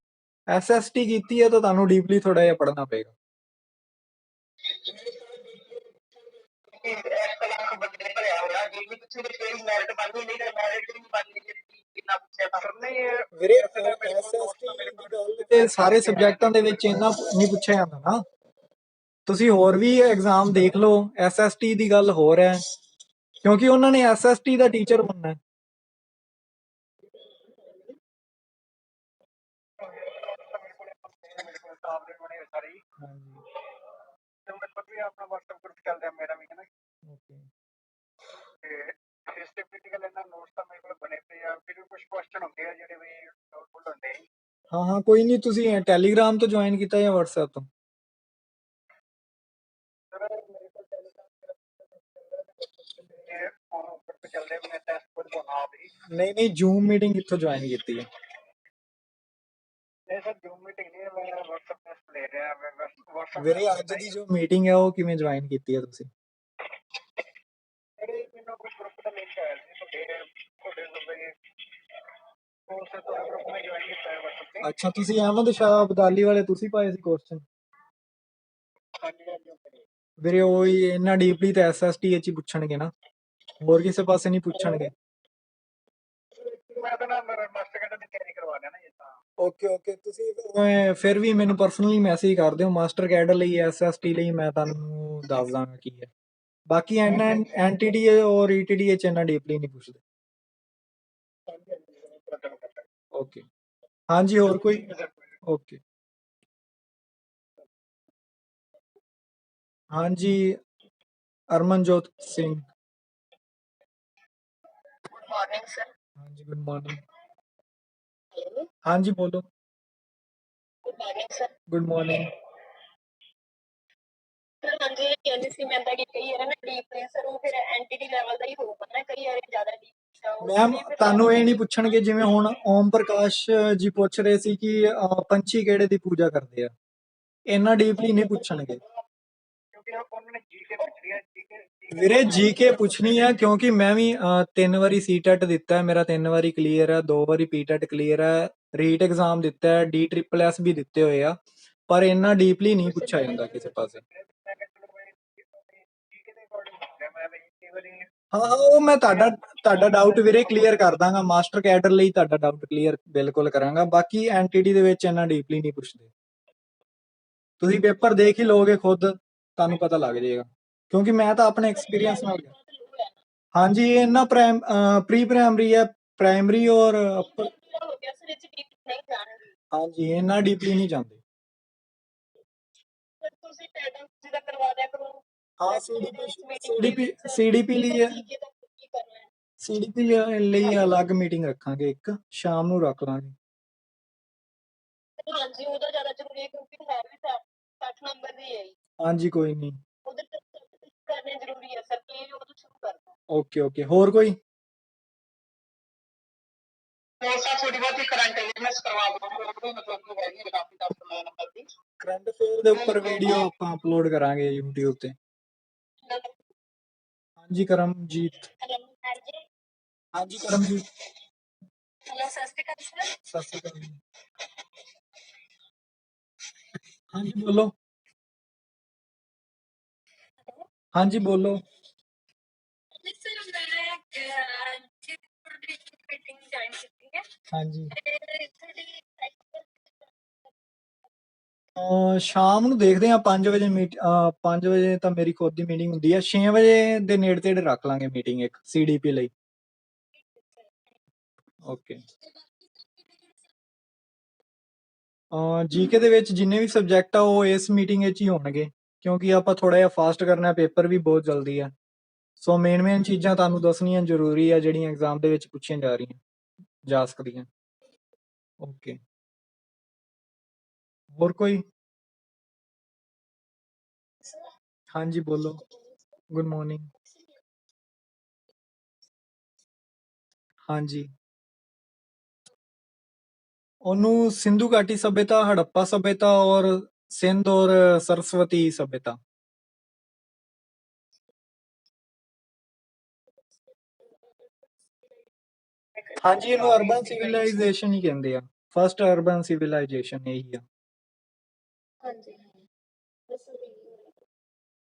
ਐਸਐਸਟੀ ਕੀਤੀ ਹੈ ਤਾਂ ਤੁਹਾਨੂੰ ਡੀਪਲੀ ਥੋੜਾ ਜਿਹਾ ਪੜ੍ਹਨਾ ਪਏਗਾ। ਵੀਰੇ ਐਸਐਸਟੀ ਦੀ ਗੱਲ ਤੇ ਸਾਰੇ ਸਬਜੈਕਟਾਂ ਦੇ ਵਿੱਚ ਇੰਨਾ ਨਹੀਂ ਪੁੱਛਿਆ ਜਾਂਦਾ ਨਾ। ਤੁਸੀਂ ਹੋਰ ਵੀ ਐਗਜ਼ਾਮ ਦੇਖ ਲਓ, ਐਸਐਸਟੀ ਦੀ ਗੱਲ ਹੋਰ ਹੈ, ਕਿਉਂਕਿ ਉਹਨਾਂ ਨੇ ਐਸਐਸਟੀ ਦਾ ਟੀਚਰ ਬਣਨਾ ਹੈ। ਹਾਂ ਹਾਂ, ਕੋਈ ਨਹੀਂ, ਤੁਸੀਂ ਟੈਲੀਗ੍ਰਾਮ ਤੋਂ ਜੁਆਇਨ ਕੀਤਾ ਜਾਂ WhatsApp ਤੋਂ? ਨਹੀਂ ਨਹੀਂ, ਜ਼ੂਮ ਮੀਟਿੰਗ ਕਿੱਥੋਂ ਜੁਆਇਨ ਕੀਤੀ ਹੈ? ਵੀਰੇ ਅੱਜ ਦੀ ਜੋ ਮੀਟਿੰਗ ਹੈ ਉਹ ਕਿਵੇਂ ਜੁਆਇਨ ਕੀਤੀ ਹੈ ਤੁਸੀਂ? ਅੱਛਾ, ਤੁਸੀਂ ਅਹਿਮਦ ਸ਼ਾਹ ਅਬਦਾਲੀ ਵਾਲੇ ਤੁਸੀਂ ਪਾਏ ਸੀ ਕੁਐਸਚਨ? ਵੀਰੇ ਉਹੀ ਇਹਨਾਂ ਡੀਪਲੀ ਤੇ ਐਸਐਸਟੀ ਵਿੱਚ ਹੀ ਪੁੱਛਣਗੇ ਨਾ, ਹੋਰ ਕਿਸੇ ਪਾਸੇ ਨਹੀਂ ਪੁੱਛਣਗੇ। ਓਕੇ ਓਕੇ, ਤੁਸੀਂ ਫਿਰ ਵੀ ਮੈਨੂੰ ਪਰਸਨਲੀ ਮੈਸੇਜ ਕਰ ਦਿਓ, ਮਾਸਟਰ ਕੈਡਰ ਲਈ ਐਸਐਸਟੀ ਲਈ ਮੈਂ ਤੁਹਾਨੂੰ ਦੱਸ ਦਾਂਗਾ ਕੀ ਹੈ। ਬਾਕੀ ਐਨਟੀਡੀ ਔਰ ਈਟੀਡੀ ਵਿੱਚ ਇੰਨਾ ਡੀਪਲੀ ਨਹੀਂ ਪੁੱਛਦੇ। ਓਕੇ, ਹਾਂਜੀ, ਹੋਰ ਕੋਈ? ਓਕੇ, ਹਾਂਜੀ, ਅਰਮਨਜੋਤ ਸਿੰਘ। ਹਾਂਜੀ, ਗੁੱਡ ਮਾਰਨਿੰਗ। ਹਾਂਜੀ ਬੋਲੋ। Good morning. ਹਾਂਜੀ, ਇਹ ਕਹਿੰਦੀ ਸੀ ਮੈਂ ਤਾਂ ਕਿ ਕਈ ਵਾਰ ਨਾ ਡੀਪ ਸਰ ਉਹ ਫਿਰ ਐਂਟੀਟੀ ਲੈਵਲ ਦਾ ਹੀ ਹੋਊਗਾ ਨਾ, ਕਈ ਵਾਰ ਜ਼ਿਆਦਾ ਡੀਪ। ਮੈਮ ਤੁਹਾਨੂੰ ਇਹ ਨਹੀਂ ਪੁੱਛਣਗੇ, ਜਿਵੇਂ ਹੁਣ ਓਮ ਪ੍ਰਕਾਸ਼ ਜੀ ਪੁੱਛ ਰਹੇ ਸੀ ਕਿ ਪੰਛੀ ਕਿਹੜੇ ਦੀ ਪੂਜਾ ਕਰਦੇ ਆ, ਇੰਨਾ ਡੀਪਲੀ ਨਹੀਂ ਪੁੱਛਣਗੇ। ਵੀਰੇ ਜੀਕੇ ਪੁੱਛਣੀ ਆ, ਕਿਉਂਕਿ ਮੈਂ ਵੀ 3 ਵਾਰੀ ਸੀਟੈਟ ਦਿੱਤਾ, ਮੇਰਾ 3 ਵਾਰੀ ਕਲੀਅਰ ਹੈ, 2 ਵਾਰੀ ਪੀਟੈਟ ਕਲੀਅਰ ਹੈ, ਰੀਟ ਐਗਜ਼ਾਮ ਦਿੱਤਾ ਹੈ, DSSS ਵੀ ਦਿੱਤੇ ਹੋਏ ਆ, ਪਰ ਇੰਨਾ ਡੀਪਲੀ ਨਹੀਂ ਪੁੱਛਿਆ ਜਾਂਦਾ ਕਿਸੇ ਪਾਸੇ। ਹਾਂ ਹਾਂ, ਉਹ ਮੈਂ ਤੁਹਾਡਾ ਡਾਊਟ ਵੀਰੇ ਕਲੀਅਰ ਕਰ ਦਾਂਗਾ, ਮਾਸਟਰ ਕੈਡਰ ਲਈ ਤੁਹਾਡਾ ਡਾਊਟ ਕਲੀਅਰ ਬਿਲਕੁਲ ਕਰਾਂਗਾ। ਬਾਕੀ ਐਨਟੀਡੀ ਦੇ ਵਿੱਚ ਇੰਨਾ ਡੀਪਲੀ ਨਹੀਂ ਪੁੱਛਦੇ, ਤੁਸੀਂ ਪੇਪਰ ਦੇਖ ਹੀ ਲਓਗੇ ਖੁਦ, ਤੁਹਾਨੂੰ ਪਤਾ ਲੱਗ ਜਾਏਗਾ, ਕਿਉਂਕਿ ਮੈਂ ਤਾਂ ਆਪਣੇ ਐਕਸਪੀਰੀਅੰਸ ਨਾਲ। ਹਾਂਜੀ, ਇਹਨਾਂ ਪ੍ਰੀ ਪ੍ਰਾਇਮਰੀ ਹੈ, ਪ੍ਰਾਇਮਰੀ ਔਰ ਹਾਂਜੀ, ਇੰਨਾ ਡੀਪਲੀ ਨਹੀਂ ਜਾਂਦੇ। हाँ ਸੀਡੀਪੀ ਲਈ ਅਲੱਗ ਮੀਟਿੰਗ ਰੱਖਾਂਗੇ, ਇੱਕ ਸ਼ਾਮ ਨੂੰ ਰੱਖ ਲਾਂਗੇ। ਹਾਂਜੀ ਕੋਈ ਨਹੀਂ। ਓਕੇ ਓਕੇ, ਹੋਰ ਕੋਈ? ਕਰੰਟ ਅਫੇਅਰ ਦੇ ਉੱਪਰ ਵੀਡੀਓ ਆਪਾਂ ਅਪਲੋਡ ਕਰਾਂਗੇ YouTube ਤੇ। ਹਾਂਜੀ ਕਰਮਜੀਤ। ਹਾਂਜੀ ਕਰਮਜੀਤ। ਸਤਿ ਸ਼੍ਰੀ ਅਕਾਲ ਜੀ। ਹਾਂਜੀ ਬੋਲੋ। ਹਾਂਜੀ ਬੋਲੋ। ਹਾਂਜੀ ਸ਼ਾਮ ਨੂੰ ਦੇਖਦੇ ਹਾਂ 5 ਵਜੇ 5 ਵਜੇ ਤਾਂ ਮੇਰੀ ਖੁਦ ਦੀ ਮੀਟਿੰਗ ਹੁੰਦੀ ਹੈ। 6 ਵਜੇ ਦੇ ਨੇੜੇ ਤੇੜੇ ਰੱਖ ਲਾਂਗੇ ਮੀਟਿੰਗ ਇੱਕ ਸੀਡੀਪੀ ਲਈ। ਓਕੇ। ਜੀਕੇ ਦੇ ਵਿੱਚ ਜਿੰਨੇ ਵੀ ਸਬਜੈਕਟ ਆ ਉਹ ਇਸ ਮੀਟਿੰਗ ਵਿੱਚ ਹੀ ਹੋਣਗੇ, ਕਿਉਂਕਿ ਆਪਾਂ ਥੋੜਾ ਜਿਹਾ ਫਾਸਟ ਕਰਨਾ, ਪੇਪਰ ਵੀ ਬਹੁਤ ਜਲਦੀ ਆ। ਸੋ ਮੇਨ ਚੀਜ਼ਾਂ ਤੁਹਾਨੂੰ ਦੱਸਣੀਆਂ ਜ਼ਰੂਰੀ ਆ ਜਿਹੜੀਆਂ ਐਗਜ਼ਾਮ ਦੇ ਵਿੱਚ ਪੁੱਛੀਆਂ ਜਾ ਸਕਦੀਆਂ। ਓਕੇ, ਹੋਰ ਕੋਈ? ਹਾਂਜੀ ਬੋਲੋ। Good morning. ਹਾਂਜੀ, ਉਹਨੂੰ ਸਿੰਧੂ ਘਾਟੀ ਸਭਿਅਤਾ, ਹੜੱਪਾ ਸਭਿਅਤਾ ਔਰ ਸਿੰਧ ਔਰ ਸਰਸਵਤੀ ਸਭਿਅਤਾ। ਹਾਂਜੀ, ਇਹਨੂੰ ਅਰਬਨ ਸਿਵਲਾਈਜੇਸ਼ਨ ਹੀ ਕਹਿੰਦੇ ਆ। ਫਸਟ ਅਰਬਨ ਸਿਵਲਾਈਜੇਸ਼ਨ ਇਹੀ ਆ।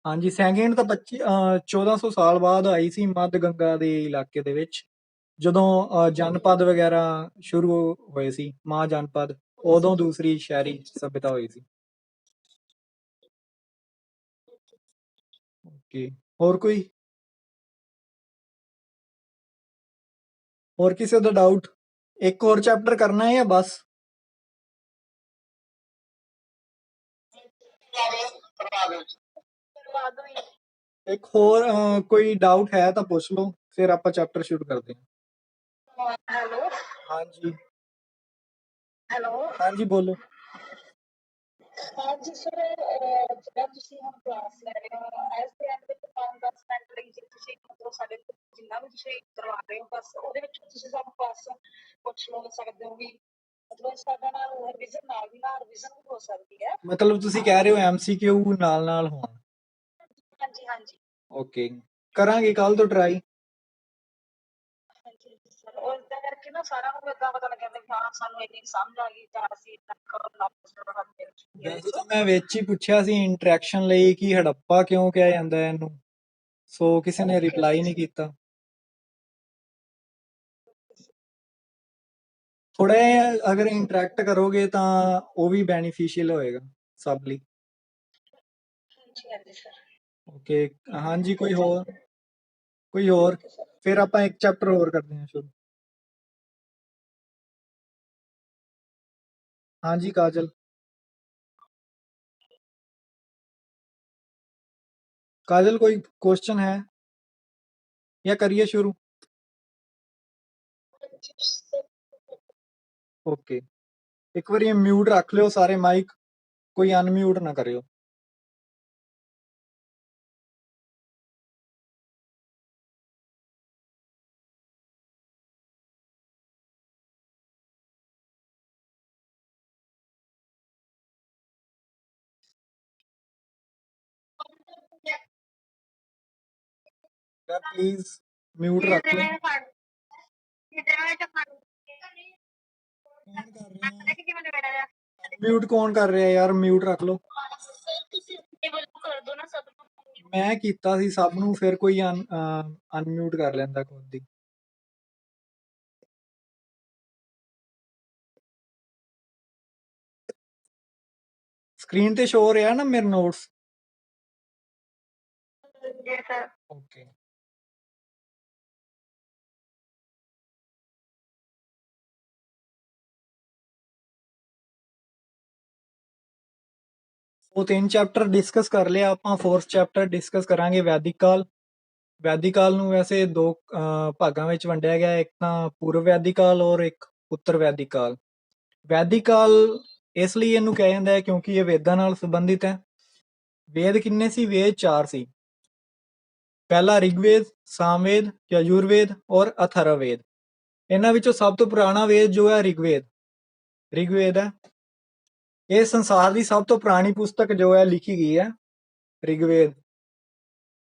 ਹਾਂਜੀ, ਸੈਕਿੰਡ ਤਾਂ 1400 ਸਾਲ ਬਾਅਦ ਆਈ ਸੀ ਮੱਧ ਗੰਗਾ ਦੇ ਇਲਾਕੇ ਦੇ ਵਿੱਚ, ਜਦੋਂ ਜਨਪਦ ਵਗੈਰਾ ਸ਼ੁਰੂ ਹੋਏ ਸੀ, ਮਹਾਜਨਪਦ, ਉਦੋਂ ਦੂਸਰੀ ਸ਼ਹਿਰੀ ਸਭਿਅਤਾ ਹੋਈ ਸੀ। ਓਕੇ, ਹੋਰ ਕੋਈ? ਹੋਰ ਕਿਸੇ ਦਾ ਡਾਊਟ? ਇੱਕ ਹੋਰ ਚੈਪਟਰ ਕਰਨਾ ਹੈ ਜਾਂ ਬਸ? ਇੱਕ ਹੋਰ ਕੋਈ ਡਾਊਟ ਹੈ ਤਾਂ ਪੁੱਛ ਲਓ, ਫਿਰ ਆਪਾਂ ਚੈਪਟਰ ਸ਼ੁਰੂ ਕਰਦੇ ਹਾਂ। ਹਾਂਜੀ ਹਾਂਜੀ ਬੋਲੋ। ਮਤਲਬ ਤੁਸੀਂ ਕਹਿ ਰਹੇ ਹੋ MCQ ਨਾਲ ਨਾਲ ਹੋਣ? ਓਕੇ, ਕਰਾਂਗੇ ਕੱਲ ਤੋਂ ਟਰਾਈ। ਵੈਸੇ ਤਾਂ ਮੈਂ ਵਿੱਚ ਹੀ ਪੁੱਛਿਆ ਸੀ ਇੰਟਰੈਕਸ਼ਨ ਲਈ ਕਿ ਹੜੱਪਾ ਕਿਉਂ ਕਿਹਾ ਜਾਂਦਾ ਹੈ ਇਹਨੂੰ, ਸੋ ਕਿਸੇ ਨੇ ਰਿਪਲਾਈ ਨਹੀਂ ਕੀਤਾ। ਥੋੜਾ ਜਿਹਾ ਅਗਰ ਇੰਟਰੈਕਟ ਕਰੋਗੇ ਤਾਂ ਉਹ ਵੀ ਬੈਨੀਫੀਸ਼ੀਅਲ ਹੋਏਗਾ ਸਭ ਲਈ। ਓਕੇ, ਹਾਂਜੀ ਕੋਈ ਹੋਰ? ਫਿਰ ਆਪਾਂ ਇੱਕ ਚੈਪਟਰ ਹੋਰ ਕਰਦੇ ਹਾਂ ਸ਼ੁਰੂ। ਹਾਂਜੀ ਕਾਜਲ। ਕਾਜਲ ਕੋਈ ਕੁਐਸਚਨ ਹੈ ਜਾਂ ਕਰੀਏ ਸ਼ੁਰੂ? ਓਕੇ, ਇੱਕ ਵਾਰੀ ਮਿਊਟ ਰੱਖ ਲਿਓ ਸਾਰੇ ਮਾਈਕ, ਕੋਈ ਅਨਮਿਊਟ ਨਾ ਕਰਿਓ। ਪਲੀਜ਼ ਮਿਊਟ ਰੱਖ ਲਓ। ਮਿਊਟ ਕੌਣ ਕਰ ਰਿਹਾ ਯਾਰ? ਮਿਊਟ ਰੱਖ ਲਓ। ਮੈਂ ਕੀਤਾ ਸੀ ਸਭ ਨੂੰ, ਫਿਰ ਕੋਈ ਅਨਮਿਊਟ ਕਰ ਲੈਂਦਾ ਖੁਦ ਦੀ। ਸਕਰੀਨ ਤੇ ਸ਼ੋ ਹੋ ਰਿਹਾ ਨਾ ਮੇਰੇ ਨੋਟਸ? ਓਕੇ, ਉਹ 3 ਚੈਪਟਰ ਡਿਸਕਸ ਕਰ ਲਿਆ ਆਪਾਂ। 4th ਚੈਪਟਰ ਡਿਸਕਸ ਕਰਾਂਗੇ ਵੈਦਿਕ ਕਾਲ। ਵੈਦਿਕ ਕਾਲ ਨੂੰ ਵੈਸੇ ਦੋ ਭਾਗਾਂ ਵਿੱਚ ਵੰਡਿਆ ਗਿਆ, ਇੱਕ ਤਾਂ ਪੂਰਵ ਵੈਦਿਕ ਕਾਲ ਔਰ ਇੱਕ ਉੱਤਰ ਵੈਦਿਕ ਕਾਲ। ਵੈਦਿਕ ਕਾਲ ਇਸ ਲਈ ਇਹਨੂੰ ਕਿਹਾ ਜਾਂਦਾ ਹੈ ਕਿਉਂਕਿ ਇਹ ਵੇਦਾਂ ਨਾਲ ਸੰਬੰਧਿਤ ਹੈ। ਵੇਦ ਕਿੰਨੇ ਸੀ? ਵੇਦ 4 ਸੀ। ਪਹਿਲਾ ਰਿਗਵੇਦ, ਸਾਮਵੇਦ, ਯਜੁਰਵੇਦ ਔਰ ਅਥਰਵਵੇਦ। ਇਹਨਾਂ ਵਿੱਚੋਂ ਸਭ ਤੋਂ ਪੁਰਾਣਾ ਵੇਦ ਜੋ ਹੈ ਰਿਗਵੇਦ ਹੈ। ਇਹ ਸੰਸਾਰ ਦੀ ਸਭ ਤੋਂ ਪੁਰਾਣੀ ਪੁਸਤਕ ਜੋ ਹੈ ਲਿਖੀ ਗਈ ਹੈ ਰਿਗਵੇਦ।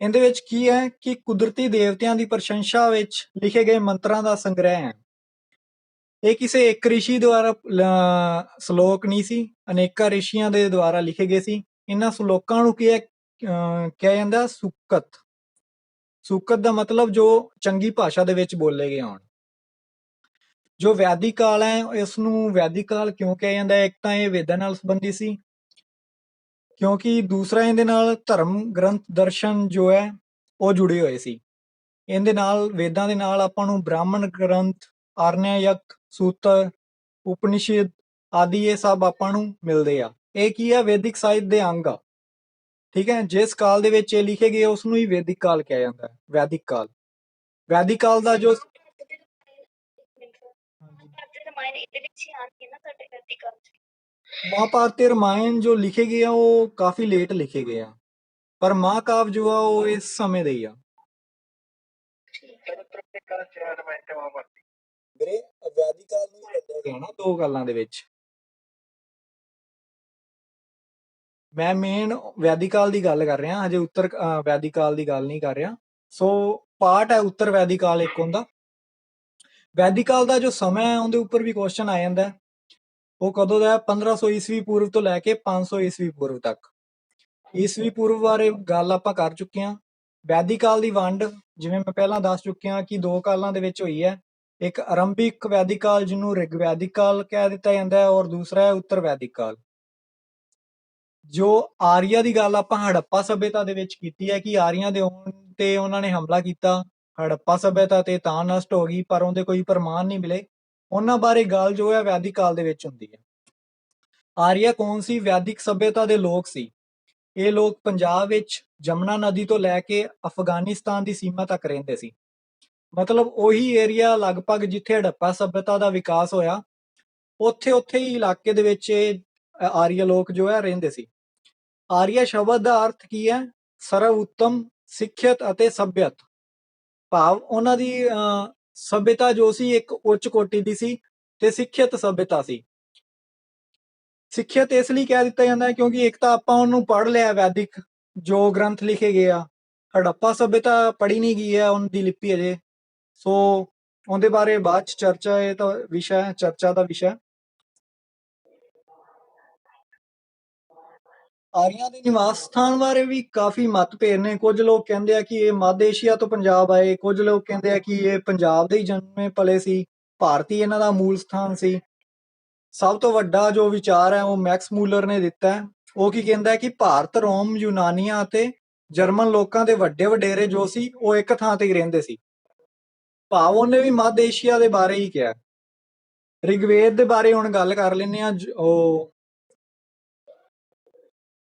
ਇਹਦੇ ਵਿੱਚ ਕੀ ਹੈ ਕਿ ਕੁਦਰਤੀ ਦੇਵਤਿਆਂ ਦੀ ਪ੍ਰਸ਼ੰਸਾ ਵਿੱਚ ਲਿਖੇ ਗਏ ਮੰਤਰਾਂ ਦਾ ਸੰਗ੍ਰਹਿ ਹੈ। ਇਹ ਕਿਸੇ ਇੱਕ ਰਿਸ਼ੀ ਦੁਆਰਾ ਸ਼ਲੋਕ ਨਹੀਂ ਸੀ, ਅਨੇਕਾਂ ਰਿਸ਼ੀਆਂ ਦੇ ਦੁਆਰਾ ਲਿਖੇ ਗਏ ਸੀ। ਇਹਨਾਂ ਸ਼ਲੋਕਾਂ ਨੂੰ ਕਿਹਾ ਜਾਂਦਾ ਸੂਕਤ। ਸੂਕਤ ਦਾ ਮਤਲਬ ਜੋ ਚੰਗੀ ਭਾਸ਼ਾ ਦੇ ਵਿੱਚ ਬੋਲੇ ਗਏ ਹੋਣ। ਜੋ ਵੈਦਿਕ ਕਾਲ ਹੈ ਇਸ ਨੂੰ ਵੈਦਿਕ ਕਾਲ ਕਿਉਂ ਕਿਹਾ ਜਾਂਦਾ ਹੈ? ਇੱਕ ਤਾਂ ਇਹ ਵੇਦਾਂ ਨਾਲ ਸੰਬੰਧਿਤ ਸੀ, ਕਿਉਂਕਿ ਦੂਸਰਾ ਇਹਦੇ ਨਾਲ ਧਰਮ ਗ੍ਰੰਥ ਦਰਸ਼ਨ ਜੋ ਹੈ ਉਹ ਜੁੜੇ ਹੋਏ ਸੀ। ਇਹਦੇ ਨਾਲ ਵੇਦਾਂ ਦੇ ਨਾਲ ਆਪਾਂ ਨੂੰ ਬ੍ਰਾਹਮਣ ਗ੍ਰੰਥ, ਆਰਣਯਕ, ਸੂਤਰ, ਉਪਨਿਸ਼ਦ ਆਦਿ ਇਹ ਸਭ ਆਪਾਂ ਨੂੰ ਮਿਲਦੇ ਆ। ਇਹ ਕੀ ਆ? ਵੈਦਿਕ ਸਾਹਿਤ ਦੇ ਅੰਗ ਆ। ਠੀਕ ਹੈ, ਜਿਸ ਕਾਲ ਦੇ ਵਿੱਚ ਇਹ ਲਿਖੇ ਗਏ ਉਸ ਨੂੰ ਹੀ ਵੈਦਿਕ ਕਾਲ ਕਿਹਾ ਜਾਂਦਾ ਹੈ। ਵੈਦਿਕ ਕਾਲ, ਵੈਦਿਕ ਕਾਲ ਦਾ ਜੋ ਮਹਾਭਾਰਤ ਤੇ ਰਾਮਾਇਣ ਜੋ ਲਿਖੇ ਗਏ ਆ ਉਹ ਕਾਫੀ ਲੇਟ ਲਿਖੇ ਗਏ ਆ, ਪਰ ਮਹਾਕਾਵ ਜੋ ਆ ਉਹ ਇਸ ਸਮੇਂ ਦੇ ਹੀ ਆ। ਵੀਰੇ ਵੈਦਿਕ ਕਾਲ ਨੂੰ ਵੰਡਿਆ ਗਿਆ ਨਾ ਦੋ ਕਾਲਾਂ ਦੇ ਵਿੱਚ। ਮੈਂ ਮੇਨ ਵੈਦਿਕ ਕਾਲ ਦੀ ਗੱਲ ਕਰ ਰਿਹਾ, ਹਜੇ ਉੱਤਰ ਵੈਦਿਕ ਕਾਲ ਦੀ ਗੱਲ ਨਹੀਂ ਕਰ ਰਿਹਾ। ਸੋ ਪਾਰਟ ਹੈ ਉੱਤਰ ਵੈਦਿਕ ਕਾਲ ਇੱਕ ਹੁੰਦਾ। ਵੈਦਿਕ ਕਾਲ ਦਾ ਜੋ ਸਮਾਂ ਹੈ ਉਹਦੇ ਉੱਪਰ ਵੀ ਕੁਐਸਚਨ ਆ ਜਾਂਦਾ। ਉਹ ਕਦੋਂ ਦਾ ਹੈ? 1500 ਈਸਵੀ ਪੂਰਵ ਤੋਂ ਲੈ ਕੇ 500 ਈਸਵੀ ਪੂਰਵ ਤੱਕ। ਈਸਵੀ ਪੂਰਵ ਬਾਰੇ ਗੱਲ ਆਪਾਂ ਕਰ ਚੁੱਕੇ ਹਾਂ। ਵੈਦਿਕ ਕਾਲ ਦੀ ਵੰਡ ਜਿਵੇਂ ਮੈਂ ਪਹਿਲਾਂ ਦੱਸ ਚੁੱਕਿਆ ਕਿ ਦੋ ਕਾਲਾਂ ਦੇ ਵਿੱਚ ਹੋਈ ਹੈ। ਇੱਕ ਆਰੰਭਿਕ ਵੈਦਿਕ ਕਾਲ ਜਿਹਨੂੰ ਰਿਗ ਵੈਦਿਕ ਕਾਲ ਕਹਿ ਦਿੱਤਾ ਜਾਂਦਾ ਹੈ, ਔਰ ਦੂਸਰਾ ਹੈ ਉੱਤਰ ਵੈਦਿਕ ਕਾਲ। ਜੋ ਆਰੀਆ ਦੀ ਗੱਲ ਆਪਾਂ ਹੜੱਪਾ ਸਭਿਅਤਾ ਦੇ ਵਿੱਚ ਕੀਤੀ ਹੈ ਕਿ ਆਰੀਆਂ ਦੇ ਆਉਣ ਤੇ ਉਹਨਾਂ ਨੇ ਹਮਲਾ ਕੀਤਾ, ਹੜੱਪਾ ਸਭਿਅਤਾ ਤੇ ਤਾਂ ਨਸ਼ਟ ਹੋ ਗਈ, ਪਰ ਉਹਦੇ ਕੋਈ ਪ੍ਰਮਾਣ ਨਹੀਂ ਮਿਲੇ। ਉਹਨਾਂ ਬਾਰੇ ਗੱਲ ਜੋ ਹੈ ਵੈਦਿਕ ਕਾਲ ਦੇ ਵਿੱਚ ਹੁੰਦੀ ਹੈ। ਆਰੀਆ ਕੌਣ ਸੀ? ਵੈਦਿਕ ਸਭਿਅਤਾ ਦੇ ਲੋਕ ਸੀ। ਇਹ ਲੋਕ ਪੰਜਾਬ ਵਿੱਚ ਜਮਨਾ ਨਦੀ ਤੋਂ ਲੈ ਕੇ ਅਫਗਾਨਿਸਤਾਨ ਦੀ ਸੀਮਾ ਤੱਕ ਰਹਿੰਦੇ ਸੀ। ਮਤਲਬ ਉਹੀ ਏਰੀਆ ਲਗਭਗ ਜਿੱਥੇ ਹੜੱਪਾ ਸਭਿਅਤਾ ਦਾ ਵਿਕਾਸ ਹੋਇਆ, ਉੱਥੇ ਹੀ ਇਲਾਕੇ ਦੇ ਵਿੱਚ ਇਹ ਆਰੀਆ ਲੋਕ ਜੋ ਹੈ ਰਹਿੰਦੇ ਸੀ। ਆਰੀਆ ਸ਼ਬਦ ਦਾ ਅਰਥ ਕੀ ਹੈ? ਸਰਵ ਉੱਤਮ, ਸਿੱਖਿਅਤ ਅਤੇ ਸਭਿਅਤ। ਭਾਵ ਉਹਨਾਂ ਦੀ ਸਭਿਅਤਾ ਜੋ ਸੀ ਇੱਕ ਉੱਚ ਕੋਟੀ ਦੀ ਸੀ ਤੇ ਸਿੱਖਿਅਤ ਸਭਿਅਤਾ ਸੀ। ਸਿੱਖਿਅਤ ਇਸ ਲਈ ਕਹਿ ਦਿੱਤਾ ਜਾਂਦਾ ਹੈ ਕਿਉਂਕਿ ਇੱਕ ਤਾਂ ਆਪਾਂ ਉਹਨੂੰ ਪੜ੍ਹ ਲਿਆ ਵੈਦਿਕ ਜੋ ਗ੍ਰੰਥ ਲਿਖੇ ਗਏ ਆ। ਹੜੱਪਾ ਸਭਿਅਤਾ ਪੜ੍ਹੀ ਨਹੀਂ ਗਈ ਹੈ ਉਹਨਾਂ ਦੀ ਲਿਪੀ ਅਜੇ, ਸੋ ਉਹਦੇ ਬਾਰੇ ਬਾਅਦ ਚ ਚਰਚਾ, ਇਹ ਤਾਂ ਵਿਸ਼ਾ ਹੈ ਚਰਚਾ ਦਾ ਵਿਸ਼ਾ। ਆਰੀਆਂ ਦੇ ਨਿਵਾਸ ਸਥਾਨ ਬਾਰੇ ਵੀ ਕਾਫੀ ਮਤਭੇਦ ਨੇ। ਕੁਝ ਲੋਕ ਕਹਿੰਦੇ ਆ ਕਿ ਇਹ ਮੱਧ ਏਸ਼ੀਆ ਤੋਂ ਪੰਜਾਬ ਆਏ, ਕੁਝ ਲੋਕ ਕਹਿੰਦੇ ਆ ਕਿ ਇਹ ਪੰਜਾਬ ਦੇ ਹੀ ਜਨਮੇ ਪਲੇ ਸੀ, ਭਾਰਤੀ ਇਹਨਾਂ ਦਾ ਮੂਲ ਸਥਾਨ ਸੀ। ਸਭ ਤੋਂ ਵੱਡਾ ਜੋ ਵਿਚਾਰ ਹੈ ਉਹ ਮੈਕਸ ਮੂਲਰ ਨੇ ਦਿੱਤਾ ਹੈ। ਉਹ ਕੀ ਕਹਿੰਦਾ ਹੈ ਕਿ ਭਾਰਤ, ਰੋਮ, ਯੂਨਾਨੀਆਂ ਅਤੇ ਜਰਮਨ ਲੋਕਾਂ ਦੇ ਵੱਡੇ ਵਡੇਰੇ ਜੋ ਸੀ ਉਹ ਇੱਕ ਥਾਂ ਤੇ ਹੀ ਰਹਿੰਦੇ ਸੀ। ਭਾਵ ਉਹਨੇ ਵੀ ਮੱਧ ਏਸ਼ੀਆ ਦੇ ਬਾਰੇ ਹੀ ਕਿਹਾ। ਰਿਗਵੇਦ ਦੇ ਬਾਰੇ ਹੁਣ ਗੱਲ ਕਰ ਲੈਂਦੇ ਆ। ਉਹ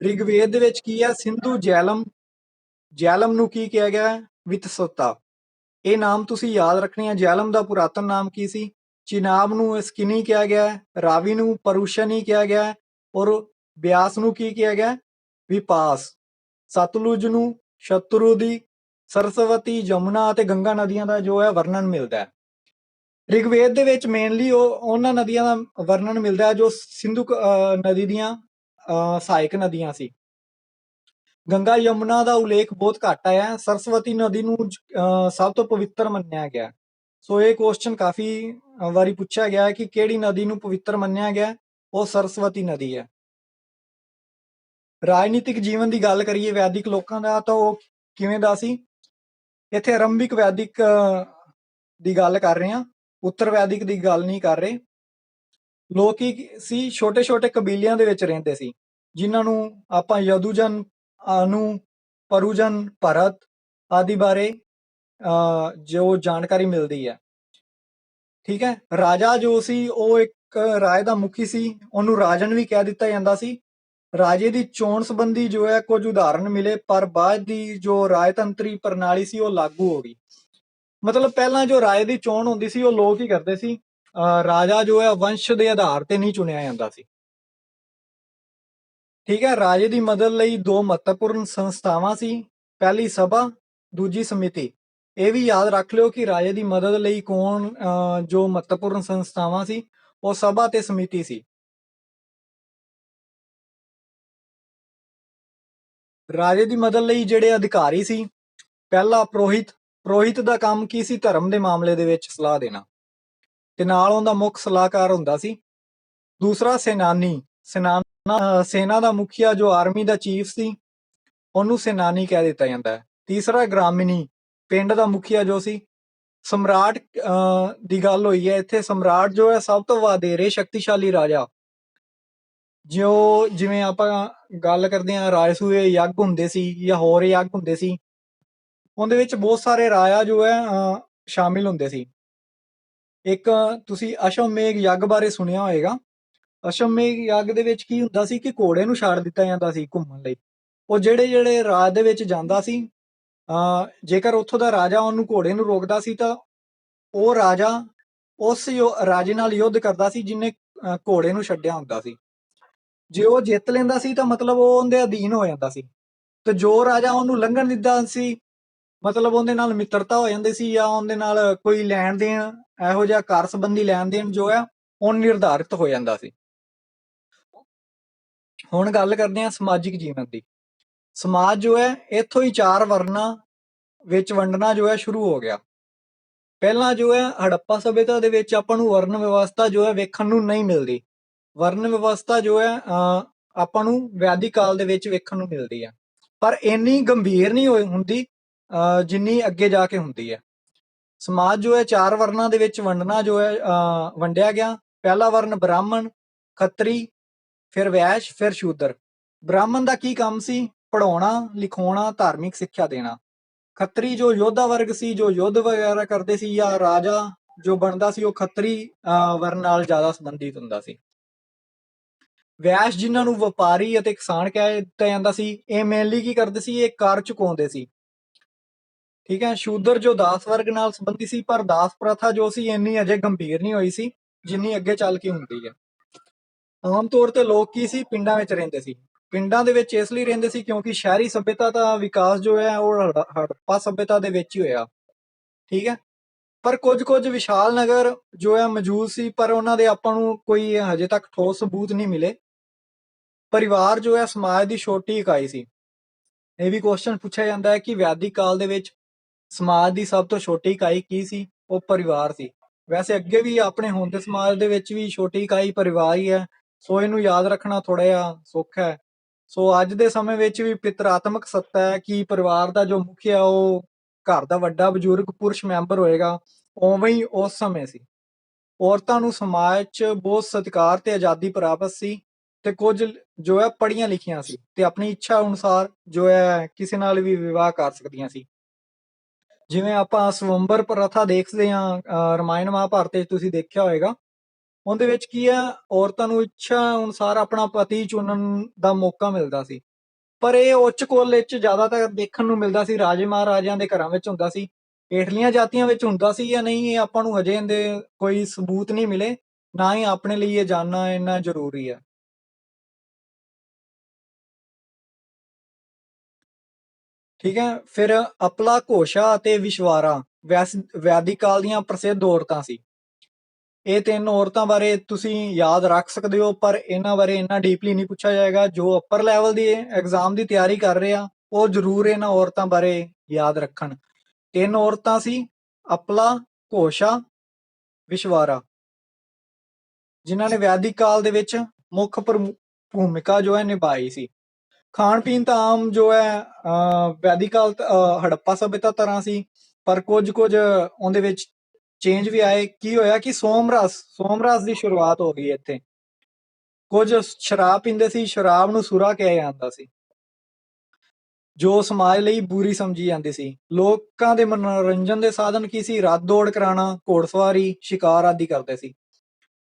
ਰਿਗਵੇਦ ਦੇ ਵਿੱਚ ਕੀ ਹੈ? ਸਿੰਧੂ ਜੈਲਮ ਨੂੰ ਕੀ ਕਿਹਾ ਗਿਆ? ਵਿਤਸਤਾ। ਇਹ ਨਾਮ ਤੁਸੀਂ ਯਾਦ ਰੱਖਣੇ ਆ। ਜੈਲਮ ਦਾ ਪੁਰਾਤਨ ਨਾਮ ਕੀ ਸੀ? ਚਿਨਾਬ ਨੂੰ ਸਕਿਨੀ ਕਿਹਾ ਗਿਆ, ਰਾਵੀ ਨੂੰ ਪਰੂਸ਼ਨੀ ਕਿਹਾ ਗਿਆ, ਔਰ ਬਿਆਸ ਨੂੰ ਕੀ ਕਿਹਾ ਗਿਆ? ਵਿਪਾਸ। ਸਤਲੁਜ ਨੂੰ ਸ਼ਤਰੁਦੀ, ਸਰਸਵਤੀ, ਜਮੁਨਾ ਅਤੇ ਗੰਗਾ ਨਦੀਆਂ ਦਾ ਜੋ ਹੈ ਵਰਣਨ ਮਿਲਦਾ ਹੈ। ਰਿਗਵੇਦ ਦੇ ਵਿੱਚ ਮੇਨਲੀ ਉਹਨਾਂ ਨਦੀਆਂ ਦਾ ਵਰਣਨ ਮਿਲਦਾ ਹੈ ਜੋ ਸਿੰਧੂ ਨਦੀ ਦੀਆਂ ਸਹਾਇਕ ਨਦੀਆਂ ਸੀ। ਗੰਗਾ ਯਮੁਨਾ ਦਾ ਉਲੇਖ ਬਹੁਤ ਘੱਟ ਆਇਆ। ਸਰਸਵਤੀ ਨਦੀ ਨੂੰ ਸਭ ਤੋਂ ਪਵਿੱਤਰ ਮੰਨਿਆ ਗਿਆ। ਸੋ ਇਹ ਕੁਐਸਚਨ ਕਾਫੀ ਵਾਰੀ ਪੁੱਛਿਆ ਗਿਆ ਕਿ ਕਿਹੜੀ ਨਦੀ ਨੂੰ ਪਵਿੱਤਰ ਮੰਨਿਆ ਗਿਆ? ਉਹ ਸਰਸਵਤੀ ਨਦੀ ਹੈ। ਰਾਜਨੀਤਿਕ ਜੀਵਨ ਦੀ ਗੱਲ ਕਰੀਏ ਵੈਦਿਕ ਲੋਕਾਂ ਦਾ ਤਾਂ ਉਹ ਕਿਵੇਂ ਦਾ ਸੀ? ਇੱਥੇ ਆਰੰਭਿਕ ਵੈਦਿਕ ਦੀ ਗੱਲ ਕਰ ਰਹੇ ਹਾਂ, ਉੱਤਰ ਵੈਦਿਕ ਦੀ ਗੱਲ ਨਹੀਂ ਕਰ ਰਹੇ। ਲੋਕ ਕੀ ਸੀ? ਛੋਟੇ ਛੋਟੇ ਕਬੀਲਿਆਂ ਦੇ ਵਿੱਚ ਰਹਿੰਦੇ ਸੀ, ਜਿਨ੍ਹਾਂ ਨੂੰ ਆਪਾਂ ਯਦੂਜਨ, ਅਨੂ, ਪਰੂਜਨ, ਭਰਤ ਆਦਿ ਬਾਰੇ ਜੋ ਜਾਣਕਾਰੀ ਮਿਲਦੀ ਹੈ। ਠੀਕ ਹੈ, ਰਾਜਾ ਜੋ ਸੀ ਉਹ ਇੱਕ ਰਾਜ ਦਾ ਮੁਖੀ ਸੀ, ਉਹਨੂੰ ਰਾਜਨ ਵੀ ਕਹਿ ਦਿੱਤਾ ਜਾਂਦਾ ਸੀ। ਰਾਜੇ ਦੀ ਚੋਣ ਸੰਬੰਧੀ ਜੋ ਹੈ ਕੁਝ ਉਦਾਹਰਨ ਮਿਲੇ, ਪਰ ਬਾਅਦ ਦੀ ਜੋ ਰਾਜਤੰਤਰੀ ਪ੍ਰਣਾਲੀ ਸੀ ਉਹ ਲਾਗੂ ਹੋ ਗਈ। ਮਤਲਬ ਪਹਿਲਾਂ ਜੋ ਰਾਜੇ ਦੀ ਚੋਣ ਹੁੰਦੀ ਸੀ ਉਹ ਲੋਕ ਹੀ ਕਰਦੇ ਸੀ, ਰਾਜਾ ਜੋ ਹੈ ਵੰਸ਼ ਦੇ ਆਧਾਰ ਤੇ ਨਹੀਂ ਚੁਣਿਆ ਜਾਂਦਾ ਸੀ। ਠੀਕ ਹੈ, ਰਾਜੇ ਦੀ ਮਦਦ ਲਈ ਦੋ ਮਹੱਤਵਪੂਰਨ ਸੰਸਥਾਵਾਂ ਸੀ, ਪਹਿਲੀ ਸਭਾ, ਦੂਜੀ ਸਮਿਤੀ। ਇਹ ਵੀ ਯਾਦ ਰੱਖ ਲਿਓ ਕਿ ਰਾਜੇ ਦੀ ਮਦਦ ਲਈ ਕੌਣ ਜੋ ਮਹੱਤਵਪੂਰਨ ਸੰਸਥਾਵਾਂ ਸੀ ਉਹ ਸਭਾ ਤੇ ਸਮਿਤੀ ਸੀ। ਰਾਜੇ ਦੀ ਮਦਦ ਲਈ ਜਿਹੜੇ ਅਧਿਕਾਰੀ ਸੀ, ਪਹਿਲਾ ਪ੍ਰੋਹਿਤ। ਪ੍ਰੋਹਿਤ ਦਾ ਕੰਮ ਕੀ ਸੀ? ਧਰਮ ਦੇ ਮਾਮਲੇ ਦੇ ਵਿੱਚ ਸਲਾਹ ਦੇਣਾ, ਤੇ ਨਾਲ ਉਹਦਾ ਮੁੱਖ ਸਲਾਹਕਾਰ ਹੁੰਦਾ ਸੀ। ਦੂਸਰਾ ਸੈਨਾਨੀ। ਸੈਨਾ ਦਾ ਮੁਖੀਆ ਜੋ ਆਰਮੀ ਦਾ ਚੀਫ ਸੀ ਉਹਨੂੰ ਸੈਨਾਨੀ ਕਹਿ ਦਿੱਤਾ ਜਾਂਦਾ ਹੈ। ਤੀਸਰਾ ਗ੍ਰਾਮਿਨੀ, ਪਿੰਡ ਦਾ ਮੁਖੀਆ ਜੋ ਸੀ। ਸਮਰਾਟ ਦੀ ਗੱਲ ਹੋਈ ਹੈ ਇੱਥੇ। ਸਮਰਾਟ ਜੋ ਹੈ ਸਭ ਤੋਂ ਵਧੇਰੇ ਸ਼ਕਤੀਸ਼ਾਲੀ ਰਾਜਾ, ਜਿਵੇਂ ਆਪਾਂ ਗੱਲ ਕਰਦੇ ਹਾਂ ਰਾਜਸੂਏ ਯੱਗ ਹੁੰਦੇ ਸੀ ਜਾਂ ਹੋਰ ਯੱਗ ਹੁੰਦੇ ਸੀ, ਉਹਦੇ ਵਿੱਚ ਬਹੁਤ ਸਾਰੇ ਰਾਜਾ ਜੋ ਹੈ ਸ਼ਾਮਿਲ ਹੁੰਦੇ ਸੀ। ਇੱਕ ਤੁਸੀਂ ਅਸ਼ਵਮੇਘ ਯੱਗ ਬਾਰੇ ਸੁਣਿਆ ਹੋਏਗਾ। ਅਸ਼ਵਮੇਘ ਯੱਗ ਦੇ ਵਿੱਚ ਕੀ ਹੁੰਦਾ ਸੀ ਕਿ ਘੋੜੇ ਨੂੰ ਛੱਡ ਦਿੱਤਾ ਜਾਂਦਾ ਸੀ ਘੁੰਮਣ ਲਈ। ਉਹ ਜਿਹੜੇ ਰਾਜ ਦੇ ਵਿੱਚ ਜਾਂਦਾ ਸੀ, ਜੇਕਰ ਉੱਥੋਂ ਦਾ ਰਾਜਾ ਉਹਨੂੰ ਘੋੜੇ ਨੂੰ ਰੋਕਦਾ ਸੀ ਤਾਂ ਉਹ ਰਾਜਾ ਉਸ ਰਾਜੇ ਨਾਲ ਯੁੱਧ ਕਰਦਾ ਸੀ ਜਿਹਨੇ ਘੋੜੇ ਨੂੰ ਛੱਡਿਆ ਹੁੰਦਾ ਸੀ। ਜੇ ਉਹ ਜਿੱਤ ਲੈਂਦਾ ਸੀ ਤਾਂ ਮਤਲਬ ਉਹ ਉਹਦੇ ਅਧੀਨ ਹੋ ਜਾਂਦਾ ਸੀ, ਤੇ ਜੋ ਰਾਜਾ ਉਹਨੂੰ ਲੰਘਣ ਦਿੰਦਾ ਸੀ ਮਤਲਬ ਉਹਦੇ ਨਾਲ ਮਿੱਤਰਤਾ ਹੋ ਜਾਂਦੀ ਸੀ, ਜਾਂ ਉਹਦੇ ਨਾਲ ਕੋਈ ਲੈਣ ਦੇਣ, ਇਹੋ ਜਿਹਾ ਕਰ ਸੰਬੰਧੀ ਲੈਣ ਦੇਣ ਜੋ ਹੈ ਉਹ ਨਿਰਧਾਰਿਤ ਹੋ ਜਾਂਦਾ ਸੀ। ਹੁਣ ਗੱਲ ਕਰਦੇ ਹਾਂ ਸਮਾਜਿਕ ਜੀਵਨ ਦੀ। ਸਮਾਜ ਜੋ ਹੈ ਇੱਥੋਂ ਹੀ ਚਾਰ ਵਰਨਾਂ ਵਿੱਚ ਵੰਡਣਾ ਜੋ ਹੈ ਸ਼ੁਰੂ ਹੋ ਗਿਆ। ਪਹਿਲਾਂ ਜੋ ਹੈ ਹੜੱਪਾ ਸਭਿਅਤਾ ਦੇ ਵਿੱਚ ਆਪਾਂ ਨੂੰ ਵਰਨ ਵਿਵਸਥਾ ਜੋ ਹੈ ਵੇਖਣ ਨੂੰ ਨਹੀਂ ਮਿਲਦੀ। ਵਰਨ ਵਿਵਸਥਾ ਜੋ ਹੈ ਆਪਾਂ ਨੂੰ ਵੈਦਿਕ ਕਾਲ ਦੇ ਵਿੱਚ ਵੇਖਣ ਨੂੰ ਮਿਲਦੀ ਹੈ, ਪਰ ਇੰਨੀ ਗੰਭੀਰ ਨਹੀਂ ਹੁੰਦੀ ਜਿੰਨੀ ਅੱਗੇ ਜਾ ਕੇ ਹੁੰਦੀ ਹੈ। ਸਮਾਜ ਜੋ ਹੈ ਚਾਰ ਵਰਨਾਂ ਦੇ ਵਿੱਚ ਵੰਡਣਾ ਜੋ ਹੈ ਵੰਡਿਆ ਗਿਆ। ਪਹਿਲਾ ਵਰਨ ਬ੍ਰਾਹਮਣ, ਖੱਤਰੀ, ਫਿਰ ਵੈਸ਼, ਫਿਰ ਸ਼ੂਦਰ। ਬ੍ਰਾਹਮਣ ਦਾ ਕੀ ਕੰਮ ਸੀ? ਪੜਾਉਣਾ, ਲਿਖਾਉਣਾ, ਧਾਰਮਿਕ ਸਿੱਖਿਆ ਦੇਣਾ। ਖੱਤਰੀ ਜੋ ਯੋਧਾ ਵਰਗ ਸੀ, ਜੋ ਯੁੱਧ ਵਗੈਰਾ ਕਰਦੇ ਸੀ, ਜਾਂ ਰਾਜਾ ਜੋ ਬਣਦਾ ਸੀ ਉਹ ਖੱਤਰੀ ਵਰਨ ਨਾਲ ਜ਼ਿਆਦਾ ਸੰਬੰਧਿਤ ਹੁੰਦਾ ਸੀ। ਵੈਸ਼ ਜਿਨ੍ਹਾਂ ਨੂੰ ਵਪਾਰੀ ਅਤੇ ਕਿਸਾਨ ਕਹਿ ਦਿੱਤਾ ਜਾਂਦਾ ਸੀ, ਇਹ ਮੇਨਲੀ ਕੀ ਕਰਦੇ ਸੀ? ਇਹ ਕਰ ਚੁਕਾਉਂਦੇ ਸੀ। ਠੀਕ ਹੈ। ਸ਼ੂਦਰ ਜੋ ਦਾਸ ਵਰਗ ਨਾਲ ਸੰਬੰਧੀ ਸੀ, ਪਰ ਦਾਸ ਪ੍ਰਥਾ ਜੋ ਸੀ ਇੰਨੀ ਅਜੇ ਗੰਭੀਰ ਨਹੀਂ ਹੋਈ ਸੀ ਜਿੰਨੀ ਅੱਗੇ ਚੱਲ ਕੇ ਹੁੰਦੀ ਹੈ। ਆਮ ਤੌਰ ਤੇ ਲੋਕ ਕੀ ਸੀ? ਪਿੰਡਾਂ ਵਿੱਚ ਰਹਿੰਦੇ ਸੀ। ਪਿੰਡਾਂ ਦੇ ਵਿੱਚ ਇਸ ਲਈ ਰਹਿੰਦੇ ਸੀ ਕਿਉਂਕਿ ਸ਼ਹਿਰੀ ਸਭਿਅਤਾ ਦਾ ਵਿਕਾਸ ਜੋ ਹੈ ਉਹ ਹੜੱਪਾ ਸਭਿਅਤਾ ਦੇ ਵਿੱਚ ਹੀ ਹੋਇਆ। ਠੀਕ ਹੈ। ਪਰ ਕੁਝ ਵਿਸ਼ਾਲ ਨਗਰ ਜੋ ਹੈ ਮੌਜੂਦ ਸੀ, ਪਰ ਉਹਨਾਂ ਦੇ ਆਪਾਂ ਨੂੰ ਕੋਈ ਹਜੇ ਤੱਕ ਠੋਸ ਸਬੂਤ ਨਹੀਂ ਮਿਲੇ। ਪਰਿਵਾਰ ਜੋ ਹੈ ਸਮਾਜ ਦੀ ਛੋਟੀ ਇਕਾਈ ਸੀ। ਇਹ ਵੀ ਕੁਐਸਚਨ ਪੁੱਛਿਆ ਜਾਂਦਾ ਹੈ ਕਿ ਵੈਦਿਕ ਕਾਲ ਦੇ ਵਿੱਚ ਸਮਾਜ ਦੀ ਸਭ ਤੋਂ ਛੋਟੀ ਇਕਾਈ ਕੀ ਸੀ? ਉਹ ਪਰਿਵਾਰ ਸੀ। ਵੈਸੇ ਅੱਗੇ ਵੀ ਆਪਣੇ ਹੁਣ ਦੇ ਸਮਾਜ ਦੇ ਵਿੱਚ ਵੀ ਛੋਟੀ ਇਕਾਈ ਪਰਿਵਾਰ ਹੀ ਹੈ, ਸੋ ਇਹਨੂੰ ਯਾਦ ਰੱਖਣਾ ਥੋੜਾ ਜਿਹਾ ਸੌਖਾ ਹੈ। ਸੋ ਅੱਜ ਦੇ ਸਮੇਂ ਵਿੱਚ ਵੀ ਪਿਤਰਾਤਮਕ ਸੱਤਾ ਹੈ ਕਿ ਪਰਿਵਾਰ ਦਾ ਜੋ ਮੁਖੀਆ ਉਹ ਘਰ ਦਾ ਵੱਡਾ ਬਜ਼ੁਰਗ ਪੁਰਸ਼ ਮੈਂਬਰ ਹੋਏਗਾ, ਉਵੇਂ ਹੀ ਉਸ ਸਮੇਂ ਸੀ। ਔਰਤਾਂ ਨੂੰ ਸਮਾਜ 'ਚ ਬਹੁਤ ਸਤਿਕਾਰ ਤੇ ਆਜ਼ਾਦੀ ਪ੍ਰਾਪਤ ਸੀ, ਤੇ ਕੁਝ ਜੋ ਹੈ ਪੜ੍ਹੀਆਂ ਲਿਖੀਆਂ ਸੀ ਤੇ ਆਪਣੀ ਇੱਛਾ ਅਨੁਸਾਰ ਜੋ ਹੈ ਕਿਸੇ ਨਾਲ ਵੀ ਵਿਵਾਹ ਕਰ ਸਕਦੀਆਂ ਸੀ। ਜਿਵੇਂ ਆਪਾਂ ਸਵੰਬਰ ਪ੍ਰਥਾ ਦੇਖਦੇ ਹਾਂ ਰਮਾਇਣ ਮਹਾਭਾਰਤ ਵਿੱਚ ਤੁਸੀਂ ਦੇਖਿਆ ਹੋਏਗਾ। ਉਹਦੇ ਵਿੱਚ ਕੀ ਹੈ? ਔਰਤਾਂ ਨੂੰ ਇੱਛਾ ਅਨੁਸਾਰ ਆਪਣਾ ਪਤੀ ਚੁਣਨ ਦਾ ਮੌਕਾ ਮਿਲਦਾ ਸੀ, ਪਰ ਇਹ ਉੱਚ ਕੁਲ ਵਿੱਚ ਜ਼ਿਆਦਾਤਰ ਦੇਖਣ ਨੂੰ ਮਿਲਦਾ ਸੀ ਰਾਜੇ ਮਹਾਰਾਜਿਆਂ ਦੇ ਘਰਾਂ ਵਿੱਚ ਹੁੰਦਾ ਸੀ। ਹੇਠਲੀਆਂ ਜਾਤੀਆਂ ਵਿੱਚ ਹੁੰਦਾ ਸੀ ਜਾਂ ਨਹੀਂ, ਇਹ ਆਪਾਂ ਨੂੰ ਹਜੇ ਇਹਦੇ ਕੋਈ ਸਬੂਤ ਨਹੀਂ ਮਿਲੇ, ਨਾ ਹੀ ਆਪਣੇ ਲਈ ਇਹ ਜਾਣਨਾ ਇੰਨਾ ਜ਼ਰੂਰੀ ਹੈ। ਠੀਕ ਹੈ। ਫਿਰ ਅਪਲਾ, ਘੋਸ਼ਾ ਅਤੇ ਵਿਸ਼ਵਾਰਾ ਵੈਦਿਕ ਕਾਲ ਦੀਆਂ ਪ੍ਰਸਿੱਧ ਔਰਤਾਂ ਸੀ। ਇਹ ਤਿੰਨ ਔਰਤਾਂ ਬਾਰੇ ਤੁਸੀਂ ਯਾਦ ਰੱਖ ਸਕਦੇ ਹੋ, ਪਰ ਇਹਨਾਂ ਬਾਰੇ ਇੰਨਾ ਡੀਪਲੀ ਨਹੀਂ ਪੁੱਛਿਆ ਜਾਏਗਾ। ਜੋ ਅੱਪਰ ਲੈਵਲ ਦੀ ਐਗਜ਼ਾਮ ਦੀ ਤਿਆਰੀ ਕਰ ਰਹੇ ਆ ਉਹ ਜ਼ਰੂਰ ਇਹਨਾਂ ਔਰਤਾਂ ਬਾਰੇ ਯਾਦ ਰੱਖਣ। ਤਿੰਨ ਔਰਤਾਂ ਸੀ, ਅਪਲਾ, ਘੋਸ਼ਾ, ਵਿਸ਼ਵਾਰਾ, ਜਿਨ੍ਹਾਂ ਨੇ ਵੈਦਿਕ ਕਾਲ ਦੇ ਵਿੱਚ ਮੁੱਖ ਭੂਮਿਕਾ ਜੋ ਹੈ ਨਿਭਾਈ ਸੀ। ਖਾਣ ਪੀਣ ਤਾਂ ਆਮ ਜੋ ਹੈ ਵੈਦਿਕ ਕਾਲ ਹੜੱਪਾ ਸਭਿਅਤਾ ਤਰ੍ਹਾਂ ਸੀ, ਪਰ ਕੁਝ ਉਹਦੇ ਵਿੱਚ ਚੇਂਜ ਵੀ ਆਏ। ਕੀ ਹੋਇਆ ਕਿ ਸੋਮਰਸ ਦੀ ਸ਼ੁਰੂਆਤ ਹੋ ਗਈ ਇੱਥੇ। ਕੁਝ ਸ਼ਰਾਬ ਪੀਂਦੇ ਸੀ, ਸ਼ਰਾਬ ਨੂੰ ਸੁਰਾ ਕਿਹਾ ਜਾਂਦਾ ਸੀ, ਜੋ ਸਮਾਜ ਲਈ ਬੁਰੀ ਸਮਝੀ ਜਾਂਦੀ ਸੀ। ਲੋਕਾਂ ਦੇ ਮਨੋਰੰਜਨ ਦੇ ਸਾਧਨ ਕੀ ਸੀ? ਰੱਥ ਦੌੜ ਕਰਾਉਣਾ, ਘੋੜਸਵਾਰੀ, ਸ਼ਿਕਾਰ ਆਦਿ ਕਰਦੇ ਸੀ।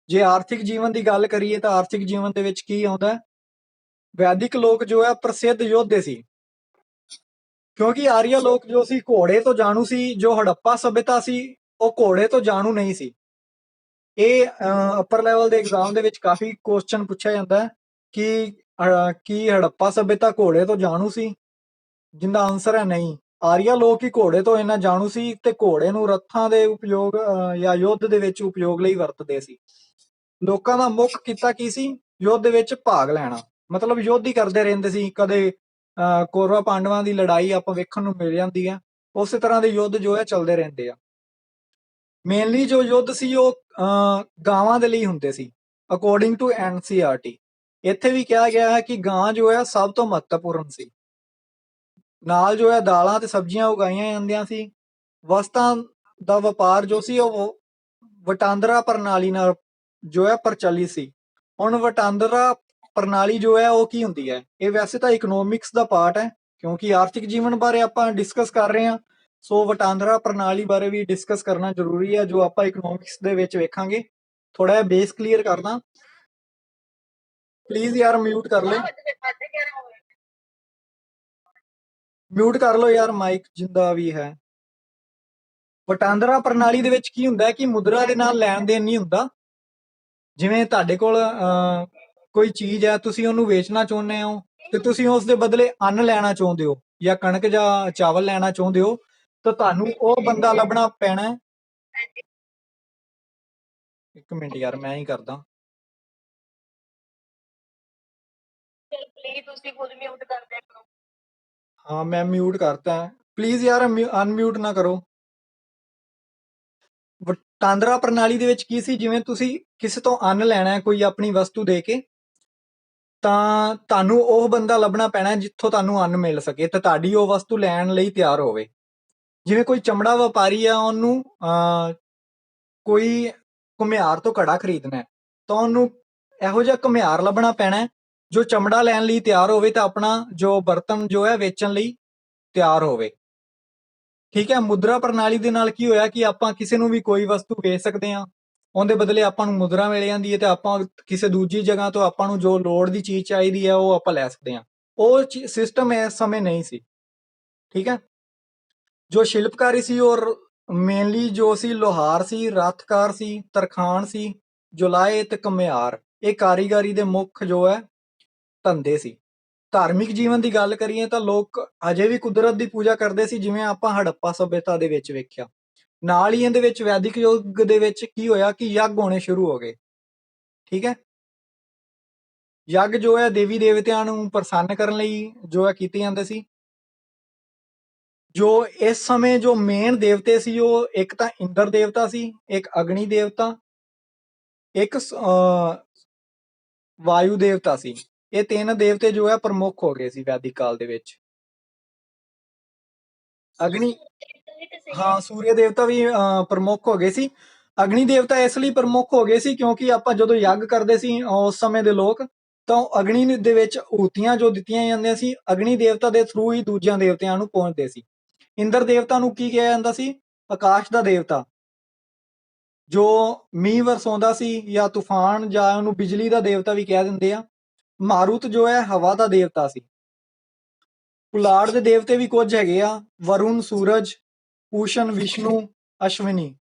ਜੇ ਆਰਥਿਕ ਜੀਵਨ ਦੀ ਗੱਲ ਕਰੀਏ ਤਾਂ ਆਰਥਿਕ ਜੀਵਨ ਦੇ ਵਿੱਚ ਕੀ ਆਉਂਦਾ? ਵੈਦਿਕ ਲੋਕ ਜੋ ਹੈ ਪ੍ਰਸਿੱਧ ਯੋਧੇ ਸੀ, ਕਿਉਂਕਿ ਆਰੀਆ ਲੋਕ ਜੋ ਸੀ ਘੋੜੇ ਤੋਂ ਜਾਣੂ ਸੀ, ਜੋ ਹੜੱਪਾ ਸਭਿਅਤਾ ਸੀ ਉਹ ਘੋੜੇ ਤੋਂ ਜਾਣੂ ਨਹੀਂ ਸੀ। ਇਹ ਅਪਰ ਲੈਵਲ ਦੇ ਐਗਜ਼ਾਮ ਦੇ ਵਿੱਚ ਕਾਫੀ ਕੁਐਸਚਨ ਪੁੱਛਿਆ ਜਾਂਦਾ ਹੈ ਕਿ ਕੀ ਹੜੱਪਾ ਸਭਿਅਤਾ ਘੋੜੇ ਤੋਂ ਜਾਣੂ ਸੀ, ਜਿੰਦਾ ਆਨਸਰ ਹੈ ਨਹੀਂ। ਆਰੀਆ ਲੋਕ ਹੀ ਘੋੜੇ ਤੋਂ ਇੰਨਾ ਜਾਣੂ ਸੀ ਤੇ ਘੋੜੇ ਨੂੰ ਰੱਥਾਂ ਦੇ ਉਪਯੋਗ ਜਾਂ ਯੁੱਧ ਦੇ ਵਿੱਚ ਉਪਯੋਗ ਲਈ ਵਰਤਦੇ ਸੀ। ਲੋਕਾਂ ਦਾ ਮੁੱਖ ਕਿੱਤਾ ਕੀ ਸੀ? ਯੁੱਧ ਦੇ ਵਿੱਚ ਭਾਗ ਲੈਣਾ, ਮਤਲਬ ਯੁੱਧ ਹੀ ਕਰਦੇ ਰਹਿੰਦੇ ਸੀ। ਕਦੇ ਕੌਰਵਾਂ ਪਾਂਡਵਾਂ ਦੀ ਲੜਾਈ ਆਪਾਂ ਵੇਖਣ ਨੂੰ ਮਿਲ ਜਾਂਦੀ ਆ, ਉਸੇ ਤਰ੍ਹਾਂ ਦੇ ਯੁੱਧ ਜੋ ਹੈ ਚੱਲਦੇ ਰਹਿੰਦੇ ਆ। ਮੇਨਲੀ ਜੋ ਯੁੱਧ ਸੀ ਉਹ ਗਾਵਾਂ ਦੇ ਲਈ ਹੁੰਦੇ ਸੀ, ਅਕੋਰਡਿੰਗ ਟੂ ਐਨਸੀਆਰਟੀ। ਇੱਥੇ ਵੀ ਕਿਹਾ ਗਿਆ ਹੈ ਕਿ ਗਾਂ ਜੋ ਹੈ ਸਭ ਤੋਂ ਮਹੱਤਵਪੂਰਨ ਸੀ। ਨਾਲ ਜੋ ਹੈ ਦਾਲਾਂ ਤੇ ਸਬਜ਼ੀਆਂ ਉਗਾਈਆਂ ਜਾਂਦੀਆਂ ਸੀ। ਵਸਤਾਂ ਦਾ ਵਪਾਰ ਜੋ ਸੀ ਉਹ ਵਟਾਂਦਰਾ ਪ੍ਰਣਾਲੀ ਨਾਲ ਜੋ ਹੈ ਪ੍ਰਚਲਿਤ ਸੀ। ਹੁਣ ਵਟਾਂਦਰਾ ਪ੍ਰਣਾਲੀ ਜੋ ਹੈ ਉਹ ਕੀ ਹੁੰਦੀ ਹੈ? ਇਹ ਵੈਸੇ ਤਾਂ ਇਕਨੋਮਿਕਸ ਦਾ ਪਾਰਟ ਹੈ, ਕਿਉਂਕਿ ਆਰਥਿਕ ਜੀਵਨ ਬਾਰੇ ਆਪਾਂ ਡਿਸਕਸ ਕਰ ਰਹੇ ਹਾਂ, ਸੋ ਵਟਾਂਦਰਾ ਪ੍ਰਣਾਲੀ ਬਾਰੇ ਵੀ ਡਿਸਕਸ ਕਰਨਾ ਜ਼ਰੂਰੀ ਹੈ, ਜੋ ਆਪਾਂ ਇਕਨੋਮਿਕਸ ਦੇ ਵਿੱਚ ਵੇਖਾਂਗੇ। ਥੋੜਾ ਜਿਹਾ ਬੇਸ ਕਲੀਅਰ ਕਰਦਾ। ਪਲੀਜ਼ ਯਾਰ ਮਿਊਟ ਕਰ ਲੈ, ਮਿਊਟ ਕਰ ਲਓ ਯਾਰ ਮਾਈਕ ਜਿੰਦਾ ਵੀ ਹੈ। ਵਟਾਂਦਰਾ ਪ੍ਰਣਾਲੀ ਦੇ ਵਿੱਚ ਕੀ ਹੁੰਦਾ ਹੈ ਕਿ ਮੁਦਰਾ ਦੇ ਨਾਲ ਲੈਣ ਦੇਣ ਨਹੀਂ ਹੁੰਦਾ। ਜਿਵੇਂ ਤੁਹਾਡੇ ਕੋਲ ਕੋਈ ਚੀਜ਼ ਹੈ, ਤੁਸੀਂ ਉਹਨੂੰ ਵੇਚਣਾ ਚਾਹੁੰਦੇ ਹੋ ਤੇ ਤੁਸੀਂ ਉਸ ਦੇ ਬਦਲੇ ਅੰਨ ਲੈਣਾ ਚਾਹੁੰਦੇ ਹੋ ਜਾਂ ਕਣਕ ਜਾਂ ਚਾਵਲ ਲੈਣਾ ਚਾਹੁੰਦੇ ਹੋ, ਤਾਂ ਤੁਹਾਨੂੰ ਉਹ ਬੰਦਾ ਲੱਭਣਾ ਪੈਣਾ ਹੈ। ਇੱਕ ਮਿੰਟ ਯਾਰ ਮੈਂ ਹੀ ਕਰਦਾ। ਹਾਂ ਮੈਂ ਮਿਊਟ ਕਰਤਾ ਹੈ, ਪਲੀਜ਼ ਯਾਰ ਅਨਮਿਊਟ ਨਾ ਕਰੋ। ਵਟਾਂਦਰਾ ਪ੍ਰਣਾਲੀ ਦੇ ਵਿੱਚ ਕੀ ਸੀ? ਜਿਵੇਂ ਤੁਸੀਂ ਕਿਸੇ ਤੋਂ ਅੰਨ ਲੈਣਾ ਹੈ ਕੋਈ ਆਪਣੀ ਵਸਤੂ ਦੇ ਕੇ, ਤਾਂ ਤੁਹਾਨੂੰ ਉਹ ਬੰਦਾ ਲੱਭਣਾ ਪੈਣਾ ਜਿੱਥੋਂ ਤੁਹਾਨੂੰ ਅੰਨ ਮਿਲ ਸਕੇ ਤੇ ਤੁਹਾਡੀ ਉਹ ਵਸਤੂ ਲੈਣ ਲਈ ਤਿਆਰ ਹੋਵੇ। ਜਿਵੇਂ ਕੋਈ ਚਮੜਾ ਵਪਾਰੀ ਆ, ਉਹਨੂੰ ਕੋਈ ਘੁਮਿਆਰ ਤੋਂ ਘੜਾ ਖਰੀਦਣਾ ਹੈ, ਤਾਂ ਉਹਨੂੰ ਇਹੋ ਜਿਹਾ ਘੁਮਿਆਰ ਲੱਭਣਾ ਪੈਣਾ ਜੋ ਚਮੜਾ ਲੈਣ ਲਈ ਤਿਆਰ ਹੋਵੇ ਤਾਂ ਆਪਣਾ ਜੋ ਬਰਤਨ ਜੋ ਹੈ ਵੇਚਣ ਲਈ ਤਿਆਰ ਹੋਵੇ। ਠੀਕ ਹੈ। ਮੁਦਰਾ ਪ੍ਰਣਾਲੀ ਦੇ ਨਾਲ ਕੀ ਹੋਇਆ ਕਿ ਆਪਾਂ ਕਿਸੇ ਨੂੰ ਵੀ ਕੋਈ ਵਸਤੂ ਵੇਚ ਸਕਦੇ ਹਾਂ, ਉਹਦੇ ਬਦਲੇ ਆਪਾਂ ਨੂੰ ਮੁਦਰਾ ਮਿਲ ਜਾਂਦੀ ਹੈ ਤੇ ਆਪਾਂ ਕਿਸੇ ਦੂਜੀ ਜਗ੍ਹਾ ਤੋਂ ਆਪਾਂ ਨੂੰ ਜੋ ਲੋੜ ਦੀ ਚੀਜ਼ ਚਾਹੀਦੀ ਹੈ ਉਹ ਆਪਾਂ ਲੈ ਸਕਦੇ ਹਾਂ। ਉਹ ਸਿਸਟਮ ਇਸ ਸਮੇਂ ਨਹੀਂ ਸੀ। ਠੀਕ ਹੈ। ਜੋ ਸ਼ਿਲਪਕਾਰੀ ਸੀ ਔਰ ਮੇਨਲੀ ਜੋ ਸੀ ਲੋਹਾਰ ਸੀ, ਰੱਥਕਾਰ ਸੀ, ਤਰਖਾਣ ਸੀ, ਜੁਲਾਏ ਤੇ ਘੁਮਿਆਰ, ਇਹ ਕਾਰੀਗਰੀ ਦੇ ਮੁੱਖ ਜੋ ਹੈ ਧੰਦੇ ਸੀ। ਧਾਰਮਿਕ ਜੀਵਨ ਦੀ ਗੱਲ ਕਰੀਏ ਤਾਂ ਲੋਕ ਅਜੇ ਵੀ ਕੁਦਰਤ ਦੀ ਪੂਜਾ ਕਰਦੇ ਸੀ, ਜਿਵੇਂ ਆਪਾਂ ਹੜੱਪਾ ਸਭਿਅਤਾ ਦੇ ਵਿੱਚ ਵੇਖਿਆ। ਨਾਲ ਹੀ ਇਹਦੇ ਵਿੱਚ ਵੈਦਿਕ ਯੁੱਗ ਦੇ ਵਿੱਚ ਕੀ ਹੋਇਆ ਕਿ ਯੱਗ ਹੋਣੇ ਸ਼ੁਰੂ ਹੋ ਗਏ। ਠੀਕ ਹੈ। ਯੱਗ ਜੋ ਹੈ ਦੇਵੀ ਦੇਵਤਿਆਂ ਨੂੰ ਪ੍ਰਸੰਨ ਕਰਨ ਲਈ ਜੋ ਹੈ ਕੀਤੇ ਜਾਂਦੇ ਸੀ। ਜੋ ਇਸ ਸਮੇਂ ਜੋ ਮੇਨ ਦੇਵਤੇ ਸੀ ਉਹ ਇੱਕ ਤਾਂ ਇੰਦਰ ਦੇਵਤਾ ਸੀ, ਇੱਕ ਅਗਨੀ ਦੇਵਤਾ, ਇੱਕ ਵਾਯੂ ਦੇਵਤਾ ਸੀ। ਇਹ ਤਿੰਨ ਦੇਵਤੇ ਜੋ ਹੈ ਪ੍ਰਮੁੱਖ ਹੋ ਗਏ ਸੀ ਵੈਦਿਕ ਕਾਲ ਦੇ ਵਿੱਚ। ਅਗਨੀ, ਹਾਂ ਸੂਰਯ ਦੇਵਤਾ ਵੀ ਪ੍ਰਮੁੱਖ ਹੋ ਗਏ ਸੀ। ਅਗਨੀ ਦੇਵਤਾ ਇਸ ਲਈ ਪ੍ਰਮੁੱਖ ਹੋ ਗਏ ਸੀ ਕਿਉਂਕਿ ਆਪਾਂ ਜਦੋਂ ਯੱਗ ਕਰਦੇ ਸੀ ਉਸ ਸਮੇਂ ਦੇ ਲੋਕ, ਤਾਂ ਅਗਨੀ ਦੇ ਵਿੱਚ ਹੂਤੀਆਂ ਜੋ ਦਿੱਤੀਆਂ ਜਾਂਦੀਆਂ ਸੀ, ਅਗਨੀ ਦੇਵਤਾ ਦੇ ਥਰੂ ਹੀ ਦੂਜਿਆਂ ਦੇਵਤਿਆਂ ਨੂੰ ਪਹੁੰਚਦੇ ਸੀ। ਇੰਦਰ ਦੇਵਤਾ ਨੂੰ ਕੀ ਕਿਹਾ ਜਾਂਦਾ ਸੀ? ਆਕਾਸ਼ ਦਾ ਦੇਵਤਾ, ਜੋ ਮੀਂਹ ਵਰਸਾਉਂਦਾ ਸੀ, ਜਾਂ ਤੂਫਾਨ, ਜਾਂ ਉਹਨੂੰ ਬਿਜਲੀ ਦਾ ਦੇਵਤਾ ਵੀ ਕਹਿ ਦਿੰਦੇ ਆ। ਮਾਰੂਤ ਜੋ ਹੈ ਹਵਾ ਦਾ ਦੇਵਤਾ ਸੀ। ਪੁਲਾੜ ਦੇ ਦੇਵਤੇ ਵੀ ਕੁਝ ਹੈਗੇ ਆ, ਵਰੁਣ, ਸੂਰਜ, ਪੂਸ਼ਨ, ਵਿਸ਼ਨੂੰ, ਅਸ਼ਵਨੀ।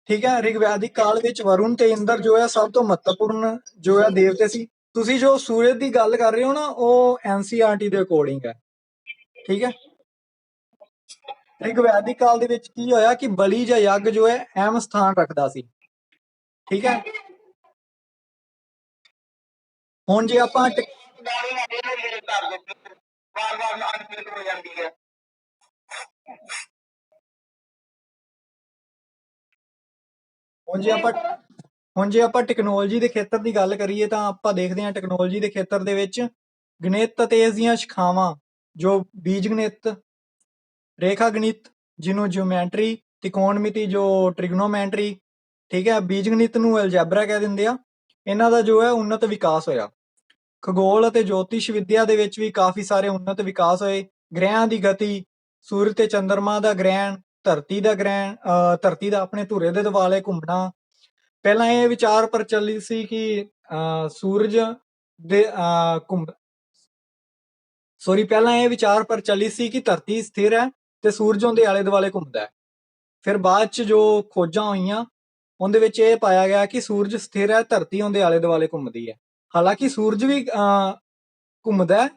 ਠੀਕ ਹੈ। ਰਿਗਵੈਦਿਕ ਕਾਲ ਵਿੱਚ ਵਰੁਣ ਤੇ ਇੰਦਰ ਜੋ ਹੈ ਸਭ ਤੋਂ ਮਹੱਤਵਪੂਰਨ ਜੋ ਹੈ ਦੇਵਤੇ ਸੀ। ਤੁਸੀਂ ਜੋ ਸੂਰਜ ਦੀ ਗੱਲ ਕਰ ਰਹੇ ਹੋ ਨਾ, ਉਹ ਐਨਸੀਆਰਟੀ ਦੇ ਅਕੋਰਡਿੰਗ ਹੈ। ਠੀਕ ਹੈ। ਰਿਗਵੈਦਿਕ ਕਾਲ ਦੇ ਵਿੱਚ ਕੀ ਹੋਇਆ ਕਿ ਬਲੀ ਜਾਂ ਯੱਗ ਜੋ ਹੈ ਅਹਿਮ ਸਥਾਨ ਰੱਖਦਾ ਸੀ। ਠੀਕ ਹੈ। ਹੁਣ ਜੇ ਆਪਾਂ ਹੁਣ ਜੇ ਆਪਾਂ ਹੁਣ ਜੇ ਆਪਾਂ ਟੈਕਨੋਲੋਜੀ ਦੇ ਖੇਤਰ ਦੀ ਗੱਲ ਕਰੀਏ ਤਾਂ ਆਪਾਂ ਦੇਖਦੇ ਹਾਂ ਟੈਕਨੋਲੋਜੀ ਦੇ ਖੇਤਰ ਦੇ ਵਿੱਚ ਗਣਿਤ ਅਤੇ ਇਸ ਦੀਆਂ ਸ਼ਾਖਾਵਾਂ, ਜੋ ਬੀਜ ਗਣਿਤ, ਰੇਖਾ ਗਣਿਤ ਜਿਹਨੂੰ ਜਿਓਮੈਟਰੀ, ਤਿਕੋਣਮਿਤੀ ਜੋ ਟ੍ਰਿਗਨੋਮੈਟਰੀ, ਠੀਕ ਹੈ, ਬੀਜ ਗਣਿਤ ਨੂੰ ਐਲਜੈਬਰਾ ਕਹਿ ਦਿੰਦੇ ਆ, ਇਹਨਾਂ ਦਾ ਜੋ ਹੈ ਉੱਨਤ ਵਿਕਾਸ ਹੋਇਆ। ਖਗੋਲ ਅਤੇ ਜੋਤਿਸ਼ ਵਿਦਿਆ ਦੇ ਵਿੱਚ ਵੀ ਕਾਫੀ ਸਾਰੇ ਉੱਨਤ ਵਿਕਾਸ ਹੋਏ। ਗ੍ਰਹਿਆਂ ਦੀ ਗਤੀ, ਸੂਰਜ ਤੇ ਚੰਦਰਮਾ ਦਾ ਗ੍ਰਹਿਣ, ਧਰਤੀ ਦਾ ਗ੍ਰਹਿਣ, ਧਰਤੀ ਦਾ ਆਪਣੇ ਧੁਰੇ ਦੇ ਦੁਆਲੇ ਘੁੰਮਣਾ। ਪਹਿਲਾਂ ਇਹ ਵਿਚਾਰ ਪ੍ਰਚਲਿਤ ਸੀ ਕਿ ਸੂਰਜ ਦੇ ਘੁੰਮ ਸੋਰੀ ਪਹਿਲਾਂ ਇਹ ਵਿਚਾਰ ਪ੍ਰਚਲਿਤ ਸੀ ਕਿ ਧਰਤੀ ਸਥਿਰ ਹੈ ਤੇ ਸੂਰਜ ਉਹਦੇ ਆਲੇ ਦੁਆਲੇ ਘੁੰਮਦਾ ਹੈ। ਫਿਰ ਬਾਅਦ ਚ ਜੋ ਖੋਜਾਂ ਹੋਈਆਂ ਉਹਦੇ ਵਿੱਚ ਇਹ ਪਾਇਆ ਗਿਆ ਕਿ ਸੂਰਜ ਸਥਿਰ ਹੈ, ਧਰਤੀ ਉਹਦੇ ਆਲੇ ਦੁਆਲੇ ਘੁੰਮਦੀ ਹੈ। ਹਾਲਾਂਕਿ ਸੂਰਜ ਵੀ ਘੁੰਮਦਾ ਹੈ,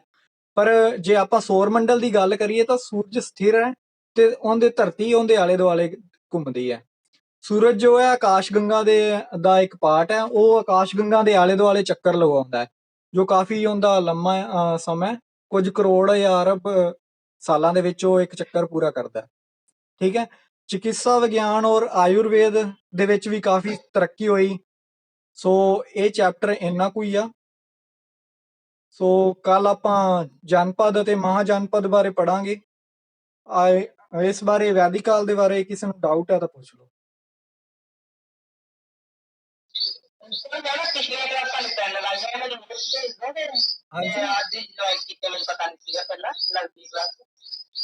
ਪਰ ਜੇ ਆਪਾਂ ਸੌਰ ਮੰਡਲ ਦੀ ਗੱਲ ਕਰੀਏ ਤਾਂ ਸੂਰਜ ਸਥਿਰ ਹੈ ਤੇ ਉਹਦੇ ਧਰਤੀ ਉਹਦੇ ਆਲੇ ਦੁਆਲੇ ਘੁੰਮਦੀ ਹੈ। ਸੂਰਜ ਜੋ ਹੈ ਆਕਾਸ਼ ਗੰਗਾ ਦਾ ਇੱਕ ਪਾਰਟ ਹੈ, ਉਹ ਆਕਾਸ਼ ਗੰਗਾ ਦੇ ਆਲੇ ਦੁਆਲੇ ਚੱਕਰ ਲਗਾਉਂਦਾ ਹੈ, ਜੋ ਕਾਫੀ ਉਹਦਾ ਲੰਮਾ ਸਮਾਂ ਹੈ, ਕੁਝ ਕਰੋੜ ਜਾਂ ਅਰਬ ਸਾਲਾਂ ਦੇ ਵਿੱਚ ਉਹ ਇੱਕ ਚੱਕਰ ਪੂਰਾ ਕਰਦਾ ਹੈ। ਠੀਕ ਹੈ। ਚਿਕਿਤਸਾ ਵਿਗਿਆਨ ਔਰ ਆਯੁਰਵੇਦ ਦੇ ਵਿੱਚ ਵੀ ਕਾਫੀ ਤਰੱਕੀ ਹੋਈ। ਸੋ ਇਹ ਚੈਪਟਰ ਇੰਨਾ ਕੁ ਹੀ ਆ। ਸੋ ਕੱਲ ਆਪਾਂ ਜਨਪਦ ਅਤੇ ਮਹਾਜਨਪਦ ਬਾਰੇ ਪੜਾਂਗੇ। ਇਸ ਬਾਰੇ ਵੈਦਿਕ ਕਾਲ ਦੇ ਬਾਰੇ ਕਿਸੇ ਨੂੰ ਡਾਊਟ ਹੈ ਤਾਂ ਪੁੱਛ ਲਓ।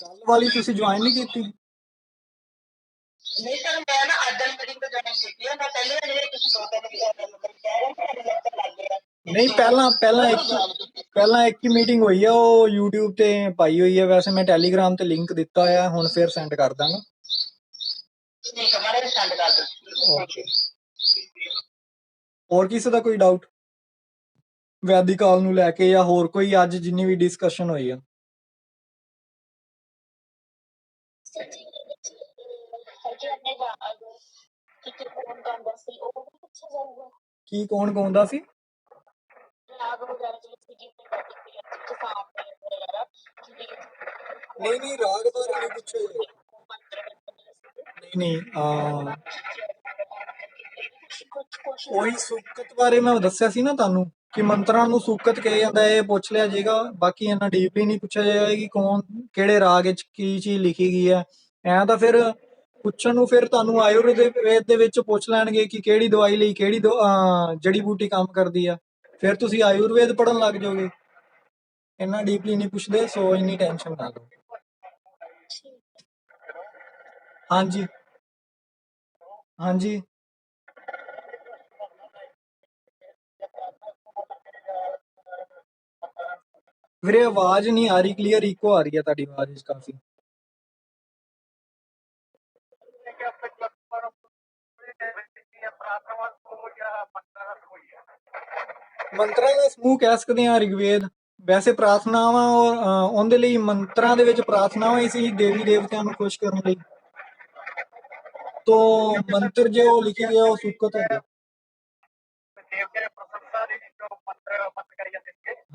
ਕੱਲ ਵਾਲੀ ਤੁਸੀਂ ਜੁਆਇਨ ਨਹੀਂ ਕੀਤੀ? ਨਹੀਂ ਸਰ, ਮੈਂ ਨਾ ਅੱਜ ਵਾਲੀ ਮੀਟਿੰਗ ਤੇ ਜੁਆਇਨ ਕੀਤੀ ਹੈ। ਮੈਂ ਪਹਿਲੇ ਜਿਹੜੇ ਤੁਸੀਂ ਦੋ ਤਿੰਨ ਨਹੀਂ, ਪਹਿਲਾਂ ਇੱਕ ਹੀ ਮੀਟਿੰਗ ਹੋਈ ਆ, ਉਹ YouTube ਤੇ ਪਾਈ ਹੋਈ ਹੈ। ਵੈਸੇ ਮੈਂ ਟੈਲੀਗ੍ਰਾਮ ਤੇ ਲਿੰਕ ਦਿੱਤਾ ਹੋਇਆ, ਹੁਣ ਫਿਰ ਸੈਂਡ ਕਰ ਦਾਂਗਾ। ਠੀਕ ਹੈ, ਮਾਰੇ ਸੈਂਡ ਕਰ ਦਿਓ। ਓਕੇ। ਹੋਰ ਕਿਸੇ ਦਾ ਕੋਈ ਡਾਊਟ ਵੈਦਿਕ ਕਾਲ ਨੂੰ ਲੈ ਕੇ, ਜਾਂ ਹੋਰ ਕੋਈ ਅੱਜ ਜਿੰਨੀ ਵੀ ਡਿਸਕਸ਼ਨ ਹੋਈ ਆ? ਕੀ ਕੌਣ ਗਾਉਂਦਾ ਸੀ? ਨਹੀਂ ਨਹੀਂ, ਰਾਗ ਬਾਰੇ ਨਹੀਂ ਪੁੱਛਿਆ। ਨਹੀਂ, ਉਹੀ ਸੂਕਤ ਬਾਰੇ ਮੈਂ ਦੱਸਿਆ ਸੀ ਨਾ ਤੁਹਾਨੂੰ, ਕਿ ਮੰਤਰਾਂ ਨੂੰ ਸੂਕਤ ਕਿਹਾ ਜਾਂਦਾ। ਇਹ ਪੁੱਛ ਲਿਆ ਜਾਏਗਾ, ਬਾਕੀ ਇਹਨਾਂ ਡੀਪਲੀ ਨਹੀਂ ਪੁੱਛਿਆ ਜਾਏਗਾ ਕਿ ਕੌਣ ਕਿਹੜੇ ਰਾਗ ਵਿੱਚ ਕੀ ਚੀਜ਼ ਲਿਖੀ ਗਈ ਹੈ। ਐ ਤਾਂ ਫਿਰ ਪੁੱਛਣ ਨੂੰ ਫਿਰ ਤੁਹਾਨੂੰ ਆਯੁਰਵੇਦ ਦੇ ਵਿੱਚ ਪੁੱਛ ਲੈਣਗੇ ਕਿ ਕਿਹੜੀ ਦਵਾਈ ਲਈ ਕਿਹੜੀ ਜੜੀ ਬੂਟੀ ਕੰਮ ਕਰਦੀ ਆ, ਫਿਰ ਤੁਸੀਂ ਆਯੁਰਵੇਦ ਪੜ੍ਹਨ ਲੱਗ ਜਾਓਗੇ। ਇੰਨਾ ਡੀਪਲੀ ਨਹੀਂ ਪੁੱਛਦੇ, ਸੋ ਇੰਨੀ ਟੈਨਸ਼ਨ ਨਾ ਲਓ। ਹਾਂਜੀ ਹਾਂਜੀ ਵੀਰੇ, ਆਵਾਜ਼ ਨਹੀਂ ਆ ਰਹੀ ਕਲੀਅਰ, ਇਕੋ ਆ ਰਹੀ ਹੈ ਤੁਹਾਡੀ ਆਵਾਜ਼ ਵਿੱਚ ਕਾਫੀ। ਮੰਤਰਾਂ ਦਾ ਸਮੂਹ ਕਹਿ ਸਕਦੇ ਹਾਂ ਰਿਗਵੇਦ। ਵੈਸੇ ਪ੍ਰਾਰਥਨਾਵਾਂ ਉਹਦੇ ਲਈ ਮੰਤਰਾਂ ਦੇ ਵਿੱਚ ਪ੍ਰਾਰਥਨਾਵਾਂ ਹੀ ਸੀ ਦੇਵੀ ਦੇਵਤਿਆਂ ਨੂੰ ਖੁਸ਼ ਕਰਨ ਲਈ। ਤੋ ਮੰਤਰ ਜੋ ਲਿਖੇ ਗਏ ਉਹ ਸੂਕਤ ਹੁੰਦੇ।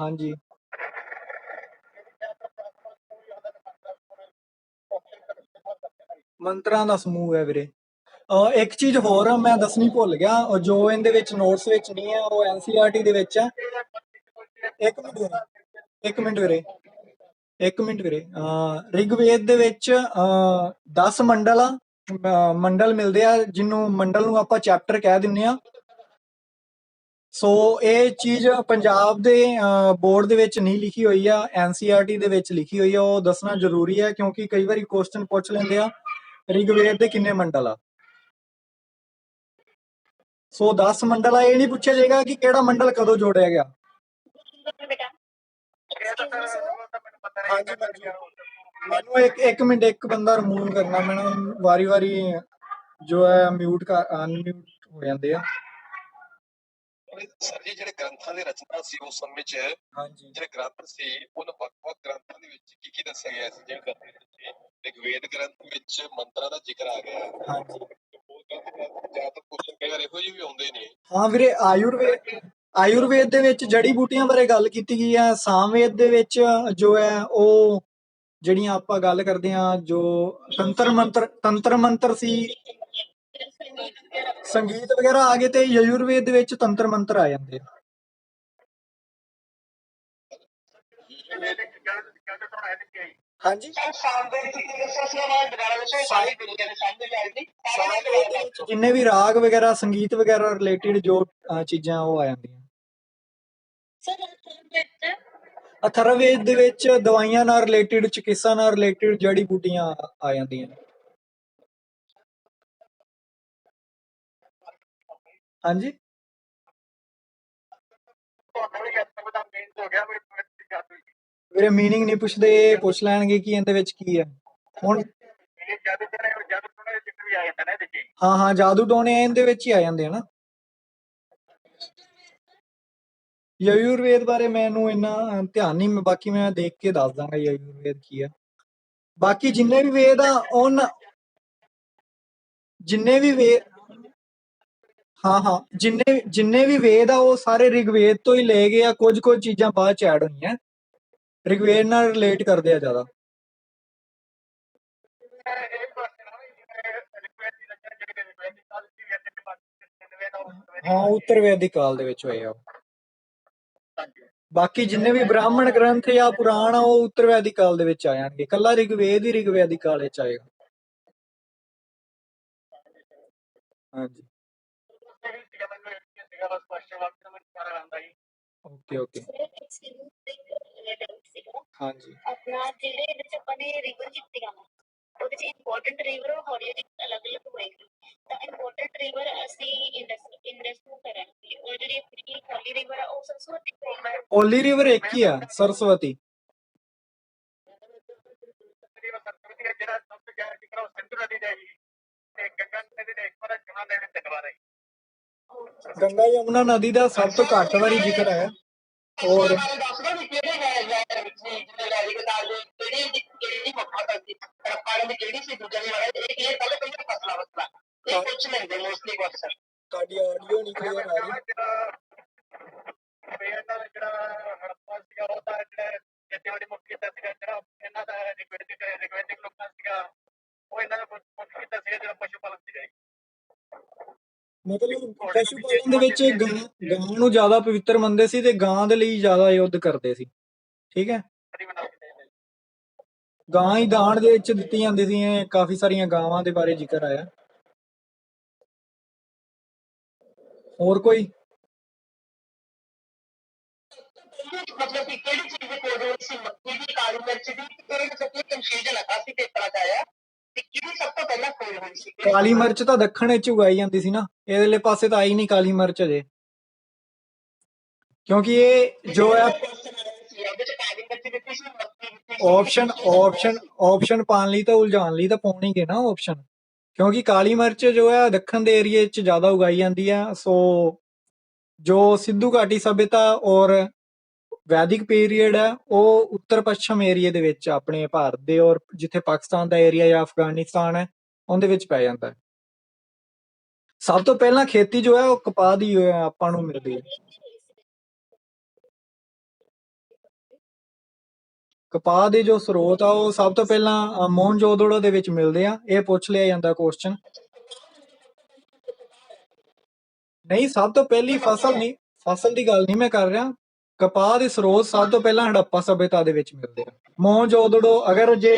ਹਾਂਜੀ, ਮੰਤਰਾਂ ਦਾ ਸਮੂਹ ਹੈ ਵੀਰੇ। ਇੱਕ ਚੀਜ਼ ਹੋਰ ਮੈਂ ਦੱਸਣੀ ਭੁੱਲ ਗਿਆ, ਜੋ ਇਹਦੇ ਵਿੱਚ ਨੋਟਸ ਵਿੱਚ ਨਹੀਂ ਹੈ, ਉਹ NCERT ਦੇ ਵਿੱਚ ਹੈ। ਇੱਕ ਮਿੰਟ ਵੀਰੇ, ਇੱਕ ਮਿੰਟ ਵੀਰੇ, ਇੱਕ ਮਿੰਟ ਵੀਰੇ। ਰਿਗਵੇਦ ਦੇ ਵਿੱਚ 10 ਮੰਡਲ ਆ, ਮੰਡਲ ਮਿਲਦੇ ਆ, ਜਿਹਨੂੰ ਮੰਡਲ ਨੂੰ ਆਪਾਂ ਚੈਪਟਰ ਕਹਿ ਦਿੰਦੇ ਆ। ਸੋ ਇਹ ਚੀਜ਼ ਪੰਜਾਬ ਦੇ ਬੋਰਡ ਦੇ ਵਿੱਚ ਨਹੀਂ ਲਿਖੀ ਹੋਈ ਆ, NCERT ਦੇ ਵਿੱਚ ਲਿਖੀ ਹੋਈ ਆ। ਉਹ ਦੱਸਣਾ ਜ਼ਰੂਰੀ ਹੈ, ਕਿਉਂਕਿ ਕਈ ਵਾਰੀ ਕੁਐਸਚਨ ਪੁੱਛ ਲੈਂਦੇ ਆ ਰਿਗਵੇਦ ਦੇ ਕਿੰਨੇ ਮੰਡਲ ਆ। ਸੋ 10 ਮੰਡਲ ਆ, ਇਹ ਨਹੀਂ ਪੁੱਛਿਆ ਜਾਏਗਾ ਕਿ ਕਿਹੜਾ ਮੰਡਲ ਕਦੋਂ ਜੋੜਿਆ ਗਿਆ। ਮੈਨੂੰ ਇੱਕ ਮਿੰਟ, ਇੱਕ ਬੰਦਾ ਰਿਮੂਵ ਕਰਨਾ, ਮੈਨੂੰ ਵਾਰੀ ਵਾਰੀ ਜੋ ਹੈ ਮਿਊਟ ਕਰ ਅਨਮਿਊਟ ਹੋ ਜਾਂਦੇ ਆ। ਸਰ ਜੀ, ਜਿਹੜੇ ਗ੍ਰੰਥਾਂ ਦੀ ਰਚਨਾ ਸੀ ਉਸ ਸਮੇਂ 'ਚ, ਹਾਂਜੀ, ਜਿਹੜੇ ਗ੍ਰੰਥ ਸੀ ਉਹਨਾਂ ਵੱਖ-ਵੱਖ ਗ੍ਰੰਥਾਂ ਦੇ ਵਿੱਚ ਕੀ ਦੱਸਿਆ ਗਿਆ ਸੀ? ਜਿਵੇਂ ਰਿਗਵੇਦ ਗ੍ਰੰਥ ਵਿੱਚ ਮੰਤਰਾਂ ਦਾ ਜ਼ਿਕਰ ਆ ਗਿਆ। ਹਾਂਜੀ, ਜ਼ਿਆਦਾਤਰ ਕੁਐਸਚਨ ਕਈ ਵਾਰ ਇਹੋ ਜਿਹੇ ਵੀ ਆਉਂਦੇ ਨੇ। ਹਾਂ ਵੀਰੇ, ਆਯੁਰਵੇਦ ਦੇ ਵਿੱਚ ਜੜੀ ਬੂਟੀਆਂ ਬਾਰੇ ਗੱਲ ਕੀਤੀ ਗਈ ਹੈ। ਸਾਮਵੇਦ ਦੇ ਵਿੱਚ ਜੋ ਹੈ ਉਹ ਜਿਹੜੀਆਂ ਆਪਾਂ ਗੱਲ ਕਰਦੇ ਹਾਂ, ਜੋ ਤੰਤਰ ਮੰਤਰ ਸੀ, ਸੰਗੀਤ ਵਗੈਰਾ ਆ ਗਏ, ਤੇ ਯਜੁਰਵੇਦ ਦੇ ਵਿੱਚ ਤੰਤਰ ਮੰਤਰ ਆ ਜਾਂਦੇ ਆ। ਹਾਂਜੀ, ਜਿੰਨੇ ਵੀ ਰਾਗ ਵਗੈਰਾ, ਸੰਗੀਤ ਵਗੈਰਾ ਰਿਲੇਟਿਡ ਜੋ ਚੀਜ਼ਾਂ ਉਹ ਆ ਜਾਂਦੀਆਂ। ਅਥਰਵੇਦ ਦੇ ਵਿੱਚ ਦਵਾਈਆਂ ਨਾਲ ਰਿਲੇਟਿਡ, ਚਿਕਿਤਸਾ ਨਾਲ ਰਿਲੇਟਿਡ ਜੜੀ ਬੂਟੀਆਂ ਆ ਜਾਂਦੀਆਂ। ਹਾਂਜੀ, ਵੀਰੇ ਮੀਨਿੰਗ ਨਹੀਂ ਪੁੱਛਦੇ, ਪੁੱਛ ਲੈਣਗੇ ਕਿ ਇਹਦੇ ਵਿੱਚ ਕੀ ਹੈ ਹੁਣ। ਹਾਂ ਹਾਂ, ਜਾਦੂ ਟੋਣੇ ਇਹਦੇ ਵਿੱਚ ਹੀ ਆ ਜਾਂਦੇ ਆ ਨਾ। ਯਜੁਰਵੇਦ ਬਾਰੇ ਮੈਨੂੰ ਇੰਨਾ ਧਿਆਨ ਨਹੀਂ, ਬਾਕੀ ਮੈਂ ਦੇਖ ਕੇ ਦੱਸ ਦਾਂਗਾ ਯਜੁਰਵੇਦ ਕੀ ਆ। ਬਾਕੀ ਜਿੰਨੇ ਵੀ ਵੇਦ ਆ ਜਿੰਨੇ ਵੀ ਵੇਦ, ਹਾਂ ਹਾਂ, ਜਿੰਨੇ ਵੀ ਵੇਦ ਆ ਉਹ ਸਾਰੇ ਰਿਗਵੇਦ ਤੋਂ ਹੀ ਲਏ ਗਏ ਆ, ਕੁਝ ਕੁਝ ਚੀਜ਼ਾਂ ਬਾਅਦ ਚ ਐਡ ਹੋਈਆਂ, ਰਿਗਵੇਦ ਨਾਲ ਰਿਲੇਟ ਕਰਦੇ ਆ ਜ਼ਿਆਦਾ। ਹਾਂ, ਉੱਤਰ ਵੈਦਿਕ ਕਾਲ ਦੇ ਵਿੱਚ ਹੋਏ ਆ ਉਹ। ਬਾਕੀ ਜਿੰਨੇ ਵੀ ਬ੍ਰਾਹਮਣ ਗ੍ਰੰਥ ਜਾਂ ਪੁਰਾਣ ਆ ਉਹ ਉੱਤਰ ਵੈਦਿਕ ਕਾਲ ਦੇ ਵਿੱਚ ਆ ਜਾਣਗੇ, ਕੱਲਾ ਰਿਗਵੇਦ ਹੀ ਰਿਗਵੈਦਿਕ ਕਾਲ ਵਿੱਚ ਆਏਗਾ। ਹਾਂਜੀ, ਓਕੇ ਓਕੇ, ਹਾਂਜੀ। ਓਲੀ ਰਿਵਰ ਇੱਕ ਹੀ ਆ, ਸਰਸਵਤੀ। ਗੰਗਾ ਯਮੁਨਾ ਨਦੀ ਦਾ ਸਭ ਤੋਂ ਘੱਟ ਵਾਰੀ ਜ਼ਿਕਰ ਹੈ। ਔਰ ਤੁਹਾਡੀ ਆਡੀਓ ਨਹੀਂ ਕਲੀਅਰ ਆ ਰਹੀ। ਮਤਲਬ ਪਸ਼ੂ ਪਾਲਣ ਦੇ ਵਿੱਚ ਗਾਂ ਨੂੰ ਜ਼ਿਆਦਾ ਪਵਿੱਤਰ ਮੰਨਦੇ ਸੀ ਤੇ ਗਾਂ ਦੇ ਲਈ ਜ਼ਿਆਦਾ ਯੁੱਧ ਕਰਦੇ ਸੀ, ਠੀਕ ਹੈ। ਗਾਂ ਹੀ ਦਾਨ ਦੇ ਵਿੱਚ ਦਿੱਤੀ ਜਾਂਦੀ ਸੀ, ਕਾਫੀ ਸਾਰੀਆਂ ਗਾਵਾਂ ਦੇ ਬਾਰੇ ਜ਼ਿਕਰ ਆਇਆ। ਹੋਰ ਕੋਈ? ਕਾਲੀ ਮਿਰਚ ਤਾਂ ਦੱਖਣ ਵਿੱਚ ਉਗਾਈ ਜਾਂਦੀ ਸੀ ਨਾ, ਇਹਦੇ ਪਾਸੇ ਤਾਂ ਆਈ ਨਹੀਂ ਕਾਲੀ ਮਿਰਚ ਅਜੇ, ਕਿਉਂਕਿ ਇਹ ਜੋ ਹੈ ਆਪਸ਼ਨ ਪਾਉਣ ਲਈ ਤਾਂ ਉਲਝਾਉਣ ਲਈ ਤਾਂ ਪਾਉਣੀ ਹੈ ਨਾ ਆਪਸ਼ਨ, ਕਿਉਂਕਿ ਕਾਲੀ ਮਿਰਚ ਜੋ ਹੈ ਦੱਖਣ ਦੇ ਏਰੀਏ 'ਚ ਜ਼ਿਆਦਾ ਉਗਾਈ ਜਾਂਦੀ ਹੈ। ਸੋ ਜੋ ਸਿੰਧੂ ਘਾਟੀ ਸਭਿਅਤਾ ਔਰ ਵੈਦਿਕ ਪੀਰੀਅਡ ਹੈ ਉਹ ਉੱਤਰ ਪੱਛਮ ਏਰੀਏ ਦੇ ਵਿੱਚ ਆਪਣੇ ਭਾਰਤ ਦੇ, ਔਰ ਜਿੱਥੇ ਪਾਕਿਸਤਾਨ ਦਾ ਏਰੀਆ ਜਾਂ ਅਫਗਾਨਿਸਤਾਨ ਹੈ ਉਹਦੇ ਵਿੱਚ ਪੈ ਜਾਂਦਾ ਹੈ। ਸਭ ਤੋਂ ਪਹਿਲਾਂ ਖੇਤੀ ਜੋ ਹੈ ਉਹ ਕਪਾਹ ਦੀ ਆਪਾਂ ਨੂੰ ਮਿਲਦੀ ਹੈ। ਕਪਾਹ ਦੇ ਜੋ ਸਰੋਤ ਆ ਉਹ ਸਭ ਤੋਂ ਪਹਿਲਾਂ ਮੋਹਨਜੋਦੜੋ ਦੇ ਵਿੱਚ ਮਿਲਦੇ ਆ, ਇਹ ਪੁੱਛ ਲਿਆ ਜਾਂਦਾ ਕੁਐਸਚਨ। ਨਹੀਂ, ਸਭ ਤੋਂ ਪਹਿਲੀ ਫਸਲ ਨਹੀਂ, ਫਸਲ ਦੀ ਗੱਲ ਨਹੀਂ ਮੈਂ ਕਰ ਰਿਹਾ, ਕਪਾਹ ਦੇ ਸਰੋਤ ਸਭ ਤੋਂ ਪਹਿਲਾਂ ਹੜੱਪਾ ਸਭਿਅਤਾ ਦੇ ਵਿੱਚ ਮਿਲਦੇ ਆ। ਮੋਹਨਜੋਦੜੋ, ਅਗਰ ਜੇ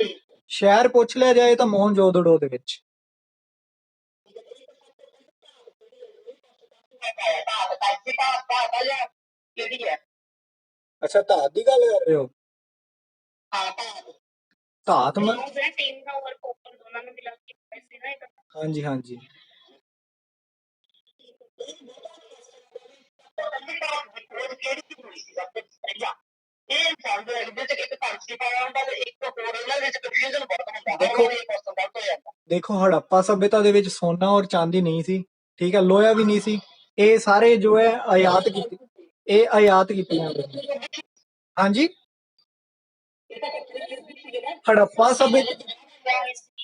ਸ਼ਹਿਰ ਪੁੱਛ ਲਿਆ ਜਾਏ ਤਾਂ ਮੋਹਨਜੋਦੜੋ ਦੇ ਵਿੱਚ। ਅੱਛਾ, ਧਾਤ ਦੀ ਗੱਲ ਕਰ ਰਹੇ ਹੋ? ਧਾਤ ਹਾਂਜੀ ਹਾਂਜੀ, ਦੇਖੋ ਹੜੱਪਾ ਸਭਿਅਤਾ ਦੇ ਵਿੱਚ ਸੋਨਾ ਔਰ ਚਾਂਦੀ ਨਹੀਂ ਸੀ, ਠੀਕ ਹੈ, ਲੋਹਾ ਵੀ ਨਹੀਂ ਸੀ, ਇਹ ਸਾਰੇ ਜੋ ਹੈ ਆਯਾਤ ਕੀਤੀ, ਇਹ ਆਯਾਤ ਕੀਤੀਆਂ। ਹਾਂਜੀ,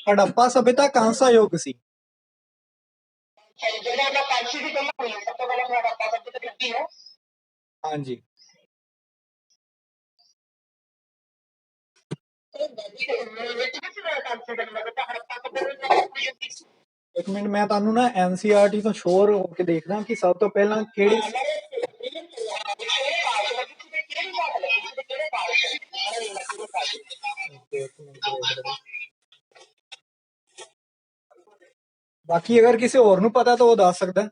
ਹੜੱਪਾ ਸਭਿਅਤਾ ਕਾਂਸਾ ਯੁੱਗ ਸੀ। ਹਾਂਜੀ, ਇੱਕ ਮਿੰਟ ਮੈਂ ਤੁਹਾਨੂੰ ਨਾ NCERT ਤੋਂ ਸ਼ੋਰ ਹੋ ਕੇ ਦੇਖਦਾ ਕਿ ਸਭ ਤੋਂ ਪਹਿਲਾਂ ਕਿਹੜੀ। ਬਾਕੀ ਅਗਰ ਕਿਸੇ ਹੋਰ ਨੂੰ ਪਤਾ ਤਾਂ ਉਹ ਦੱਸ ਸਕਦਾ।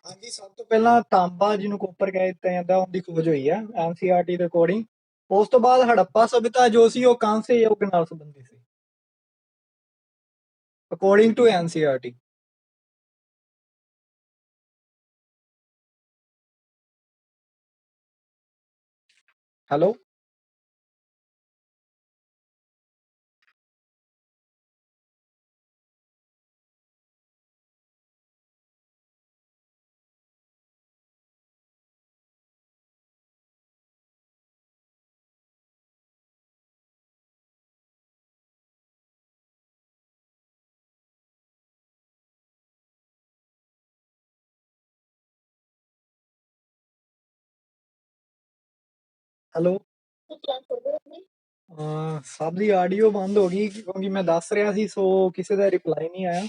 ਹਾਂਜੀ, ਸਭ ਤੋਂ ਪਹਿਲਾਂ ਤਾਂਬਾ ਜਿਹਨੂੰ ਕੋਪਰ ਕਹਿ ਦਿੱਤਾ ਜਾਂਦਾ ਉਹਦੀ ਖੋਜ ਹੋਈ ਆ ਐਨਸੀਈਆਰਟੀ ਦੇ ਅਕੋਰਡਿੰਗ। ਉਸ ਤੋਂ ਬਾਅਦ ਹੜੱਪਾ ਸਭਿਅਤਾ ਜੋ ਸੀ ਉਹ ਕਾਂਸੇ ਯੁੱਗ ਨਾਲ ਸੰਬੰਧਿਤ ਸੀ ਅਕੋਰਡਿੰਗ ਟੂ ਐਨਸੀਈਆਰਟੀ। ਹੈਲੋ। ਹੈਲੋ। ਸਭ ਦੀ ਆਡੀਓ ਬੰਦ ਹੋ ਗਈ ਕਿਉਂਕਿ ਮੈਂ ਦੱਸ ਰਿਹਾ ਸੀ, ਸੋ ਕਿਸੇ ਦਾ ਰਿਪਲਾਈ ਨਹੀਂ ਆਇਆ।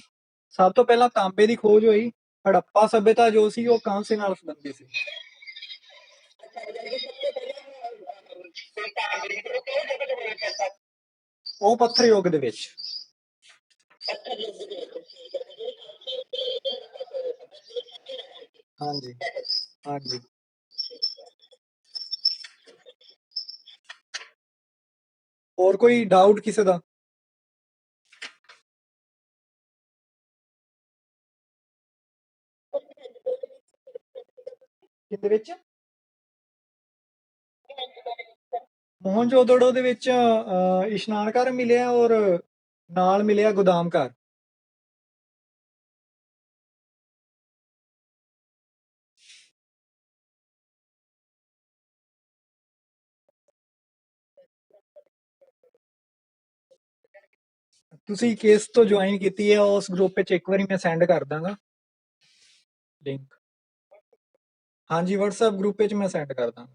ਸਭ ਤੋਂ ਪਹਿਲਾਂ ਤਾਂਬੇ ਦੀ ਖੋਜ ਹੋਈ। ਹੜੱਪਾ ਸਭਿਅਤਾ ਜੋ ਸੀ ਉਹ ਕਾਂਸੇ ਨਾਲ ਸੰਬੰਧਿਤ ਸੀ। ਉਹ ਪੱਥਰ ਯੁੱਗ ਦੇ ਵਿੱਚ। ਹਾਂਜੀ ਹਾਂਜੀ। ਹੋਰ ਕੋਈ ਡਾਊਟ ਕਿਸੇ ਦਾ? ਕਿਹਦੇ ਵਿੱਚ? ਮੋਹਨਜੋਦੜੋ ਦੇ ਵਿੱਚ ਇਸ਼ਨਾਨ ਘਰ ਮਿਲਿਆ ਔਰ ਨਾਲ ਮਿਲਿਆ ਗੋਦਾਮ ਘਰ। ਤੁਸੀਂ ਕਿਸ ਤੋਂ ਜੁਆਇਨ ਕੀਤੀ ਹੈ ਉਸ ਗਰੁੱਪ ਵਿੱਚ ਇੱਕ ਵਾਰੀ ਮੈਂ ਸੈਂਡ ਕਰ ਦਾਂਗਾ ਲਿੰਕ। ਹਾਂਜੀ WhatsApp ਗਰੁੱਪ ਵਿੱਚ ਮੈਂ ਸੈਂਡ ਕਰ ਦਾਂਗਾ।